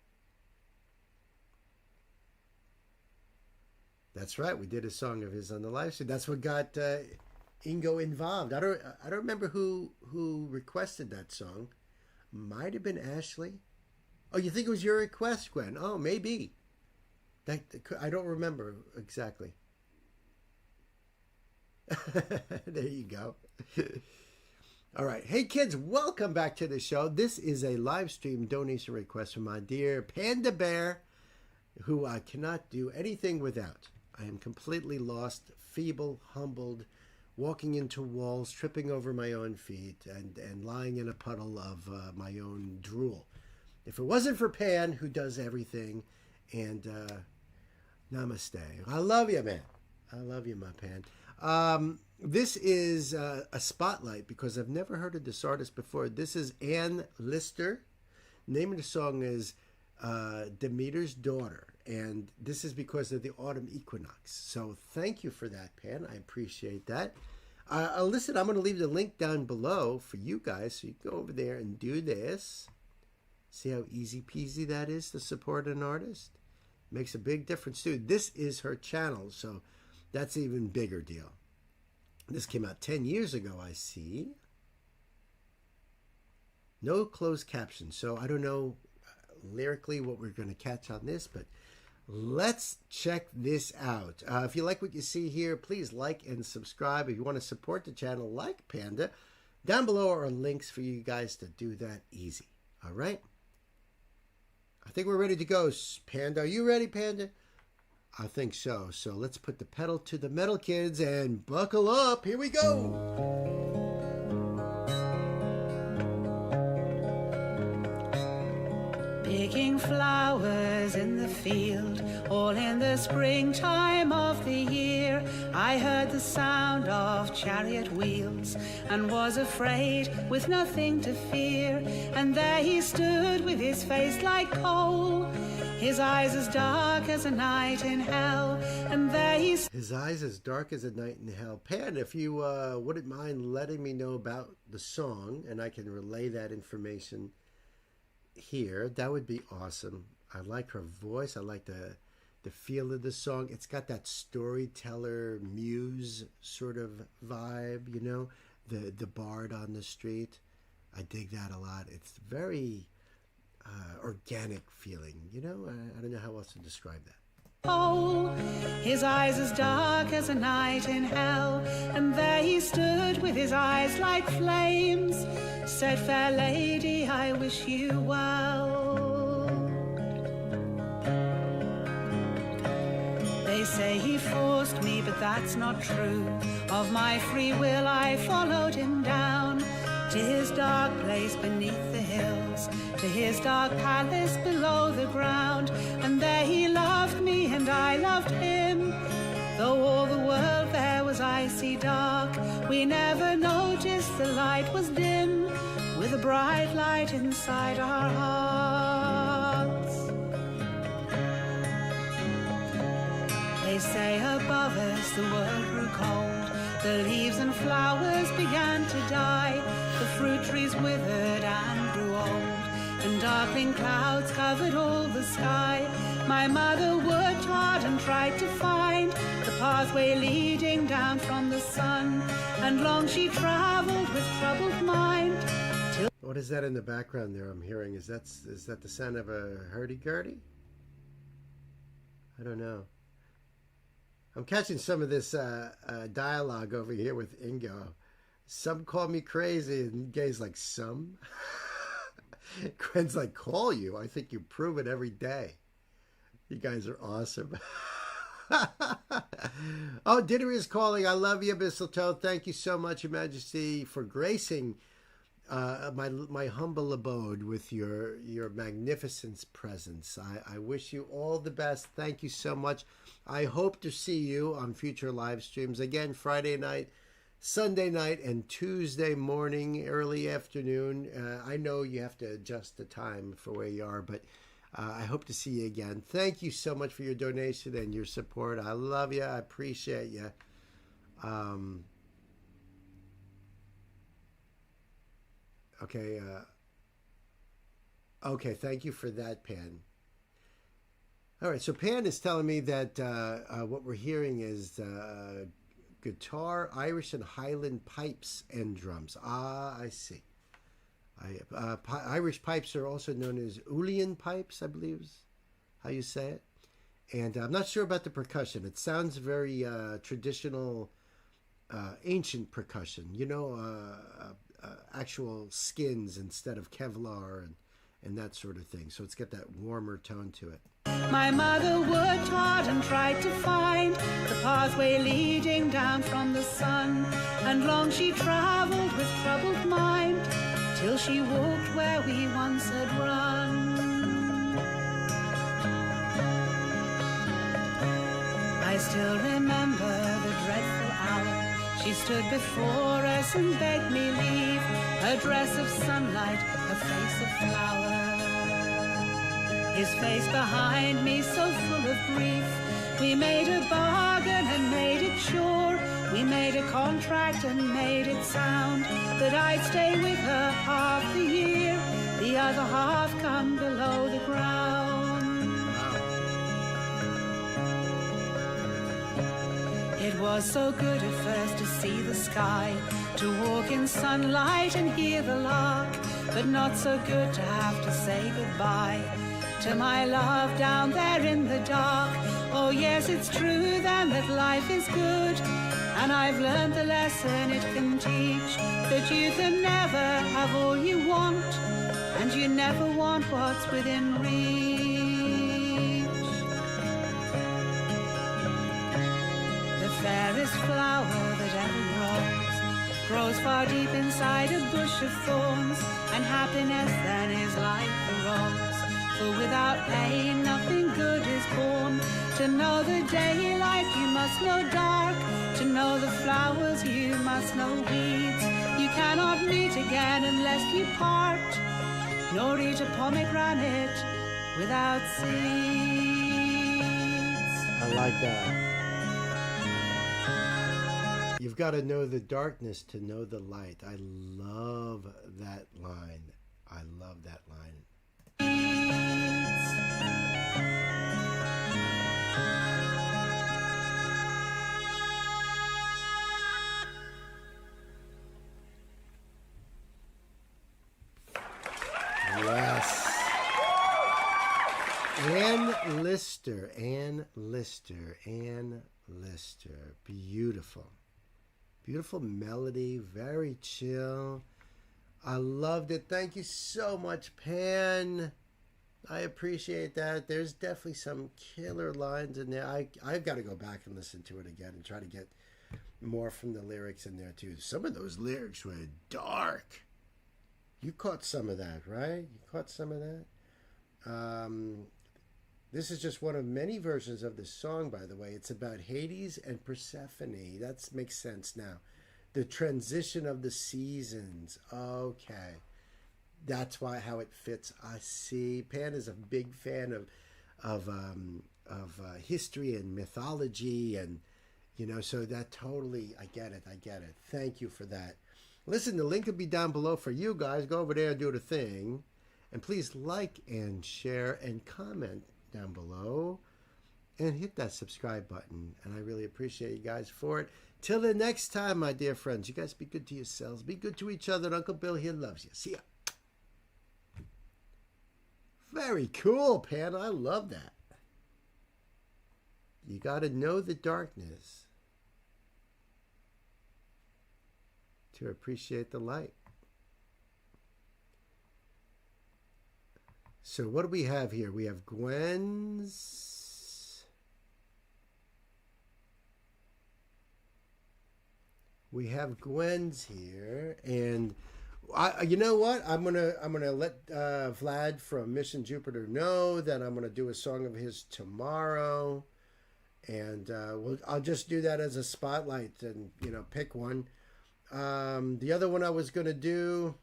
That's right. We did a song of his on the live stream. That's what got Ingo involved. I don't remember who requested that song. Might have been Ashley. Oh, you think it was your request, Gwen? Oh, maybe. I don't remember exactly. There you go. All right. Hey, kids, welcome back to the show. This is a live stream donation request from my dear Panda Bear, who I cannot do anything without. I am completely lost, feeble, humbled, walking into walls, tripping over my own feet, and lying in a puddle of my own drool. If it wasn't for Pan, who does everything, and namaste. I love you, man. I love you, my Pan. This is a spotlight because I've never heard of this artist before. This is Ann Lister. Name of the song is Demeter's Daughter, and this is because of the autumn equinox. So thank you for that, Pan. I appreciate that. Listen, I'm going to leave the link down below for you guys, so you can go over there and do this. See how easy peasy that is to support an artist? Makes a big difference too. This is her channel, so that's an even bigger deal. This came out 10 years ago, I see. No closed caption, so I don't know lyrically what we're going to catch on this, but let's check this out. If you like what you see here, please like and subscribe. If you want to support the channel like Panda, down below are links for you guys to do that easy. All right? I think we're ready to go, Panda. Are you ready, Panda? I think so. So let's put the pedal to the metal, kids, and buckle up. Here we go. picking flowers in the field, all in the springtime of the year. I heard the sound of chariot wheels and was afraid with nothing to fear. And there he stood with his face like coal, his eyes as dark as a night in hell. And there he His eyes as dark as a night in hell. Pan, if you wouldn't mind letting me know about the song and I can relay that information here, that would be awesome. I like her voice. I like the feel of the song. It's got that storyteller muse sort of vibe, you know, the bard on the street. I dig that a lot. It's very organic feeling, you know. I don't know how else to describe that. Oh, his eyes as dark as a night in hell. And there he stood with his eyes like flames, said, "Fair lady, I wish you well." They say he forced me, but that's not true. Of my free will I followed him down to his dark place beneath the hills, to his dark palace below the ground. And there he loved me and I loved him, though all the world there was icy dark. We never noticed the light was dim, with a bright light inside our hearts. They say above us the world grew cold, the leaves and flowers began to die, the fruit trees withered and grew old, and darkling clouds covered all the sky. My mother worked hard and tried to find the pathway leading down from the sun, and long she traveled with troubled mind. What is that in the background there I'm hearing? Is that the sound of a hurdy-gurdy? I don't know. I'm catching some of this dialogue over here with Ingo. Some call me crazy, and Gay's like, some? Gwen's like, call you? I think you prove it every day. You guys are awesome. Oh, dinner is calling. I love you, Mistletoe. Thank you so much, Your Majesty, for gracing my humble abode with your magnificent presence. I wish you all the best. Thank you so much. I hope to see you on future live streams. Again, Friday night, Sunday night, and Tuesday morning, early afternoon. I know you have to adjust the time for where you are, but I hope to see you again. Thank you so much for your donation and your support. I love you. I appreciate you. Okay. Okay, thank you for that, Pan. All right, so Pan is telling me that what we're hearing is guitar, Irish and Highland pipes and drums. Ah, I see. Irish pipes are also known as Uilleann pipes, I believe is how you say it. And I'm not sure about the percussion. It sounds very traditional, ancient percussion, you know, actual skins instead of Kevlar and that sort of thing. So it's got that warmer tone to it. My mother worked hard and tried to find the pathway leading down from the sun, and long she traveled with troubled mind, till she walked where we once had run. I still remember the dreadful hour. She stood before us and begged me leave, her dress of sunlight, her face of flower. His face behind me so full of grief. We made a bargain and made it sure. We made a contract and made it sound, that I'd stay with her half the year, the other half come below the ground. It was so good at first to see the sky, to walk in sunlight and hear the lark, but not so good to have to say goodbye to my love down there in the dark. Oh yes, it's true then that life is good, and I've learned the lesson it can teach, that you can never have all you want, and you never want what's within reach. The fairest flower that ever grows far deep inside a bush of thorns, and happiness then is like the rose, For without pain, nothing good is born. To know the daylight, you must know dark. To know the flowers, you must know weeds. You cannot meet again unless you part, nor eat a pomegranate without seeds. I like that. You've got to know the darkness to know the light. I love that line. I love that line. Yes. Ann Lister. Beautiful. Beautiful melody, very chill. I loved it. Thank you so much, Pan. I appreciate that. There's definitely some killer lines in there. I've got to go back and listen to it again and try to get more from the lyrics in there, too. Some of those lyrics were dark. You caught some of that, right? You caught some of that? This is just one of many versions of this song, by the way. It's about Hades and Persephone. That makes sense now. The transition of the seasons. Okay. That's how it fits. I see. Pan is a big fan of history and mythology, and so that totally, I get it. Thank you for that. Listen, the link will be down below for you guys. Go over there and do the thing, and please like and share and comment down below, and hit that subscribe button. And I really appreciate you guys for it. Till the next time, my dear friends. You guys be good to yourselves. Be good to each other. And Uncle Bill here loves you. See ya. Very cool, Pan. I love that. You got to know the darkness to appreciate the light. So what do we have here? We have Gwen's. We have Gwen's here, and you know what? I'm gonna let Vlad from Mission Jupiter know that I'm gonna do a song of his tomorrow, and I'll just do that as a spotlight, and pick one. The other one I was gonna do,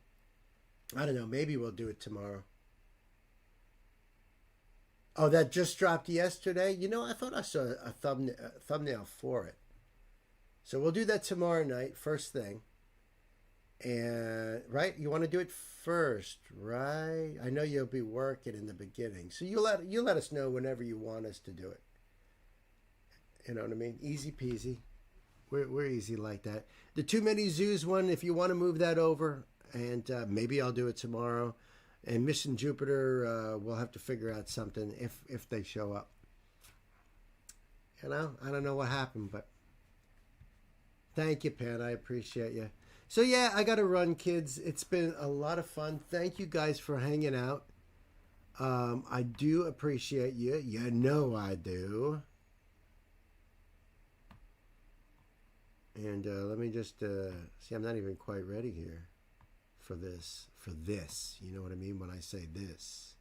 I don't know. Maybe we'll do it tomorrow. Oh, that just dropped yesterday? I thought I saw a thumbnail for it. So we'll do that tomorrow night, first thing. And, right? You want to do it first, right? I know you'll be working in the beginning. So you let us know whenever you want us to do it. You know what I mean? Easy peasy. We're easy like that. The Too Many Zoos one, if you want to move that over, and maybe I'll do it tomorrow. And Mission Jupiter, we'll have to figure out something if they show up. I don't know what happened, but thank you, Pan. I appreciate you. So, yeah, I got to run, kids. It's been a lot of fun. Thank you guys for hanging out. I do appreciate you. You know I do. And let me just see, I'm not even quite ready here for this. You know what I mean when I say this.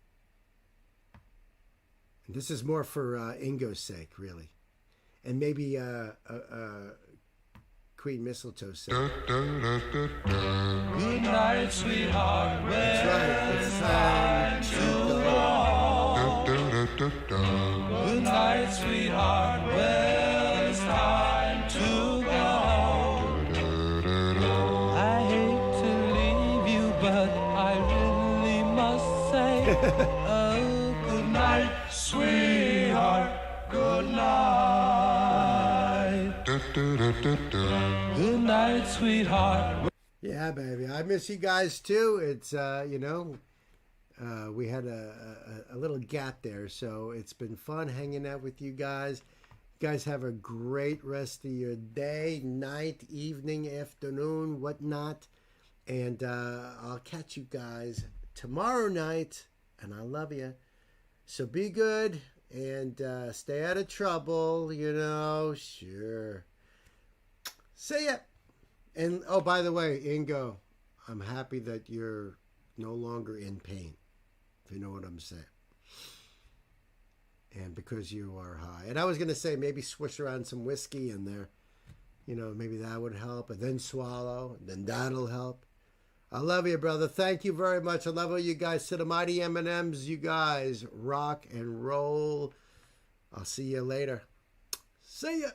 And this is more for Ingo's sake, really. And maybe Queen Mistletoe's sake. Good night, sweetheart. That's right. It's time to go. Good night, sweetheart. Well, it's time to go. I hate to leave you, but I really must say, oh, good night, sweetheart. Good night. Good night, sweetheart. Yeah, baby. I miss you guys too. It's we had a little gap there, so it's been fun hanging out with you guys. You guys have a great rest of your day, night, evening, afternoon, whatnot. And I'll catch you guys tomorrow night. And I love you. So be good and stay out of trouble, sure. See ya. And, oh, by the way, Ingo, I'm happy that you're no longer in pain, if you know what I'm saying. because you are high. And I was going to say maybe swish around some whiskey in there. You know, maybe that would help. And then swallow. And then that'll help. I love you, brother. Thank you very much. I love all you guys. To the mighty M&Ms, you guys rock and roll. I'll see you later. See ya.